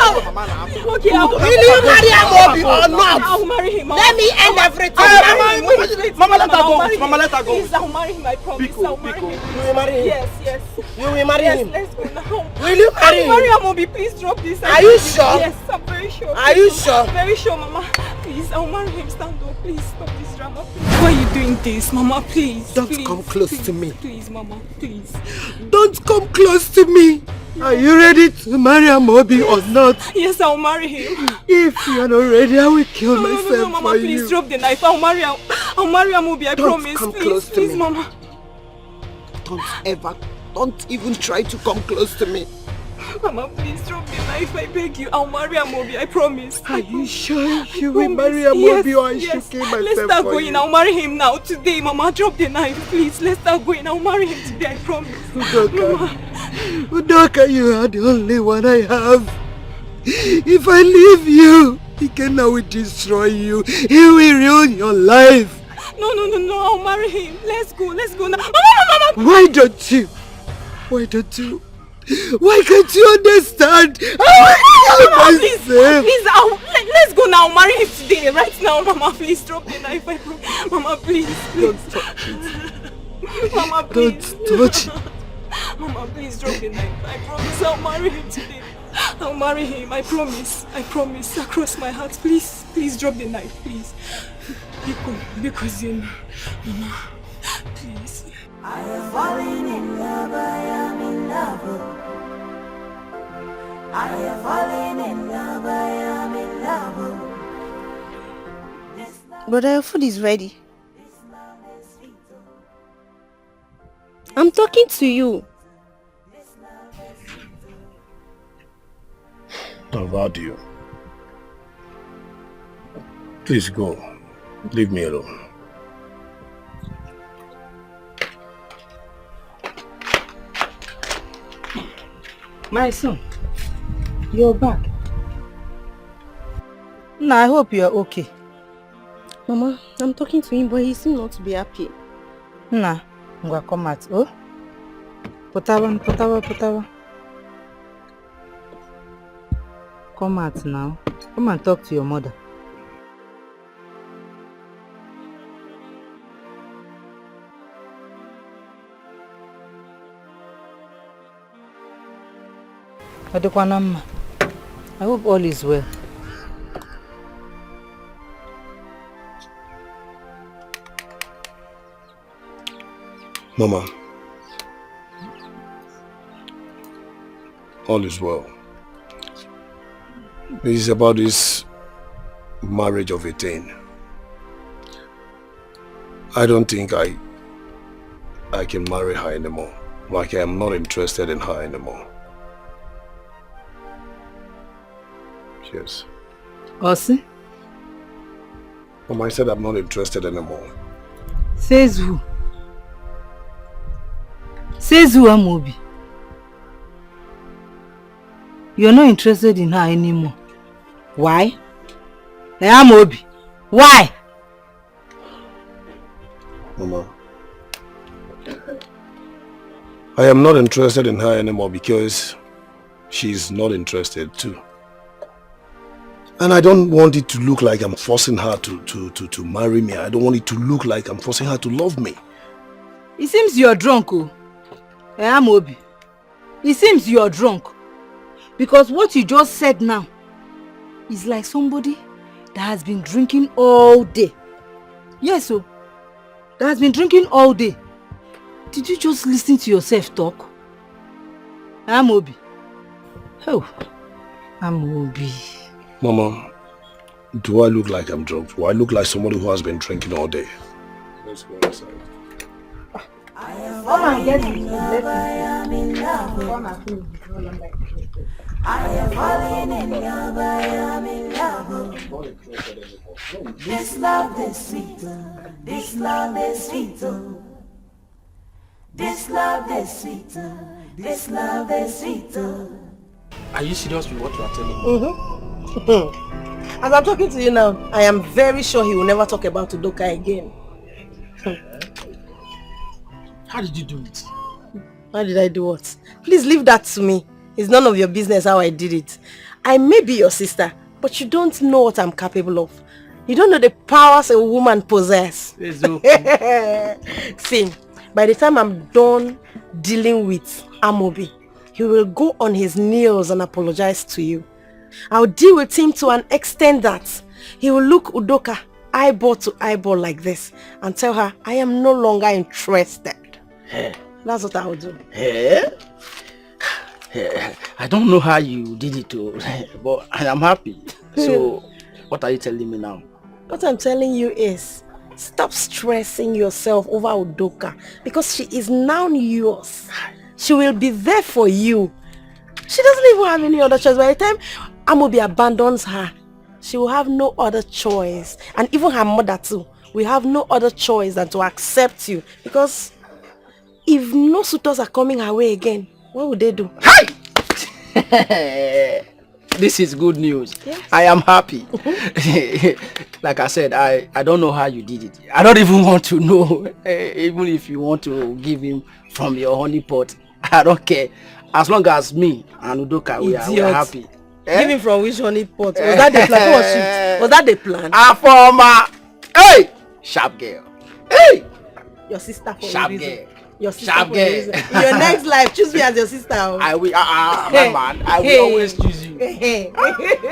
Okay, will you marry Amobi or not? I will marry him. Let me end everything. Mama, let her go. Mama, let her go. Please, I will marry him. I promise. I will marry him. You will marry him? Yes. You will marry him? Let's go now. Will you marry him? I will marry Amobi. Please drop this. Are you sure? Yes, I'm very sure. Are you sure? Very sure, Mama. Please, I will marry him. Stand up. Please stop this drama. Please. Why are you doing this, Mama? Please. Don't come close to me. Please, Mama. Please. Don't come close to me. Are you ready to marry Amobi or not? Yes, I'll marry him. If you are not ready, I will kill myself no, Mama, for please you. drop the knife. I'll marry Amobi. I promise. Come please, close to please, me. Mama. Don't even try to come close to me. Mama, please drop the knife. I beg you. I'll marry Amobi. I promise. Are you sure you will marry Amobi or I should kill myself? Let's start going. I'll marry him now. Today, Mama, drop the knife, please. Let's start going. I'll marry him today. I promise. Udoka, you are the only one I have. If I leave you, Ikenna will destroy you. He will ruin your life. No. I'll marry him. Let's go now. Mama. Why don't you? Why can't you understand? Mama, please, let's go now. I'll marry him today, right now. Mama, please drop the knife. I promise. Mama, please. Don't touch it. Mama, please. Don't touch it. Mama, please drop the knife. I promise I'll marry him today. I'll marry him. I promise. Across my heart. Please drop the knife, please. Because you know, Mama, please. I am falling in love, I am in love. I am falling in love, I am in love. Brother, your food is ready. I'm talking to you. How about you? Please go. Leave me alone. My son, you're back. No, I hope you're okay. Mama, I'm talking to him, but he seems not to be happy. Nah, I'm gonna come out. Oh? Putawa. Come out now. Come and talk to your mother. Adekwanamma, I hope all is well. Mama, all is well. It's about this marriage of 18. I don't think I can marry her anymore. Like, I am not interested in her anymore. Yes. Osi? Mama, I said I'm not interested anymore. Says who? Says who, Amobi? You're not interested in her anymore. Why? Amobi. Why? Mama, I am not interested in her anymore because she's not interested too. And I don't want it to look like I'm forcing her to marry me. I don't want it to look like I'm forcing her to love me. It seems you're drunk, oh. Amobi. It seems you're drunk. Because what you just said now is like somebody that has been drinking all day. Yes, oh. That has been drinking all day. Did you just listen to yourself talk? Amobi. Oh, Amobi. Mama, do I look like I'm drunk? Do I look like somebody who has been drinking all day? Let's go inside. Come and get me. I am falling in love, I am in love. This love is sweet, this love is sweet. This love is sweet, this love is sweet. Are you serious with what you are telling me? As I'm talking to you now, I am very sure he will never talk about Udoka again. How did you do it? How did I do what? Please leave that to me. It's none of your business how I did it. I may be your sister, but you don't know what I'm capable of. You don't know the powers a woman possesses. See, by the time I'm done dealing with Amobi, he will go on his knees and apologize to you. I'll deal with him to an extent that he will look Udoka eyeball to eyeball like this and tell her, I am no longer interested. That's what I will do. I don't know how you did it, but I am happy. So, what are you telling me now? What I'm telling you is, stop stressing yourself over Udoka because she is now yours. She will be there for you. She doesn't even have any other choice. By the time Amobi abandons her, she will have no other choice. And even her mother too will have no other choice than to accept you. Because if no suitors are coming her way again, what would they do? This is good news. Yes. I am happy. Like I said, I don't know how you did it. I don't even want to know. Even if you want to give him from your honey pot, I don't care. As long as me and Udoka, we are happy. Give him from which honey pot? Was that the plan? Was that the plan? Afoma. Hey! Sharp girl. Hey! Your sister for Sharp a reason. girl. Your sister Sharp for girl. a reason. In your next life, choose me as your sister. I will, my man, I will always choose you.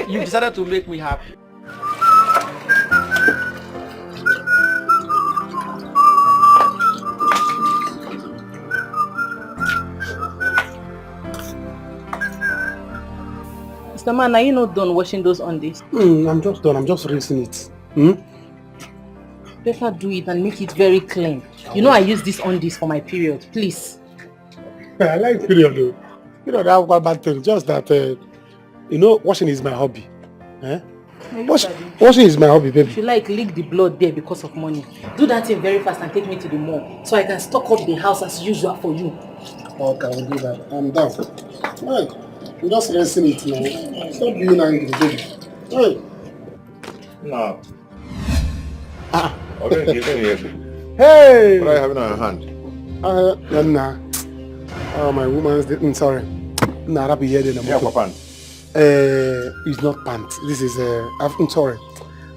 You decided to make me happy. Mr. Man, are you not done washing those undies? I'm just done. I'm just rinsing it. Better do it and make it very clean. You know I use these undies for my period. Please. I like period though. You know, that one bad thing. Just that, washing is my hobby. Washing is my hobby, baby. If you like, leak the blood there because of money. Do that thing very fast and take me to the mall so I can stock up the house as usual for you. Okay, I will do that. I'm down. Right. I'm just rinsing it now. Stop being angry, baby. Hey. No. Okay, give me here. Hey! What are you having on your hand? Nah. Oh, my woman's... sorry. Nah, that be here then. Yeah, PANT. It's not PANT. This is... I'm sorry.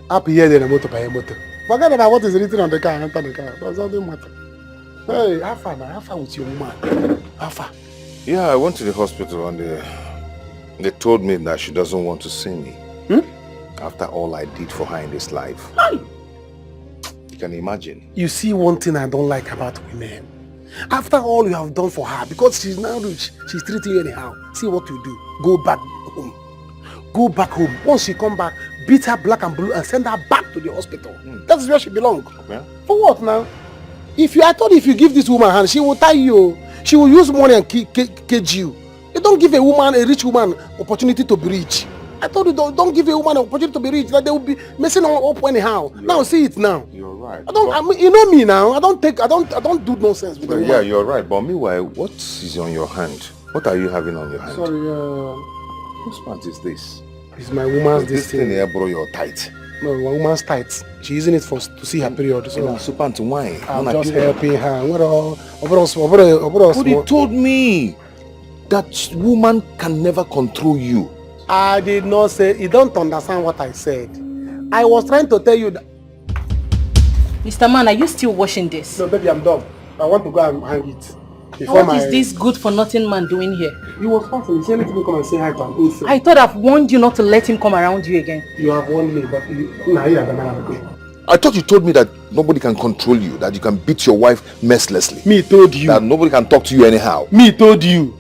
Up here then a motor by a motor. Forget about what is written on the car and enter the car. That's all the matter. Hey, how far with your woman? How far? Yeah, I went to the hospital and they told me that she doesn't want to see me. After all I did for her in this life. Hi. You can imagine. You see one thing I don't like about women. After all you have done for her, because she's now rich, she's treating you anyhow. See what you do. Go back home. Go back home. Once she come back, beat her black and blue and send her back to the hospital. That's where she belongs. Yeah. For what now? I thought if you give this woman hand, she will tie you. She will use money and cage you. You don't give a rich woman, opportunity to be rich. I told you don't give a woman an opportunity to be rich, that they will be messing up anyhow. Now see it now. You're right. You know me now. I don't do nonsense with you. Yeah, you're right. But meanwhile, what is on your hand? What are you having on your hand? Sorry, whose pant is this? It's my woman's this thing here, bro, your tight. No, my woman's tight. She's using it to see her period. So pant why? I'm just helping her. But he told me that woman can never control you. I did not say, you don't understand what I said. I was trying to tell you that... Mr. Man, are you still washing this? No, baby, I'm done. I want to go and hang it. What is this good for nothing man doing here? He was passing. He said, let me come and say hi to an old friend. I thought I've warned you not to let him come around you again. You have warned me, but I thought you told me that nobody can control you, that you can beat your wife mercilessly. Me told you. That nobody can talk to you anyhow. Me told you.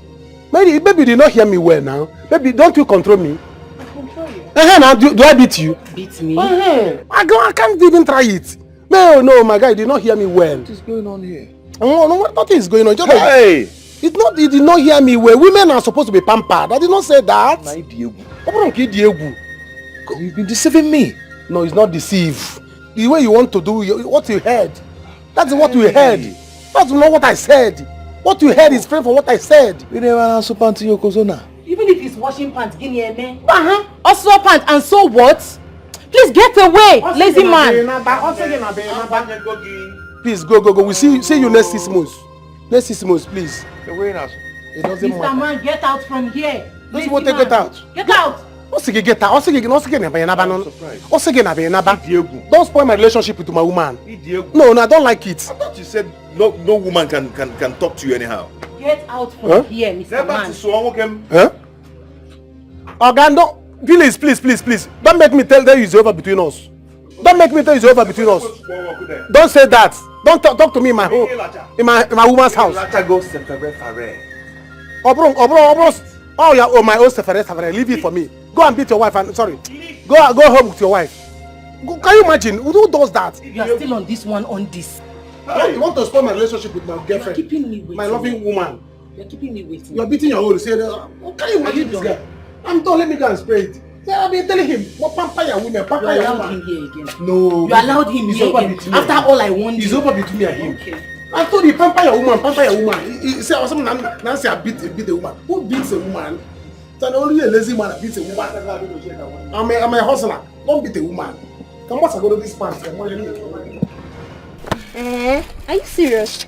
Maybe you did not hear me well now. Baby, don't you control me? I control you. Now, do I beat you? Beat me? I can't even try it. No, my guy, you did not hear me well. What is going on here? No, nothing is going on. Just hey! You did not hear me well. Women are supposed to be pampered. I did not say that. You've been deceiving me. No, it's not deceive. The way you want to do, what you heard. That's what you heard. That's not what I said. What you heard is frame for what I said. Even if he's washing pants, give me a man. Also pants, and so what? Please get away, lazy man. Please go. We see you next 6 months. Next 6 months, please. It doesn't matter. Mr. Man, get out from here. Don't you want to get out? Get out. Get out. Don't spoil my relationship with my woman. No, I don't like it. I thought you said no woman can talk to you anyhow. Get out from here, Mr. Man. Huh? Orgando, please. Don't make me tell you it's over between us. Don't make me tell you it's over between us. Don't say that. Don't talk to me in my home, in my woman's house. My own sefere. Leave it for me. Go and beat your wife and go home with your wife. Can you imagine who does that? You are still on this one on this. You want to spoil my relationship with my girlfriend? You are keeping me waiting. My loving woman. You are keeping me waiting. You are beating your own. Say, can you imagine this guy? I'm done. Let me go and spray it. I've been telling him, what pamper your women, pamper your woman. Him here again. No. You allowed him here again. After all I warned you. It's over between me and him. Okay. I told you, pamper your woman. He said, Nancy, I beat a woman. Who beats a woman? It's only a lazy man that beats a woman. I'm a hustler. Don't beat a woman. Come on, I go to this pants. Are you serious?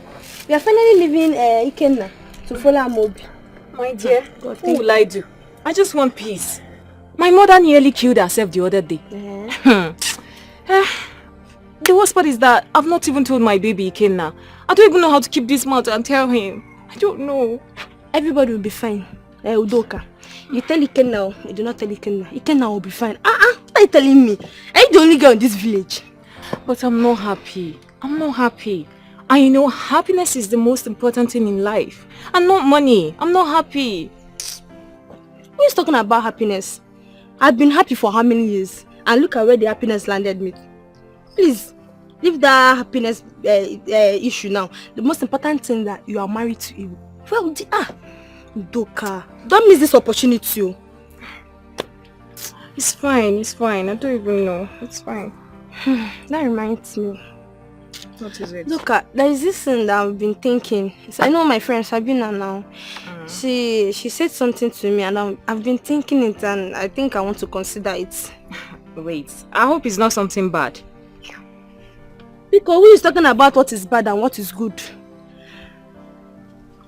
We are finally leaving Ikenna to follow Amobi. My dear, what will I do? I just want peace. My mother nearly killed herself the other day. The worst part is that I've not even told my baby Ikenna. I don't even know how to keep this mouth and tell him. I don't know. Everybody will be fine. Udoka, you tell Ikenna, you do not tell Ikenna. Ikenna will be fine. What are you telling me? Are you the only girl in this village? But I'm not happy. I know happiness is the most important thing in life. And not money. I'm not happy. Who is talking about happiness? I've been happy for how many years? And look at where the happiness landed me. Please, leave that happiness issue now. The most important thing that you are married to him. Well, Doka, don't miss this opportunity. It's fine. I don't even know. It's fine. That reminds me. What is it? Look, there is this thing that I've been thinking. So I know my friend Sabina now. She said something to me and I've been thinking it and I think I want to consider it. Wait, I hope it's not something bad. Because who is talking about what is bad and what is good?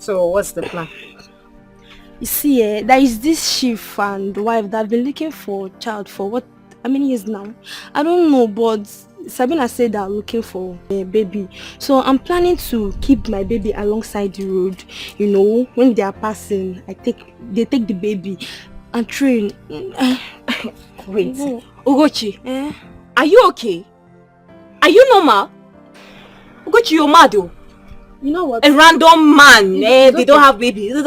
So what's the plan? You see, there is this chief and wife that have been looking for a child for what, how many years now? I don't know, but Sabina said they're looking for a baby. So I'm planning to keep my baby alongside the road. You know, when they are passing, they take the baby and train. Wait, Ugochi, are you okay? Are you normal? Ugochi, you're mad though. You know what? A random man, they okay. don't have babies. You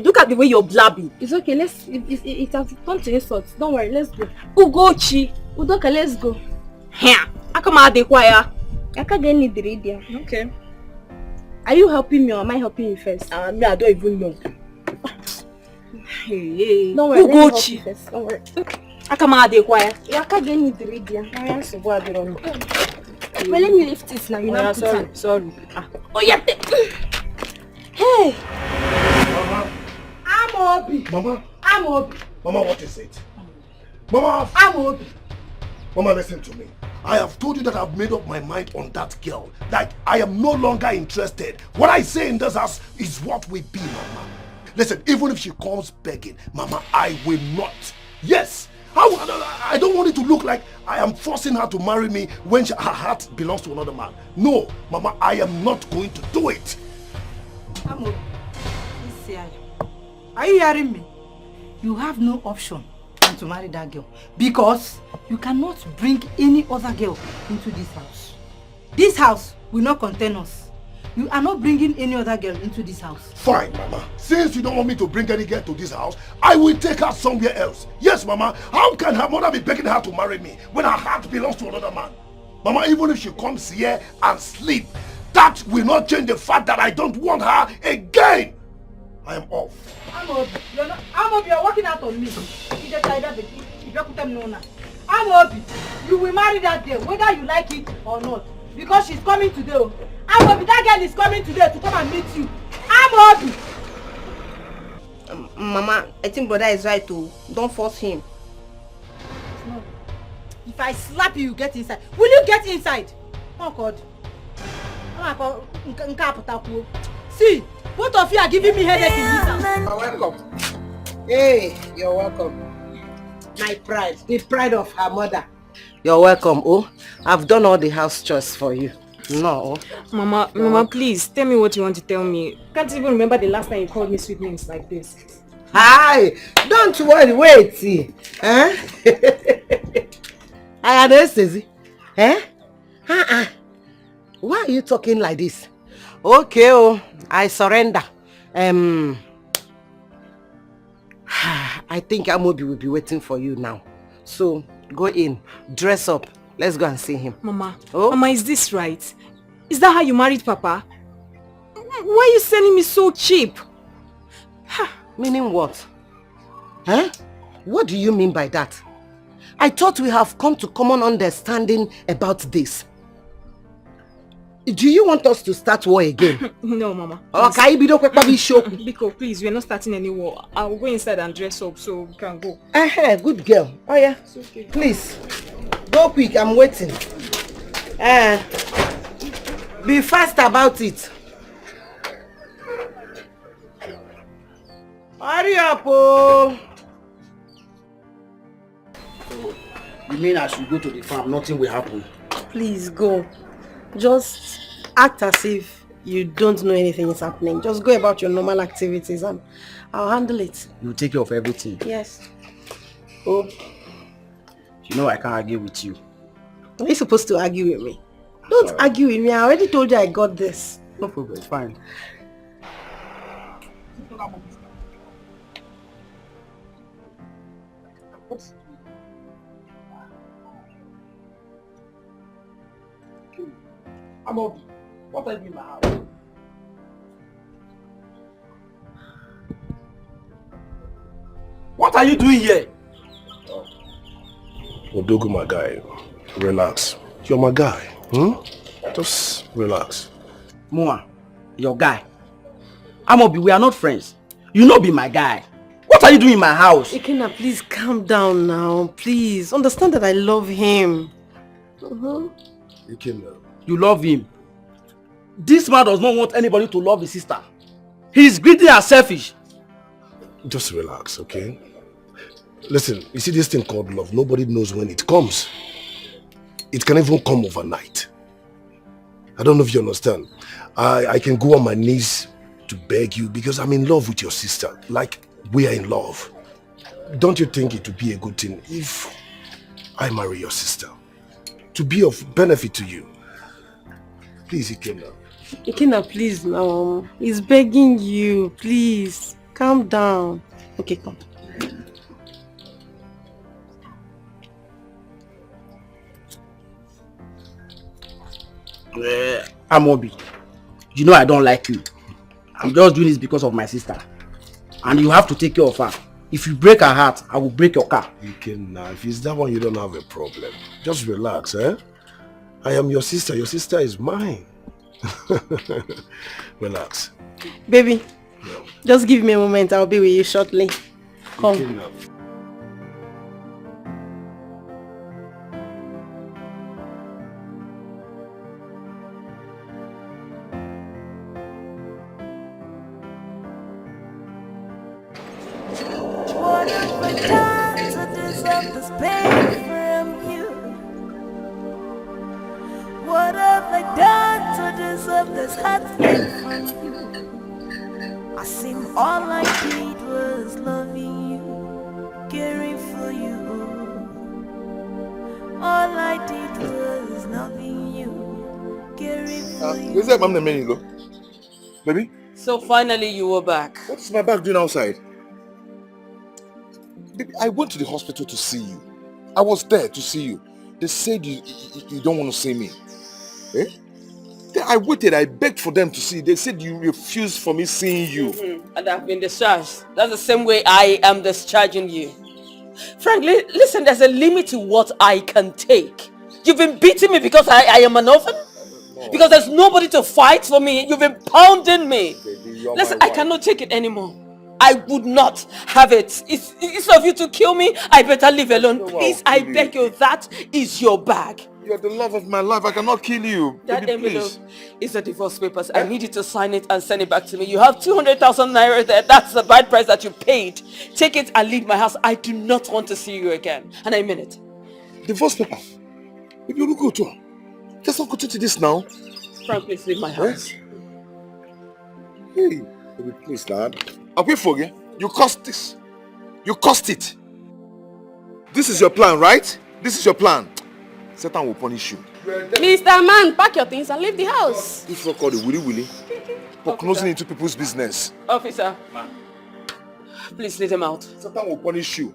look at the way you're blabbing. It's okay, it has turned to insults. Don't worry, let's go. Ugochi. Udoka, let's go. Here. I come out the choir. I can't get any idea. Okay. Are you helping me or am I helping you first? Me, I don't even know. Hey. Don't worry, Ugochi. first. Don't worry. I come out the choir. I can't get any idea. Well, let me lift it now. You know. Sorry. Oh yeah. Hey. Mama. I'm Obi. Mama. I'm Obi. Mama, what is it? Mama. I'm Obi. Mama, listen to me. I have told you that I've made up my mind on that girl. That I am no longer interested. What I say in this house is what we be, Mama. Listen, even if she comes begging, Mama, I will not. Yes. I don't want it to look like I am forcing her to marry me when her heart belongs to another man. No, Mama, I am not going to do it. Amo, are you hearing me? You have no option than to marry that girl because you cannot bring any other girl into this house. This house will not contain us. You are not bringing any other girl into this house. Fine, Mama. Since you don't want me to bring any girl to this house, I will take her somewhere else. Yes, Mama. How can her mother be begging her to marry me when her heart belongs to another man? Mama, even if she comes here and sleep, that will not change the fact that I don't want her again. I am off. Amobi, you're working out on me. Amobi, you will marry that girl whether you like it or not. Because she's coming today. Amobi, that girl is coming today to come and meet you. Amobi! Mama, I think brother is right too. Don't force him. No. If I slap you, you get inside. Will you get inside? Oh God. See, both of you are giving me headache in this house. You're welcome. Hey, you're welcome. My pride, the pride of her mother. You're welcome, oh. I've done all the house chores for you. No. Mama, please, tell me what you want to tell me. Can't even remember the last time you called me sweet names like this. Hi! Don't worry, wait. See. Huh? I anesthesia. Eh? Why are you talking like this? Okay, oh, I surrender. I think Amobi will be waiting for you now. So, go in, dress up. Let's go and see him. Mama, Mama, is this right? Is that how you married Papa? Why are you selling me so cheap? Meaning what? Huh? What do you mean by that? I thought we have come to common understanding about this. Do you want us to start war again? No, Mama. Okay, Biko, please, we're not starting any war. I'll go inside and dress up so we can go. Good girl. Oh yeah. It's okay. Please, go quick. I'm waiting. Be fast about it. Hurry up, oh. You mean I should go to the farm, nothing will happen? Please go. Just act as if you don't know anything is happening. Just go about your normal activities and I'll handle it. You take care of everything? Yes. Oh. You know I can't argue with you. Are you supposed to argue with me? Don't argue with me. I already told you I got this. No problem, it's fine. Amobi, what are you doing in my house? What are you doing here? Odogu, my guy, relax. You're my guy. Just relax. Moa, your guy. Amobi, we are not friends. You know be my guy. What are you doing in my house? Ikena, please calm down now. Please, understand that I love him. Ikena. You love him. This man does not want anybody to love his sister. He's greedy and selfish. Just relax, okay? Listen, you see this thing called love, nobody knows when it comes. It can even come overnight. I don't know if you understand. I can go on my knees to beg you because I'm in love with your sister. Like, we are in love. Don't you think it would be a good thing if I marry your sister? To be of benefit to you. Please, Ikenna. Ikenna, please now. He's begging you. Please. Calm down. Okay, come. Amobi, you know I don't like you. I'm just doing this because of my sister. And you have to take care of her. If you break her heart, I will break your car. Ikenna, if it's that one, you don't have a problem. Just relax, eh? I am your sister. Your sister is mine. Relax. Baby, just give me a moment. I'll be with you shortly. Come. Ikenna. What have I done to deserve this pain from you? What have I done to deserve this heartache from you? I seem all I did was loving you, caring for you. All I did was loving you, caring for you. Where's that mom go? Baby? So finally you were back. What's my bag doing outside? Baby, I went to the hospital to see you. I was there to see you. They said you don't want to see me. Eh? Then I waited, I begged for them to see you. They said you refused for me seeing you. And I've been discharged. That's the same way I am discharging you. Frankly, listen, there's a limit to what I can take. You've been beating me because I am an orphan? No. Because there's nobody to fight for me. You've been pounding me. Baby, listen, I cannot take it anymore. I would not have it. It's of you to kill me. I better leave alone. Please, I beg you, that is your bag. You're the love of my life. I cannot kill you. That Baby, envelope is the divorce papers. I need you to sign it and send it back to me. You have 200,000 naira there. That's the bride price that you paid. Take it and leave my house. I do not want to see you again. And I mean it. Divorce paper? If you look good to her, just not go to this now. Frank, please leave my house. Hey, baby, please, lad. I'll pay for you. You cost this. You cost it. This is your plan, right? This is your plan. Satan will punish you. Mr. Man, pack your things and leave the house. This is called the willy. For closing into people's business. Officer, please leave them out. Satan will punish you.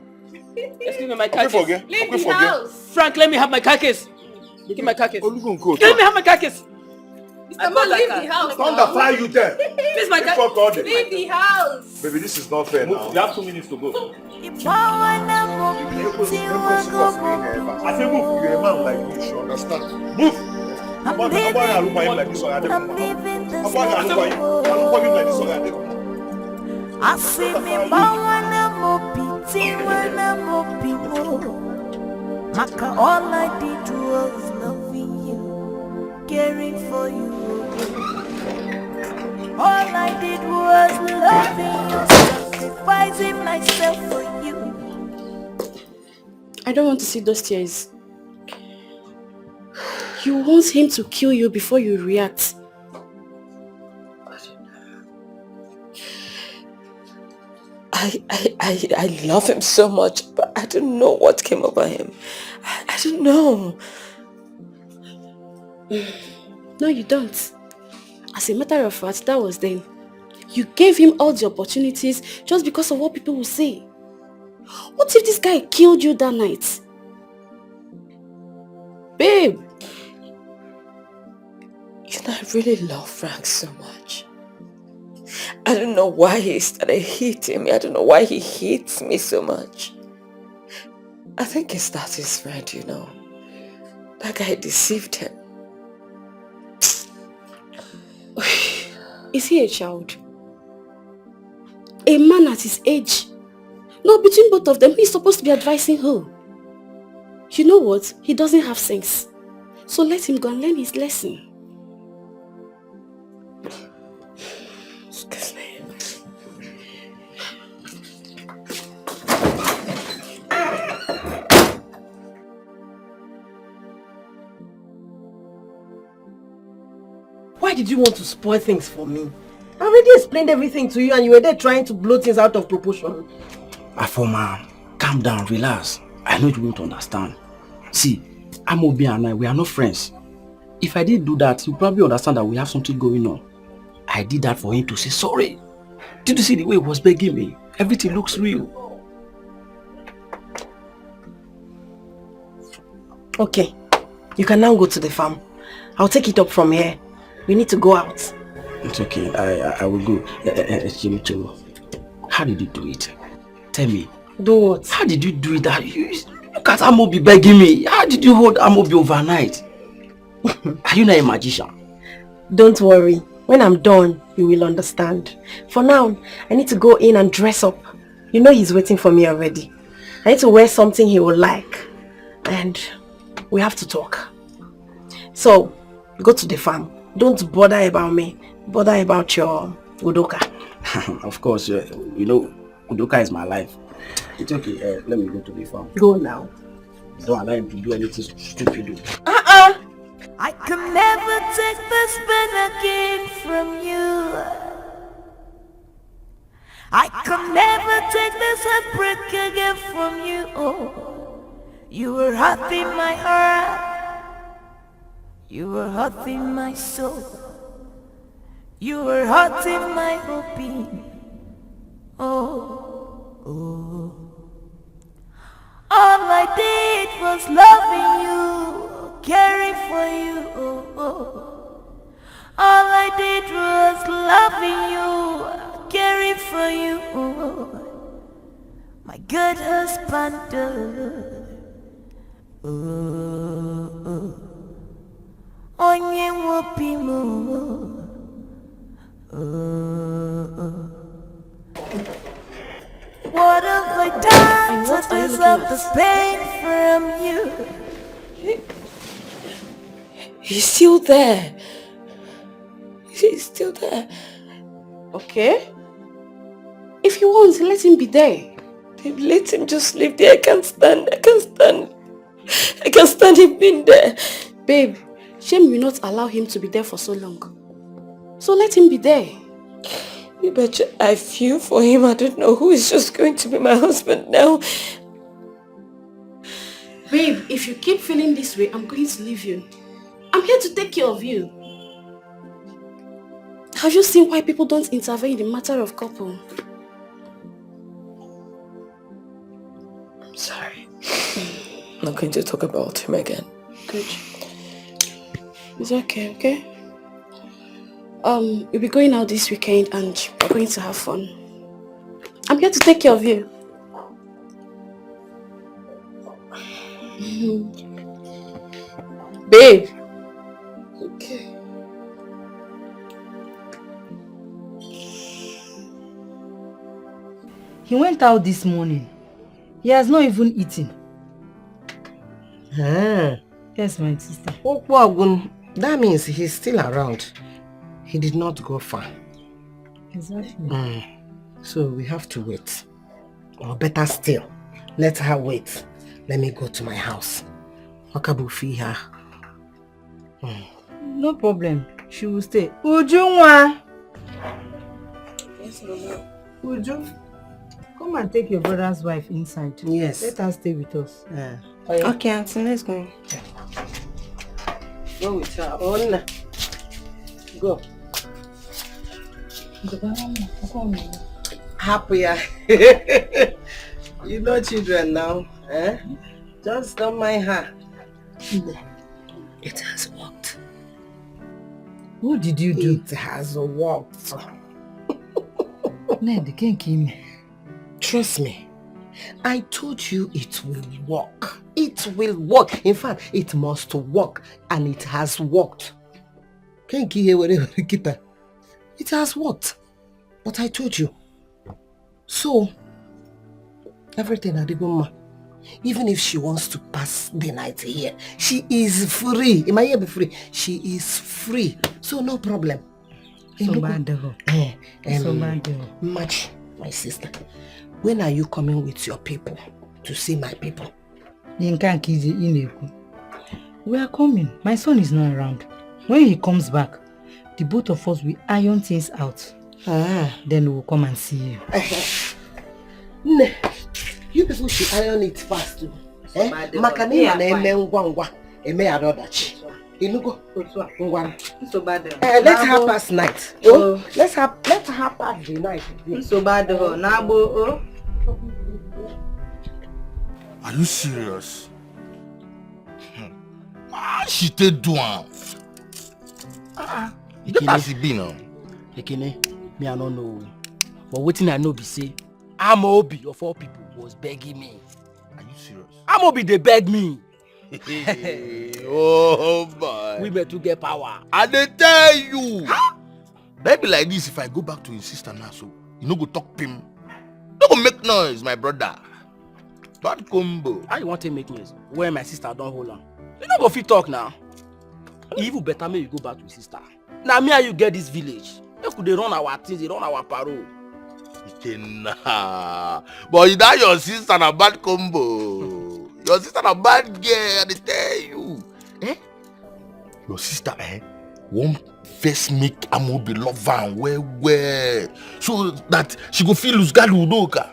Just give me my car keys. Leave the house. Frank, let me have my car keys. Give me my car keys. Let me have my car keys. Mr. Man, leave the house. Thunder fire you there. Please, my car. Leave the house. Baby, this is not fair now. You have 2 minutes to go. I say move. You're a man like me. You should understand. Move. I'm leaving this I see me bawana mo piti wana mo people. Maka, all I did was loving you, caring for you. All I did was loving you, sacrificing myself for you. I don't want to see those tears. You want him to kill you before you react. I love him so much, but I don't know what came over him. I don't know. No, you don't. As a matter of fact, that was then. You gave him all the opportunities just because of what people will say. What if this guy killed you that night? Babe! You know, I really love Frank so much. I don't know why he started hitting me. I don't know why he hates me so much. I think it's that his friend, you know. That guy deceived him. Is he a child? A man at his age? No, between both of them, he's supposed to be advising her. You know what? He doesn't have sense. So let him go and learn his lesson. Excuse me. did you want to spoil things for me? I already explained everything to you and you were there trying to blow things out of proportion. Afoma, calm down, relax. I know you won't understand. See, Amobi and I, we are not friends. If I did do that, you probably understand that we have something going on. I did that for him to say sorry. Did you see the way he was begging me? Everything looks real. Okay, you can now go to the farm. I'll take it up from here. We need to go out. It's okay, I will go. How did you do it? Tell me. Do what? How did you do it? Look at Amobi begging me. How did you hold Amobi overnight? Are you not a magician? Don't worry. When I'm done, you will understand. For now, I need to go in and dress up. You know he's waiting for me already. I need to wear something he will like. And we have to talk. So, go to the farm. Don't bother about me. Bother about your Udoka. Of course, you know, Udoka is my life. It's okay, let me go to the farm. Go now. Don't allow him to do anything stupid. I can never take this pen again from you. I can never take this heartbreak again from you. Oh, you were hurting my heart. You were hurting my soul. You were hurting my hoping. Oh. All I did was loving you, caring for you. All I did was loving you, caring for you. My good husband. ONNY What have I done to deserve this pain from you? He's still there. He's still there. Okay. If you want, let him be there. Babe, let him just live there. I can't stand him being there. Babe, shame will not allow him to be there for so long. So let him be there. But I feel for him. I don't know who is just going to be my husband now. Babe, if you keep feeling this way, I'm going to leave you. I'm here to take care of you. Have you seen why people don't intervene in the matter of couple? I'm sorry. I'm not going to talk about him again. Good. It's okay, okay? We'll be going out this weekend and we're going to have fun. I'm here to take care of you. Babe. Okay. He went out this morning. He has not even eaten. Yes, my sister. That means he's still around. He did not go far. Exactly. So we have to wait. Or better still, let her wait. Let me go to my house. Wakabufi her. No problem. She will stay. Uju. Yes, Mama. Uju, come and take your brother's wife inside. Yes. Let her stay with us. Okay, Auntie, let's go. Go with her own. Go. Happier. You know children now, eh? Just don't mind her. It has worked. What did you do? It has worked. Ned, can't kill me. Trust me. I told you it will work. It will work. In fact, it must work. And it has worked. Can't hear whatever it has worked. But I told you. So, everything Adigoma, even if she wants to pass the night here, she is free. Am I here be free? She is free. So no problem. Match, my sister. When are you coming with your people to see my people? We are coming. My son is not around. When he comes back, the both of us will iron things out. Then we'll come and see you. Nah, you people should iron it fast too. Makani na eme ngwa eme Adachi. Inugo. So bad. Let's have past night. Oh, let's have past the night. So bad. Nabo. Are you serious? She did do one. Get as it be now. Ekene, me I don't know. But waiting I know be say, Amobi of all people was begging me. Are you serious? Amobi they beg me. Oh boy. We better get power. I dey tell you. Huh? Baby like this, if I go back to his sister now, so you no go talk him. No go make noise, my brother. Bad combo. How you want to make noise? Where my sister don't hold on. You no go fit talk now. Even better may you go back to his sister. Now me and you get this village. How could they run our things, they run our parole? Nah. But that your sister na bad combo. Your sister na bad girl, I tell you. Your sister, won't first make Amobi love her well. So that she go feel lose God Udoka.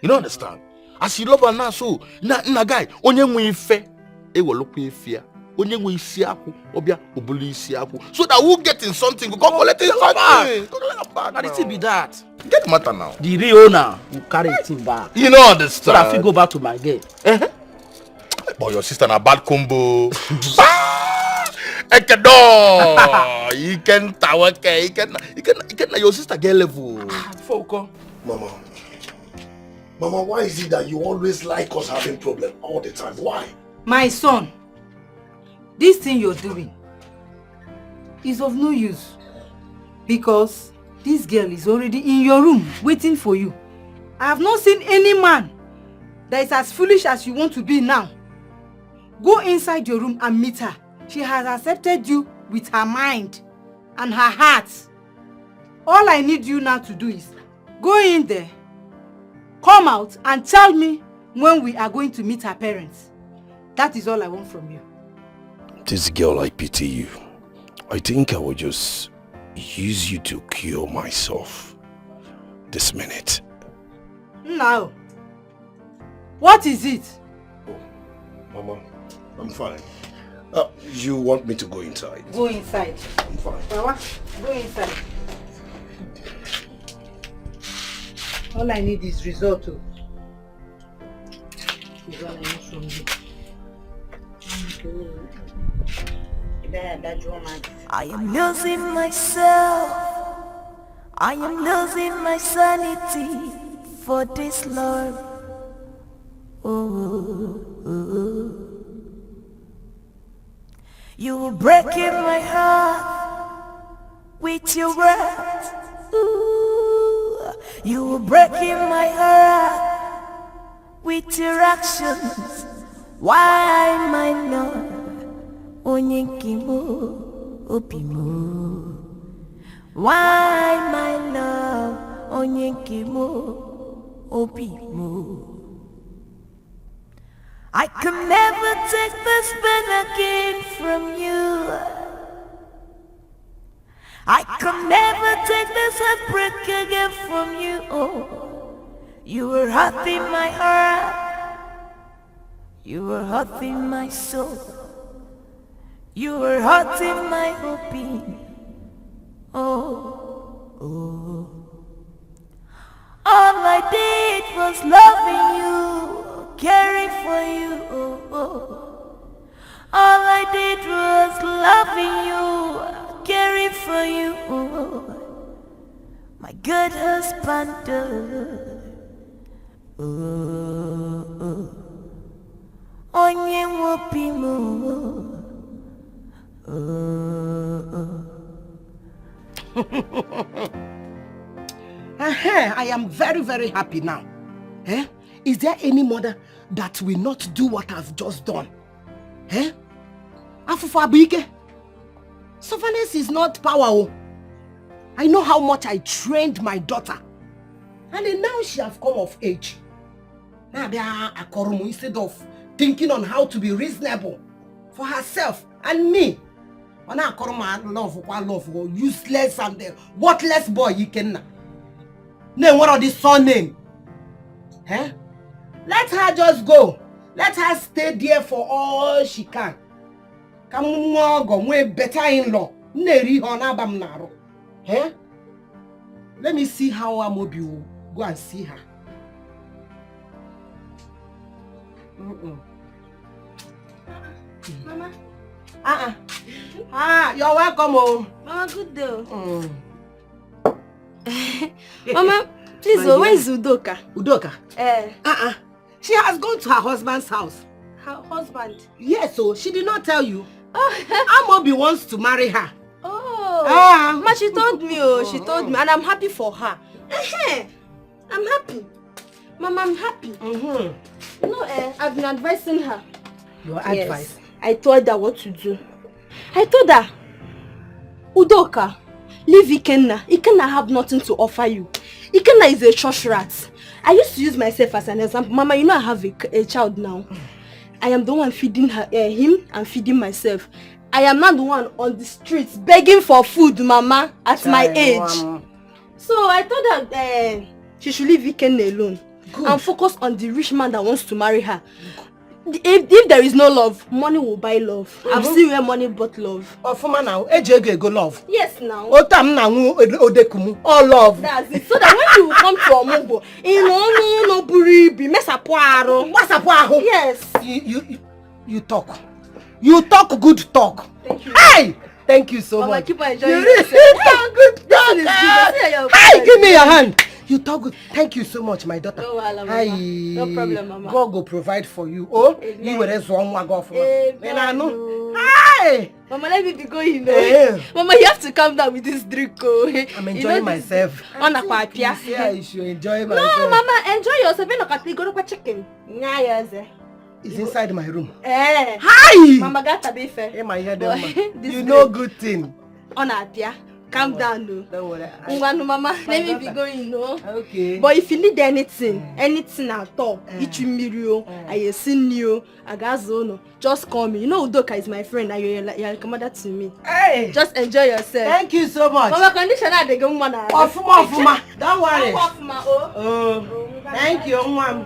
You don't understand? As she love her now, so na guy, onye nwe ife, will look fear. Onye nwe isi aku, obia obuli isi aku. So that we getting something, we go collect something. Now the thing be that. Get matter now. The real owner will carry the thing back. You know understand? So that I go back to my girl. But your sister na bad combo. Ekedo, you can tawake, you can your sister get level. Foko. Mama, why is it that you always like us having problem all the time? Why? My son, this thing you're doing is of no use because this girl is already in your room waiting for you. I have not seen any man that is as foolish as you want to be now. Go inside your room and meet her. She has accepted you with her mind and her heart. All I need you now to do is go in there, come out and tell me when we are going to meet her parents. That is all I want from you. This girl, I pity you. I think I will just use you to cure myself this minute. Now, what is it? Oh, Mama, I'm fine. You want me to go inside? Go inside. I'm fine. Mama, go inside. All I need is risotto. Is all I need from you. I am losing myself. I am losing my sanity for this love. Oh. You were breaking my heart with your words. Ooh. You were breaking my heart with your actions. Why my love? Onyenkimo opimo. Why my love? Onyenkimo opimo. I can never take this pain again from you. I can never take this heartbreak again from you. Oh, you were hurting my heart. You were hurting my soul. You were hurting my hoping. Oh. All I did was loving you, caring for you. All I did was loving you, caring for you. My good husband. Onye wopimo. I am very, very happy now. Is there any mother that will not do what I've just done? Afufabike, surveillance is not power. I know how much I trained my daughter. And then now she has come of age. Instead of thinking on how to be reasonable for herself and me. Ona koroma love useless and worthless boy Ikenna. Name what of this son name? Eh? Let her just go. Let her stay there for all she can. Come go we better in-law. Neri honabam naro. Eh? Let me see how Amobi will go and see her. Mama. You're welcome, oh. Mama, good day. Mama, please, where is Udoka? Udoka? She has gone to her husband's house. Her husband? Yes, so she did not tell you. Amobi wants to marry her. Oh, Ma, she told me, she told me, and I'm happy for her. I'm happy. Mama, I'm happy. I've been advising her. Your advice? I told her what to do. I told her, Udoka, leave Ikenna. Ikenna have nothing to offer you. Ikenna is a church rat. I used to use myself as an example. Mama, you know I have a child now. I am the one feeding him and feeding myself. I am not the one on the streets begging for food, Mama, at my age. So I told her she should leave Ikenna alone. And focus on the rich man that wants to marry her. If there is no love, money will buy love. I've seen where money bought love. For now, go love. Yes, now. All love. That's it. So that when you come to Omugo, no buribi, mesapuaro. Yes. You talk. You talk good talk. Thank you. Hey! Thank you so much. Keep on enjoying yourself. Good talk. Hey, give me your hand. You talk good. Thank you so much, my daughter. No problem, Mama. God will provide for you. Oh, amen. You will go for Hey! Mama, let me be going. Mama, you have to calm down with this drink. I'm enjoying myself. Yeah, you should enjoy myself. No, Mama, enjoy yourself. Go to chicken. It's inside my room. Hi! Mama got to be fair. Hey, my head, you know good thing. Calm down, though. Don't worry. Mama, let me be going, Okay. But if you need anything at all, I seen you, just call me. You know Udoka is my friend and you're like a mother to me. Hey! Just enjoy yourself. Thank you so much. Mama, condition they go man. Don't worry. Thank you, Mom.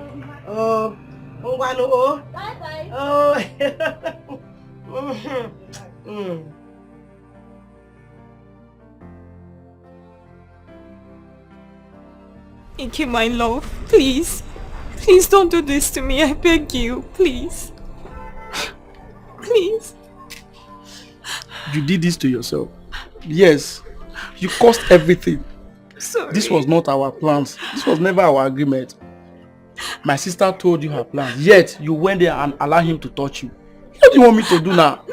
Bye bye. Ike, my love, please. Please don't do this to me, I beg you, please. Please. You did this to yourself. Yes. You caused everything. Sorry. This was not our plans. This was never our agreement. My sister told you her plans, yet you went there and allowed him to touch you. What do you want me to do now?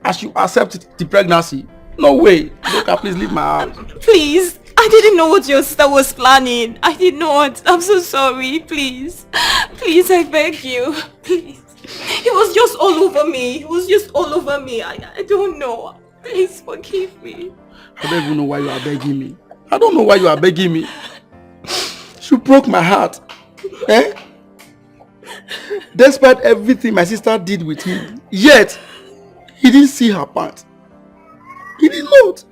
As you accept the pregnancy? No way. Look, please leave my house. Please. I didn't know what your sister was planning. I did not. I'm so sorry. Please. Please, I beg you. Please. It was just all over me. It was just all over me. I don't know. Please forgive me. I don't even know why you are begging me. I don't know why you are begging me. She broke my heart. Eh? Despite everything my sister did with him, yet he didn't see her part. He did not.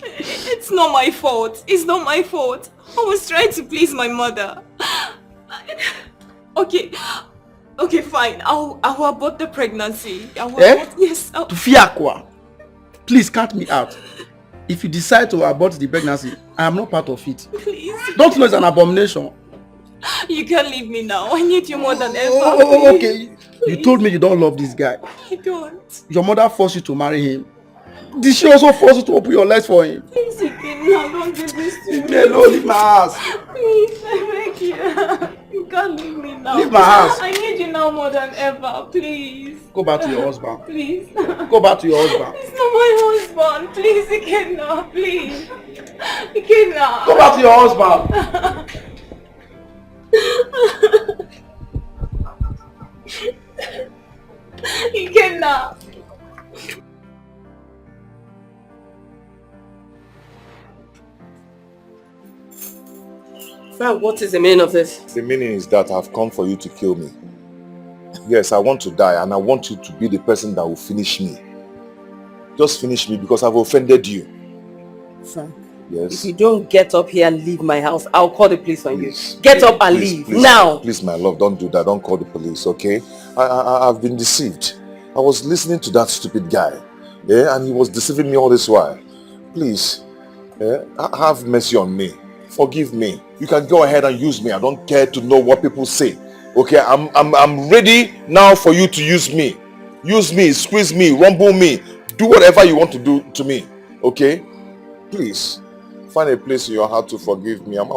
It's not my fault. It's not my fault. I was trying to please my mother. Okay, fine. I'll abort the pregnancy. Yes. To Fiakwa, please cut me out. If you decide to abort the pregnancy, I am not part of it. Please. Don't know it's an abomination. You can't leave me now. I need you more than ever. Okay. You told me you don't love this guy. I don't. Your mother forced you to marry him. Did she also force you to open your legs for him? Please, don't do this to me. Leave me alone, leave my house. Please, I beg you. You can't leave me now. Leave my house. I need you now more than ever. Please. Go back to your husband. Please. Go back to your husband. It's not my husband. Please, Ikenna. Please. Ikenna. Go back to your husband. Ikenna. Frank, what is the meaning of this? The meaning is that I've come for you to kill me. Yes, I want to die and I want you to be the person that will finish me. Just finish me because I've offended you. Frank, yes. If you don't get up here and leave my house, I'll call the police on you. Get up and leave now. Please, my love, don't do that. Don't call the police, okay? I've been deceived. I was listening to that stupid guy, and he was deceiving me all this while. Please, have mercy on me. Forgive me. You can go ahead and use me. I don't care to know what people say. Okay, I'm ready now for you to use me. Use me, squeeze me, rumble me. Do whatever you want to do to me. Okay? Please, find a place in your heart to forgive me. I'm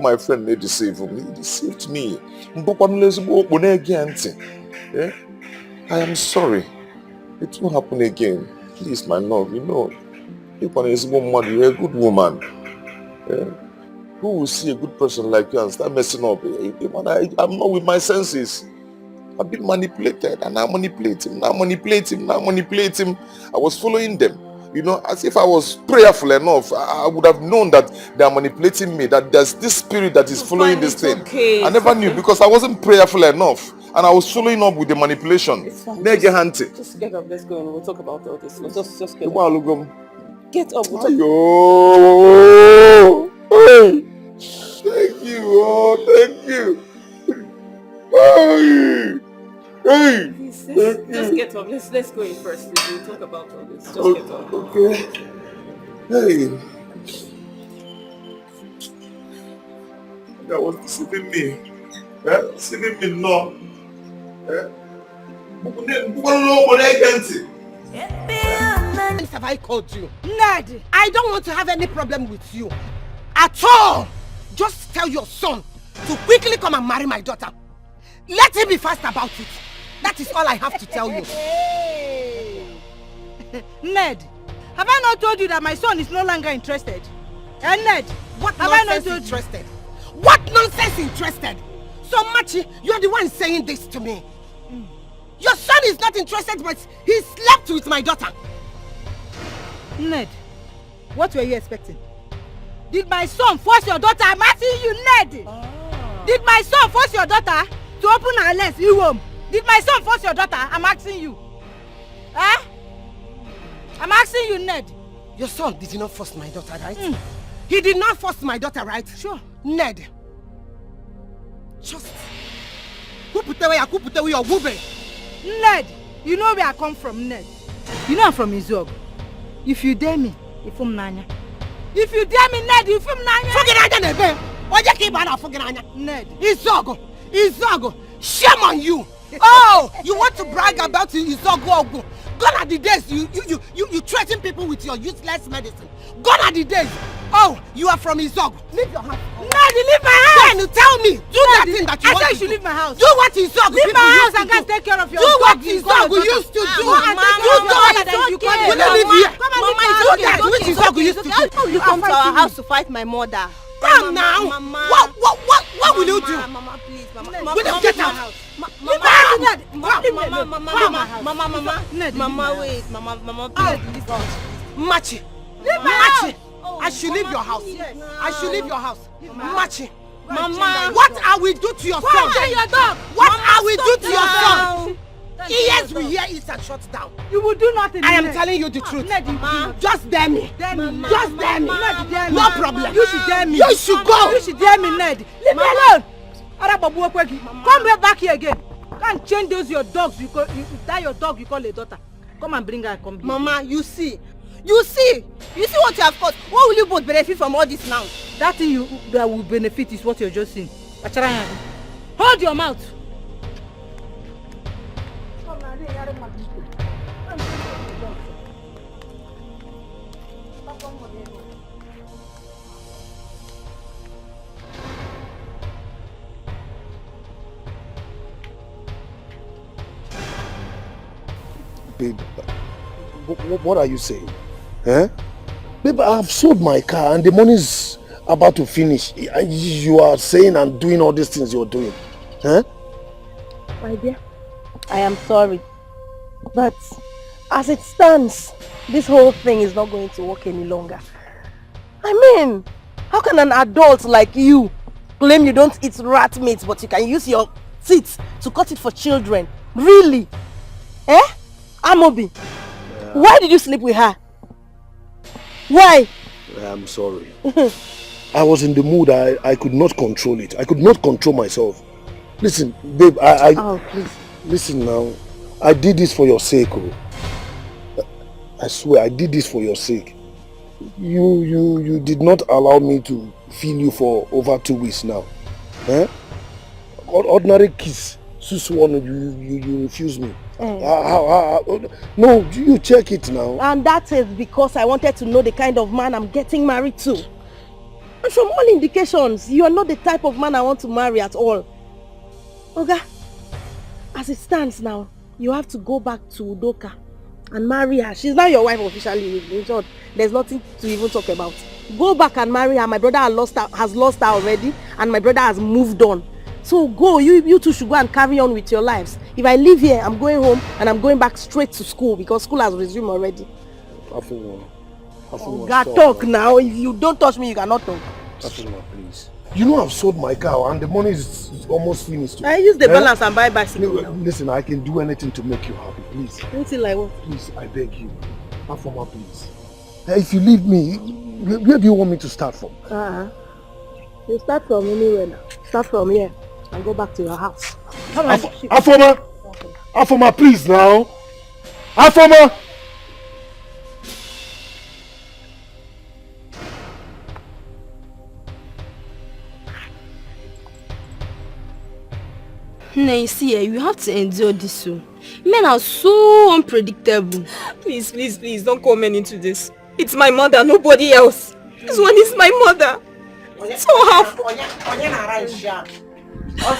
my friend, they deceived me. He deceived me. I am sorry. It won't happen again. Please, my love, you know, you're a good woman. Who will see a good person like you and start messing up? I'm not with my senses. I've been manipulated and I manipulate him. I was following them. You know, as if I was prayerful enough, I would have known that they are manipulating me, that there's this spirit that is following this thing. Okay, I never knew because I wasn't prayerful enough and I was following up with the manipulation. It's fine. Just get up, let's go and we'll talk about all this. Just get up. Get up, we'll talk. Thank you, thank you. Just get up. Let's go in first. We'll talk about all this. Just get up. Okay. Hey. That was deceiving me. Deceiving me no. What have I called you? Ned, I don't want to have any problem with you. At all. Just tell your son to quickly come and marry my daughter. Let him be fast about it. That is all I have to tell you. Ned, have I not told you that my son is no longer interested? And Ned, what have I not told interested? What nonsense interested? So Machi, you're the one saying this to me. Your son is not interested, but he slept with my daughter. Ned, what were you expecting? Did my son force your daughter? I'm asking you, Ned. Did my son force your daughter to open her legs in home? Did my son force your daughter? I'm asking you. I'm asking you, Ned. Your son did not force my daughter, right? He did not force my daughter, right? Sure. Ned. Just... Ned, you know where I come from, Ned. You know I'm from Izog. If you dare me, if you dare me, Ned, if you Ned, Izogo, shame on you. Oh, you want to brag about Izogo? Gone are the days you threaten people with your useless medicine. Gone are the days. Oh, you are from Izogo. Leave your house. Ned, leave my house. Then you tell me, do that thing that you want to do. I said you should leave my house. Do what Izogo leave my house and go take care of your dog. Do what Izogo used to do. You don't live here. Mama, do that which Izogo used to do. You come to our house to fight my mother. Come now. What will you do? Mama, please, Mama. Will you get out? Mama, wait. Mama, please, leave us. Machi. I should leave your house. I should leave your house. Machi. Mama. What I will do to your son? What I will do to your son? Ears will hear it and shut down. You will do nothing. I am telling you the truth. Just dare me. Just dare me. No problem. You should dare me. You should go. You should dare me, Ned. Leave me alone. Come back here again. Can't change those your dogs. That your dog you call a daughter. Come and bring her and come here. Mama, you see what you have caused. What will you both benefit from all this now? That thing that will benefit is what you're just saying. Hold your mouth. Babe, what are you saying? Babe, I have sold my car and the money is about to finish. You are saying and doing all these things you're doing. My dear, I am sorry. But as it stands, this whole thing is not going to work any longer. I mean, how can an adult like you claim you don't eat rat meat but you can use your teeth to cut it for children? Really? Amobi, why did you sleep with her? Why? I'm sorry. I was in the mood. I could not control it. I could not control myself. Listen, babe, Oh, please. Listen now. I did this for your sake. Oh. I swear, I did this for your sake. You did not allow me to feel you for over 2 weeks now. Eh? Ordinary kiss. Suswan, you refuse me. No, you check it now. And that is because I wanted to know the kind of man I'm getting married to. And from all indications, you are not the type of man I want to marry at all. Oga, as it stands now, you have to go back to Udoka and marry her. She's now your wife officially. In short, there's nothing to even talk about. Go back and marry her. My brother has lost her already, and my brother has moved on. So go, you two should go and carry on with your lives. If I leave here, I'm going home and I'm going back straight to school because school has resumed already. Oga, talk now. If you don't touch me, you cannot talk. Please. You know I've sold my car and the money is almost finished. I use the balance and buy bicycle now. Listen, I can do anything to make you happy, please. Anything like what? Please, I beg you. Afoma, please. If you leave me, where do you want me to start from? You start from anywhere now. Start from here and go back to your house. Come on. Afoma, please now. Afoma! Now you see, you have to endure this. Men are so unpredictable. Please, don't call men into this. It's my mother, nobody else. This one is my mother. So how?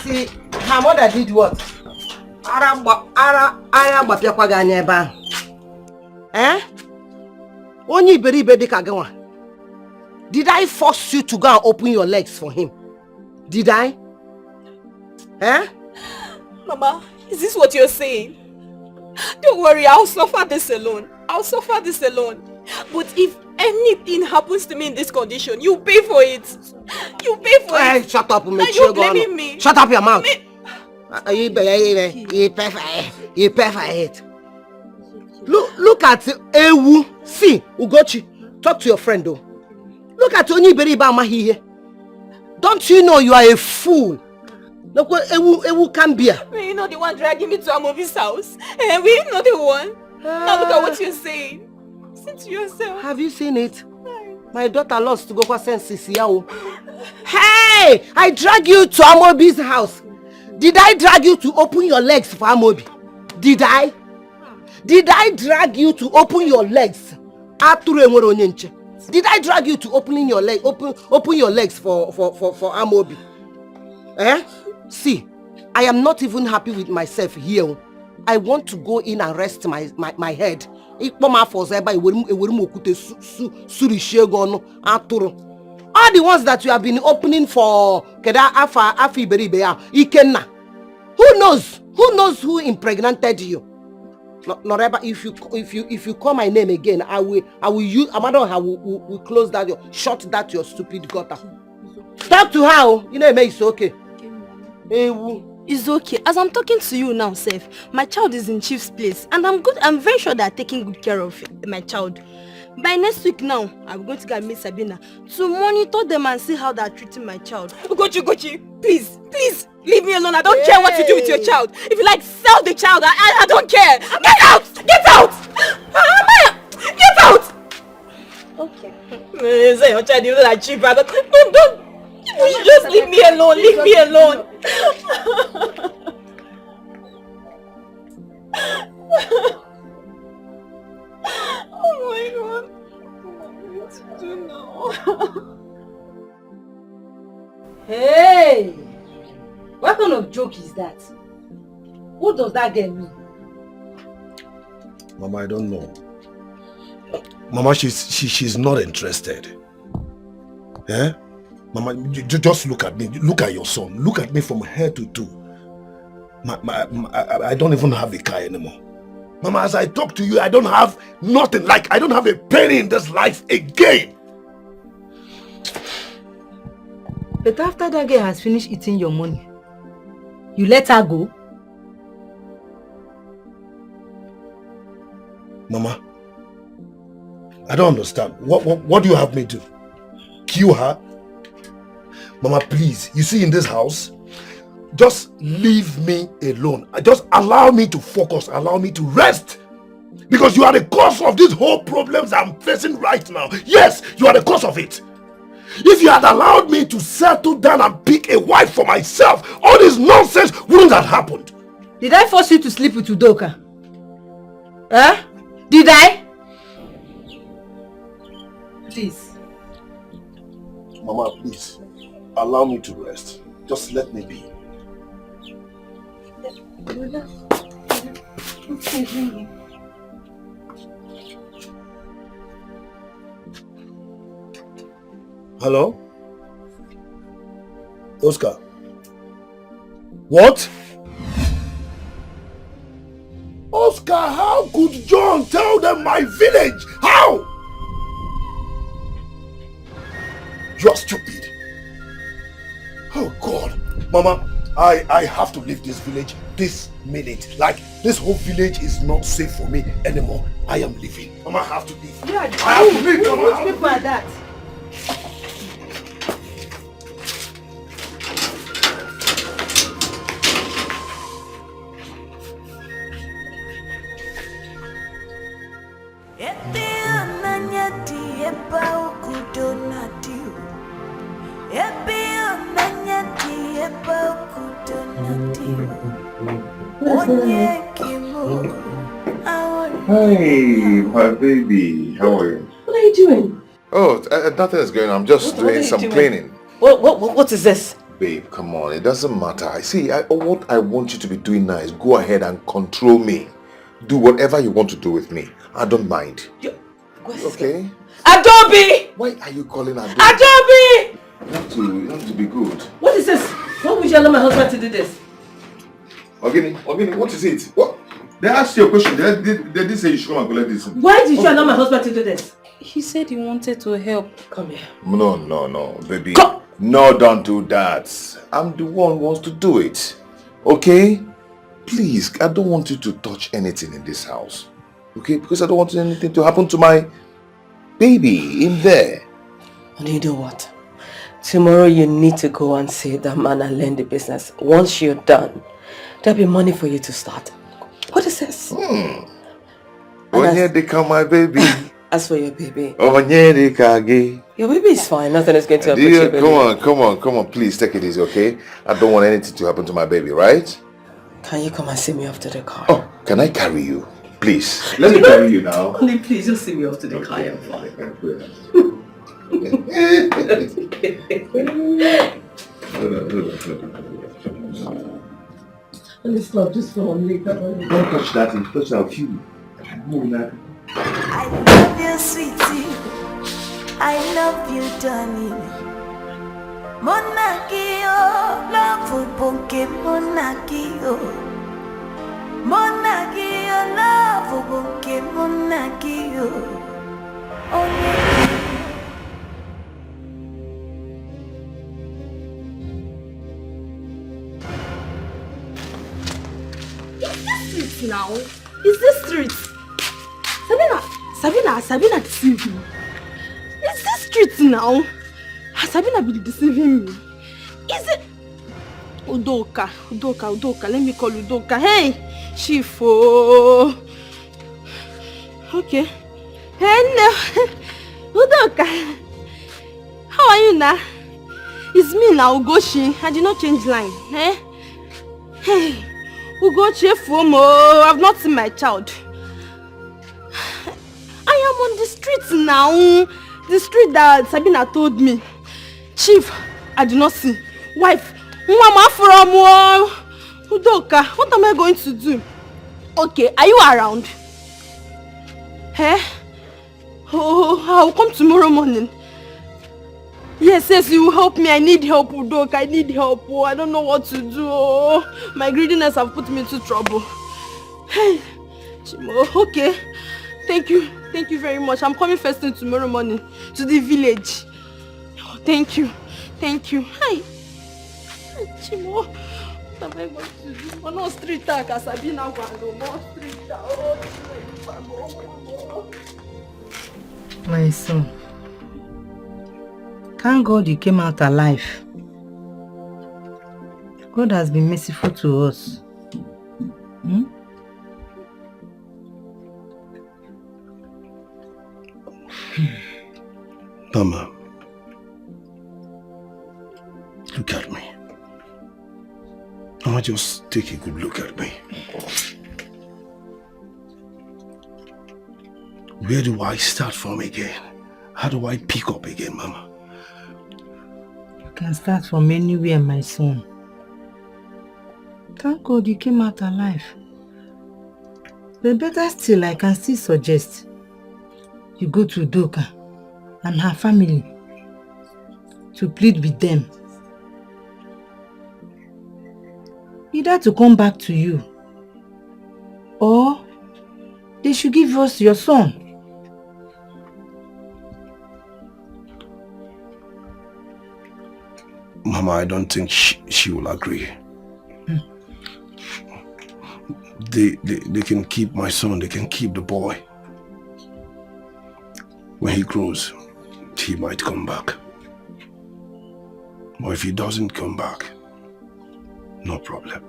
See, her mother did what? Eh? Only beribe dika gawa. Did I force you to go and open your legs for him? Did I? Eh? Mama, is this what you're saying? Don't worry, I'll suffer this alone. But if anything happens to me in this condition, you pay for it. Hey, shut up, Now you're blaming me. Shut up your mouth. You pay for it. Look at Ewu. See, Ugochi, talk to your friend though. Look at Oniberiba Mahi. Don't you know you are a fool? Look what Ewu can be. Were you not the one dragging me to Amobi's house? Were you not the one? Now look at what you're saying. Listen to yourself. Have you seen it? My daughter lost to go for senses. Hey! I drag you to Amobi's house. Did I drag you to open your legs for Amobi? Did I? Did I drag you to open your legs? Did I drag you to open your legs for Amobi? Eh? See, I am not even happy with myself here. I want to go in and rest my head. All the ones that you have been opening for who knows who impregnated you? Noreba, if you call my name again, I will close that shut that your stupid gutter. Talk to her. You know it's okay. It's okay. As I'm talking to you now, Seth, my child is in Chief's place and I'm very sure they're taking good care of my child. By next week now, I'm going to go and meet Sabina to monitor them and see how they're treating my child. Gochi, please, leave me alone. I don't care what you do with your child. If you like, sell the child. I don't care. Get out! Get out! Okay. Say your child, you like cheap. Don't. You just leave me alone. Oh my God. What to do now? Hey! What kind of joke is that? What does that girl mean? Mama, I don't know. Mama, she's not interested. Eh? Mama, just look at me. Look at your son. Look at me from head to toe. I don't even have a car anymore. Mama, as I talk to you, I don't have nothing. Like, I don't have a penny in this life again. But after that girl has finished eating your money, you let her go? Mama, I don't understand. What do you have me do? Kill her? Mama, please. You see, in this house, just leave me alone. Just allow me to focus. Allow me to rest. Because you are the cause of these whole problems I'm facing right now. Yes, you are the cause of it. If you had allowed me to settle down and pick a wife for myself, all this nonsense wouldn't have happened. Did I force you to sleep with Udoka? Huh? Did I? Please. Mama, please. Allow me to rest. Just let me be. Hello? Oscar? What? Oscar, how could John tell them my village? How? You're stupid. Oh God. Mama, I have to leave this village this minute. Like, this whole village is not safe for me anymore. I am leaving. Mama, I have to leave. Yeah, I have to leave. Mama, which people are that? Hey, my baby. How are you? What are you doing? Oh, nothing is going on. I'm just doing some cleaning. What is this? Babe, come on. It doesn't matter. What I want you to be doing now is go ahead and control me. Do whatever you want to do with me. I don't mind. Okay? Adobe! Why are you calling Adobe? Adobe! You have to be good. What is this? Why would you allow my husband to do this? Ogini, what is it? What? They asked you a question. They did say you should come and collect this. Why did you allow my husband to do this? He said he wanted to help. Come here. No, baby. Come. No, don't do that. I'm the one who wants to do it. Okay? Please, I don't want you to touch anything in this house. Okay? Because I don't want anything to happen to my baby in there. And you know what? Tomorrow you need to go and see that man and learn the business. Once you're done, there'll be money for you to start. What is this? Onyedika, my baby. As for your baby. Onyedika. Your baby is fine. Nothing is going to happen to your baby. Come on. Please take it easy, okay? I don't want anything to happen to my baby, right? Can you come and see me off to the car? Oh, can I carry you? Please. Let me carry you now. Only please just see me off to the car. I'm fine. Let's love just for one later. Don't touch that. Touch our few. I love you, sweetie. I love you, darling. Monakio, love bonke monakio. Monakio, love bonke monakio. Oh, now? Is this street? Sabina deceived me. Is this street now? Has Sabina been deceiving me? Is it? Udoka, let me call Udoka. Hey, Shifo. Okay. Hey, no. Udoka. How are you now? It's me now, Ugochi. I did not change line. Eh? Hey. Ugochi Fomo, I've not seen my child. I am on the streets now. The street that Sabina told me. Chief, I do not see. Wife, Mama from Udoka, what am I going to do? Okay, are you around? Eh? Oh, I'll come tomorrow morning. Yes, you will help me. I need help, Udoka. I need help. Oh, I don't know what to do. Oh, my greediness have put me into trouble. Hey, Chimo, okay. Thank you very much. I'm coming first thing tomorrow morning to the village. Oh, thank you. Hi. Chimo, What am I going to do? Oh, no street talk, as I be now, no more street talk. Oh, my son, thank God you came out alive. God has been merciful to us. Mama, look at me. Mama, just take a good look at me. Where do I start from again? How do I pick up again, Mama? You can start from anywhere, my son. Thank God you came out alive. But better still, I can still suggest you go to Udoka and her family to plead with them. Either to come back to you or they should give us your son. Mama, I don't think she will agree. They can keep my son, they can keep the boy. When he grows, he might come back. Or if he doesn't come back, no problem.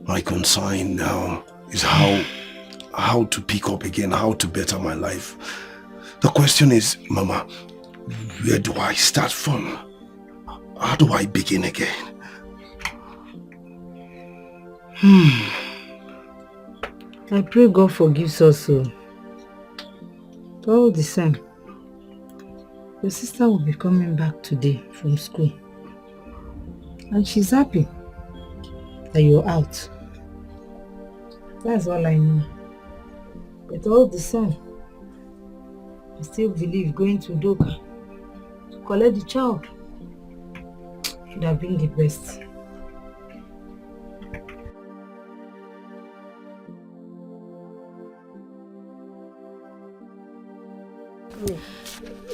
My concern now is how to pick up again, how to better my life. The question is, Mama, where do I start from? How do I begin again? I pray God forgives us all. But all the same, your sister will be coming back today from school. And she's happy that you're out. That's all I know. But all the same, I still believe going to Udoka to collect the child should have been the best.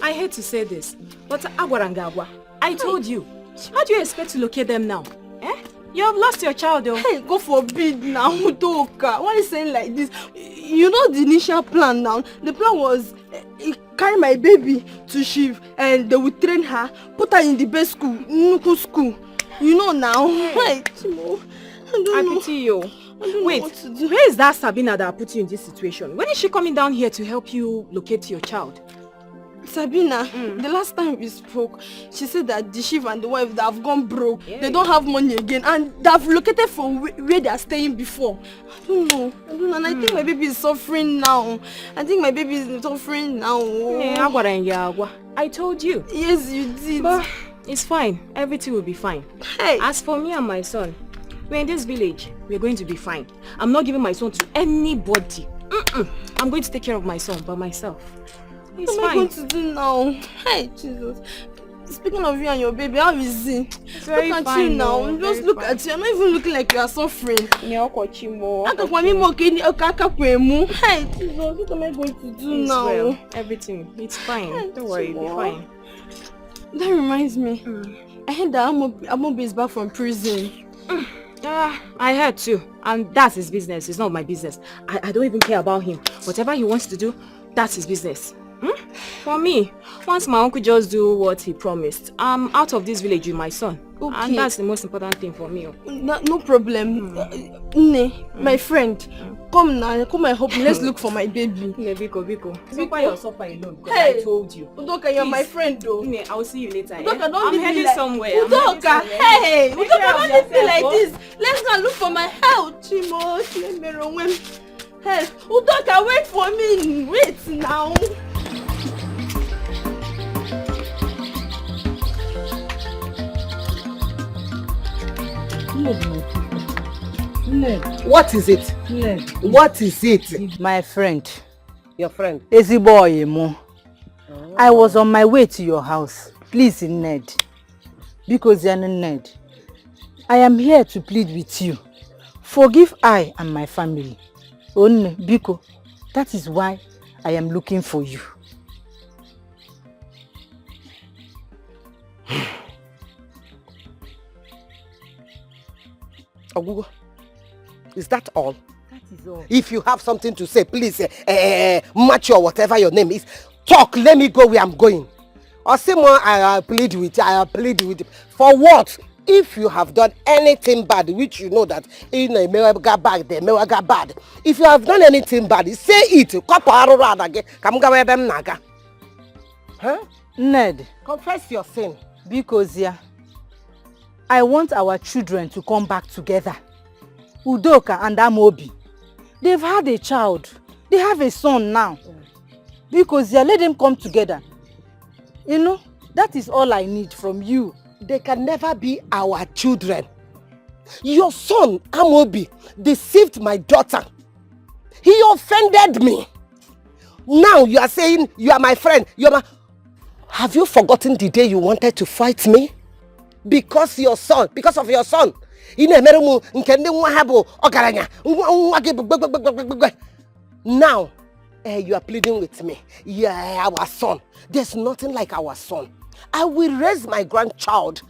I hate to say this, but Agwarangagwa, I told you. How do you expect to locate them now? Eh? You have lost your child though. Hey, God forbid now, Udoka. Why are you saying like this? You know the initial plan now. The plan was carry my baby to Shiv and they would train her, put her in the best school, Nuku school. You know now. Hey, I pity you. Wait, where is that Sabina that put you in this situation? When is she coming down here to help you locate your child? Sabina, the last time we spoke, she said that the chief and the wife that have gone broke, they don't have money again, and they have located from where they are staying before. I don't know, and I think my baby is suffering now. I told you. Yes, you did. But it's fine. Everything will be fine. Hey. As for me and my son, we're in this village. We're going to be fine. I'm not giving my son to anybody. I'm going to take care of my son by myself. It's what am I fine. going to do now? Hey, Jesus. Speaking of you and your baby, how is he? It's very look at fine, you now. no, Just look at you. You're not even looking like you are suffering. Hey, Jesus. What am I going to do It's now? well. Everything. It's fine. Hey, Don't worry. It'll be fine. That reminds me. I heard that Amobi is back from prison. I heard too. And that's his business. It's not my business. I don't even care about him. Whatever he wants to do, that's his business. For me, once my uncle just do what he promised, I'm out of this village with my son. Okay. And that's the most important thing for me. No problem. My friend, come now, come and help me. Let's look for my baby. Biko. Suffer your suffer alone, because Hey, I told you. Udoka, you're my friend though. I'll see you later. Udoka, don't I'm leave me heading like somewhere. Udoka, hey, Udoka, don't leave me like this. Let's not look for my health. Chimo, hey, Udoka, wait for me. Wait now. What is it? What is it? My friend. Your friend? Ezigbo I was on my way to your house. Please, Ned. Because you're Ned. I am here to plead with you. Forgive I and my family. Only Biko. That is why I am looking for you. Ogugo, is that all? That is all. If you have something to say, please, match or whatever your name is, talk. Let me go where I'm going. Or say more, I plead with you. For what? If you have done anything bad, which you know that in a mega bad, the mega bad. If you have done anything bad, say it. Huh? Ned, confess your sin. Because I want our children to come back together. Udoka and Amobi. They've had a child. They have a son now. Because let them come together. You know, that is all I need from you. They can never be our children. Your son, Amobi, deceived my daughter. He offended me. Now you are saying you are my friend. Have you forgotten the day you wanted to fight me? Because of your son. Now, you are pleading with me. Yeah, our son. There's nothing like our son. I will raise my grandchild.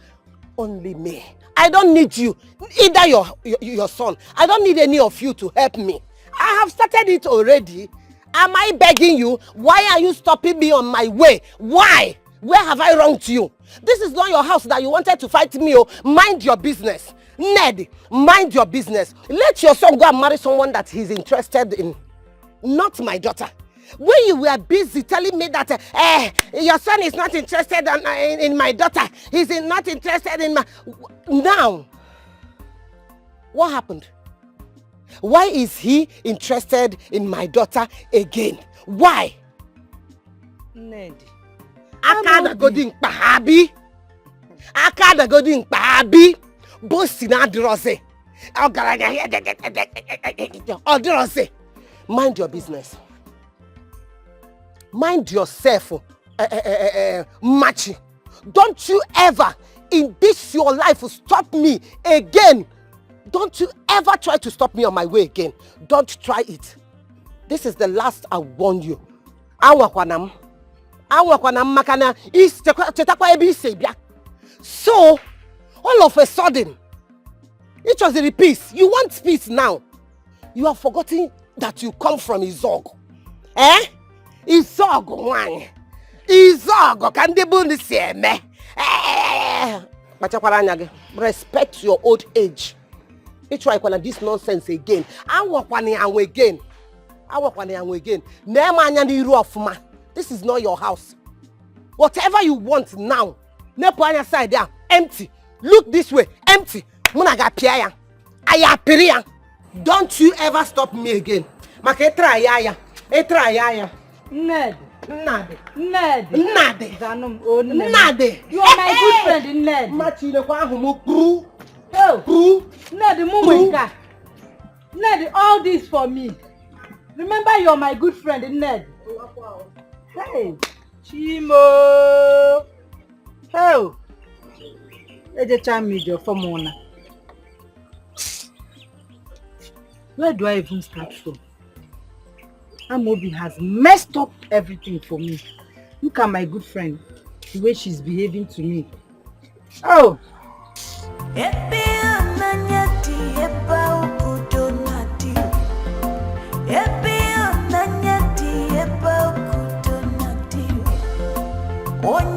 Only me. I don't need you. Either your son. I don't need any of you to help me. I have started it already. Am I begging you? Why are you stopping me on my way? Why? Where have I wronged you? This is not your house that you wanted to fight me. Oh, mind your business. Ned, mind your business. Let your son go and marry someone that he's interested in. Not my daughter. When you were busy telling me that your son is not interested in my daughter, he's not interested in my... Now, what happened? Why is he interested in my daughter again? Why? Ned. Akada godin pahabi. Bosina drose. Odrose. Mind your business. Mind yourself, Machi. Don't you ever in this your life stop me again. Don't you ever try to stop me on my way again. Don't try it. This is the last I warn you. So, all of a sudden, it was a peace. You want peace now. You have forgotten that you come from Izog. Izog one. Izog can they be the same? Respect your old age. It's try this nonsense again. Again. This is not your house. Whatever you want now, side there, empty. Look this way, empty. Don't you ever stop me again. Ned. Ned. You are my good friend, Ned. Ned, all this for me. Remember, you are my good friend, Ned. Hey, Chimo. Oh, let the time me for Mona. Where do I even start from? Amobi has messed up everything for me. Look at my good friend, the way she's behaving to me. Oh! ONNY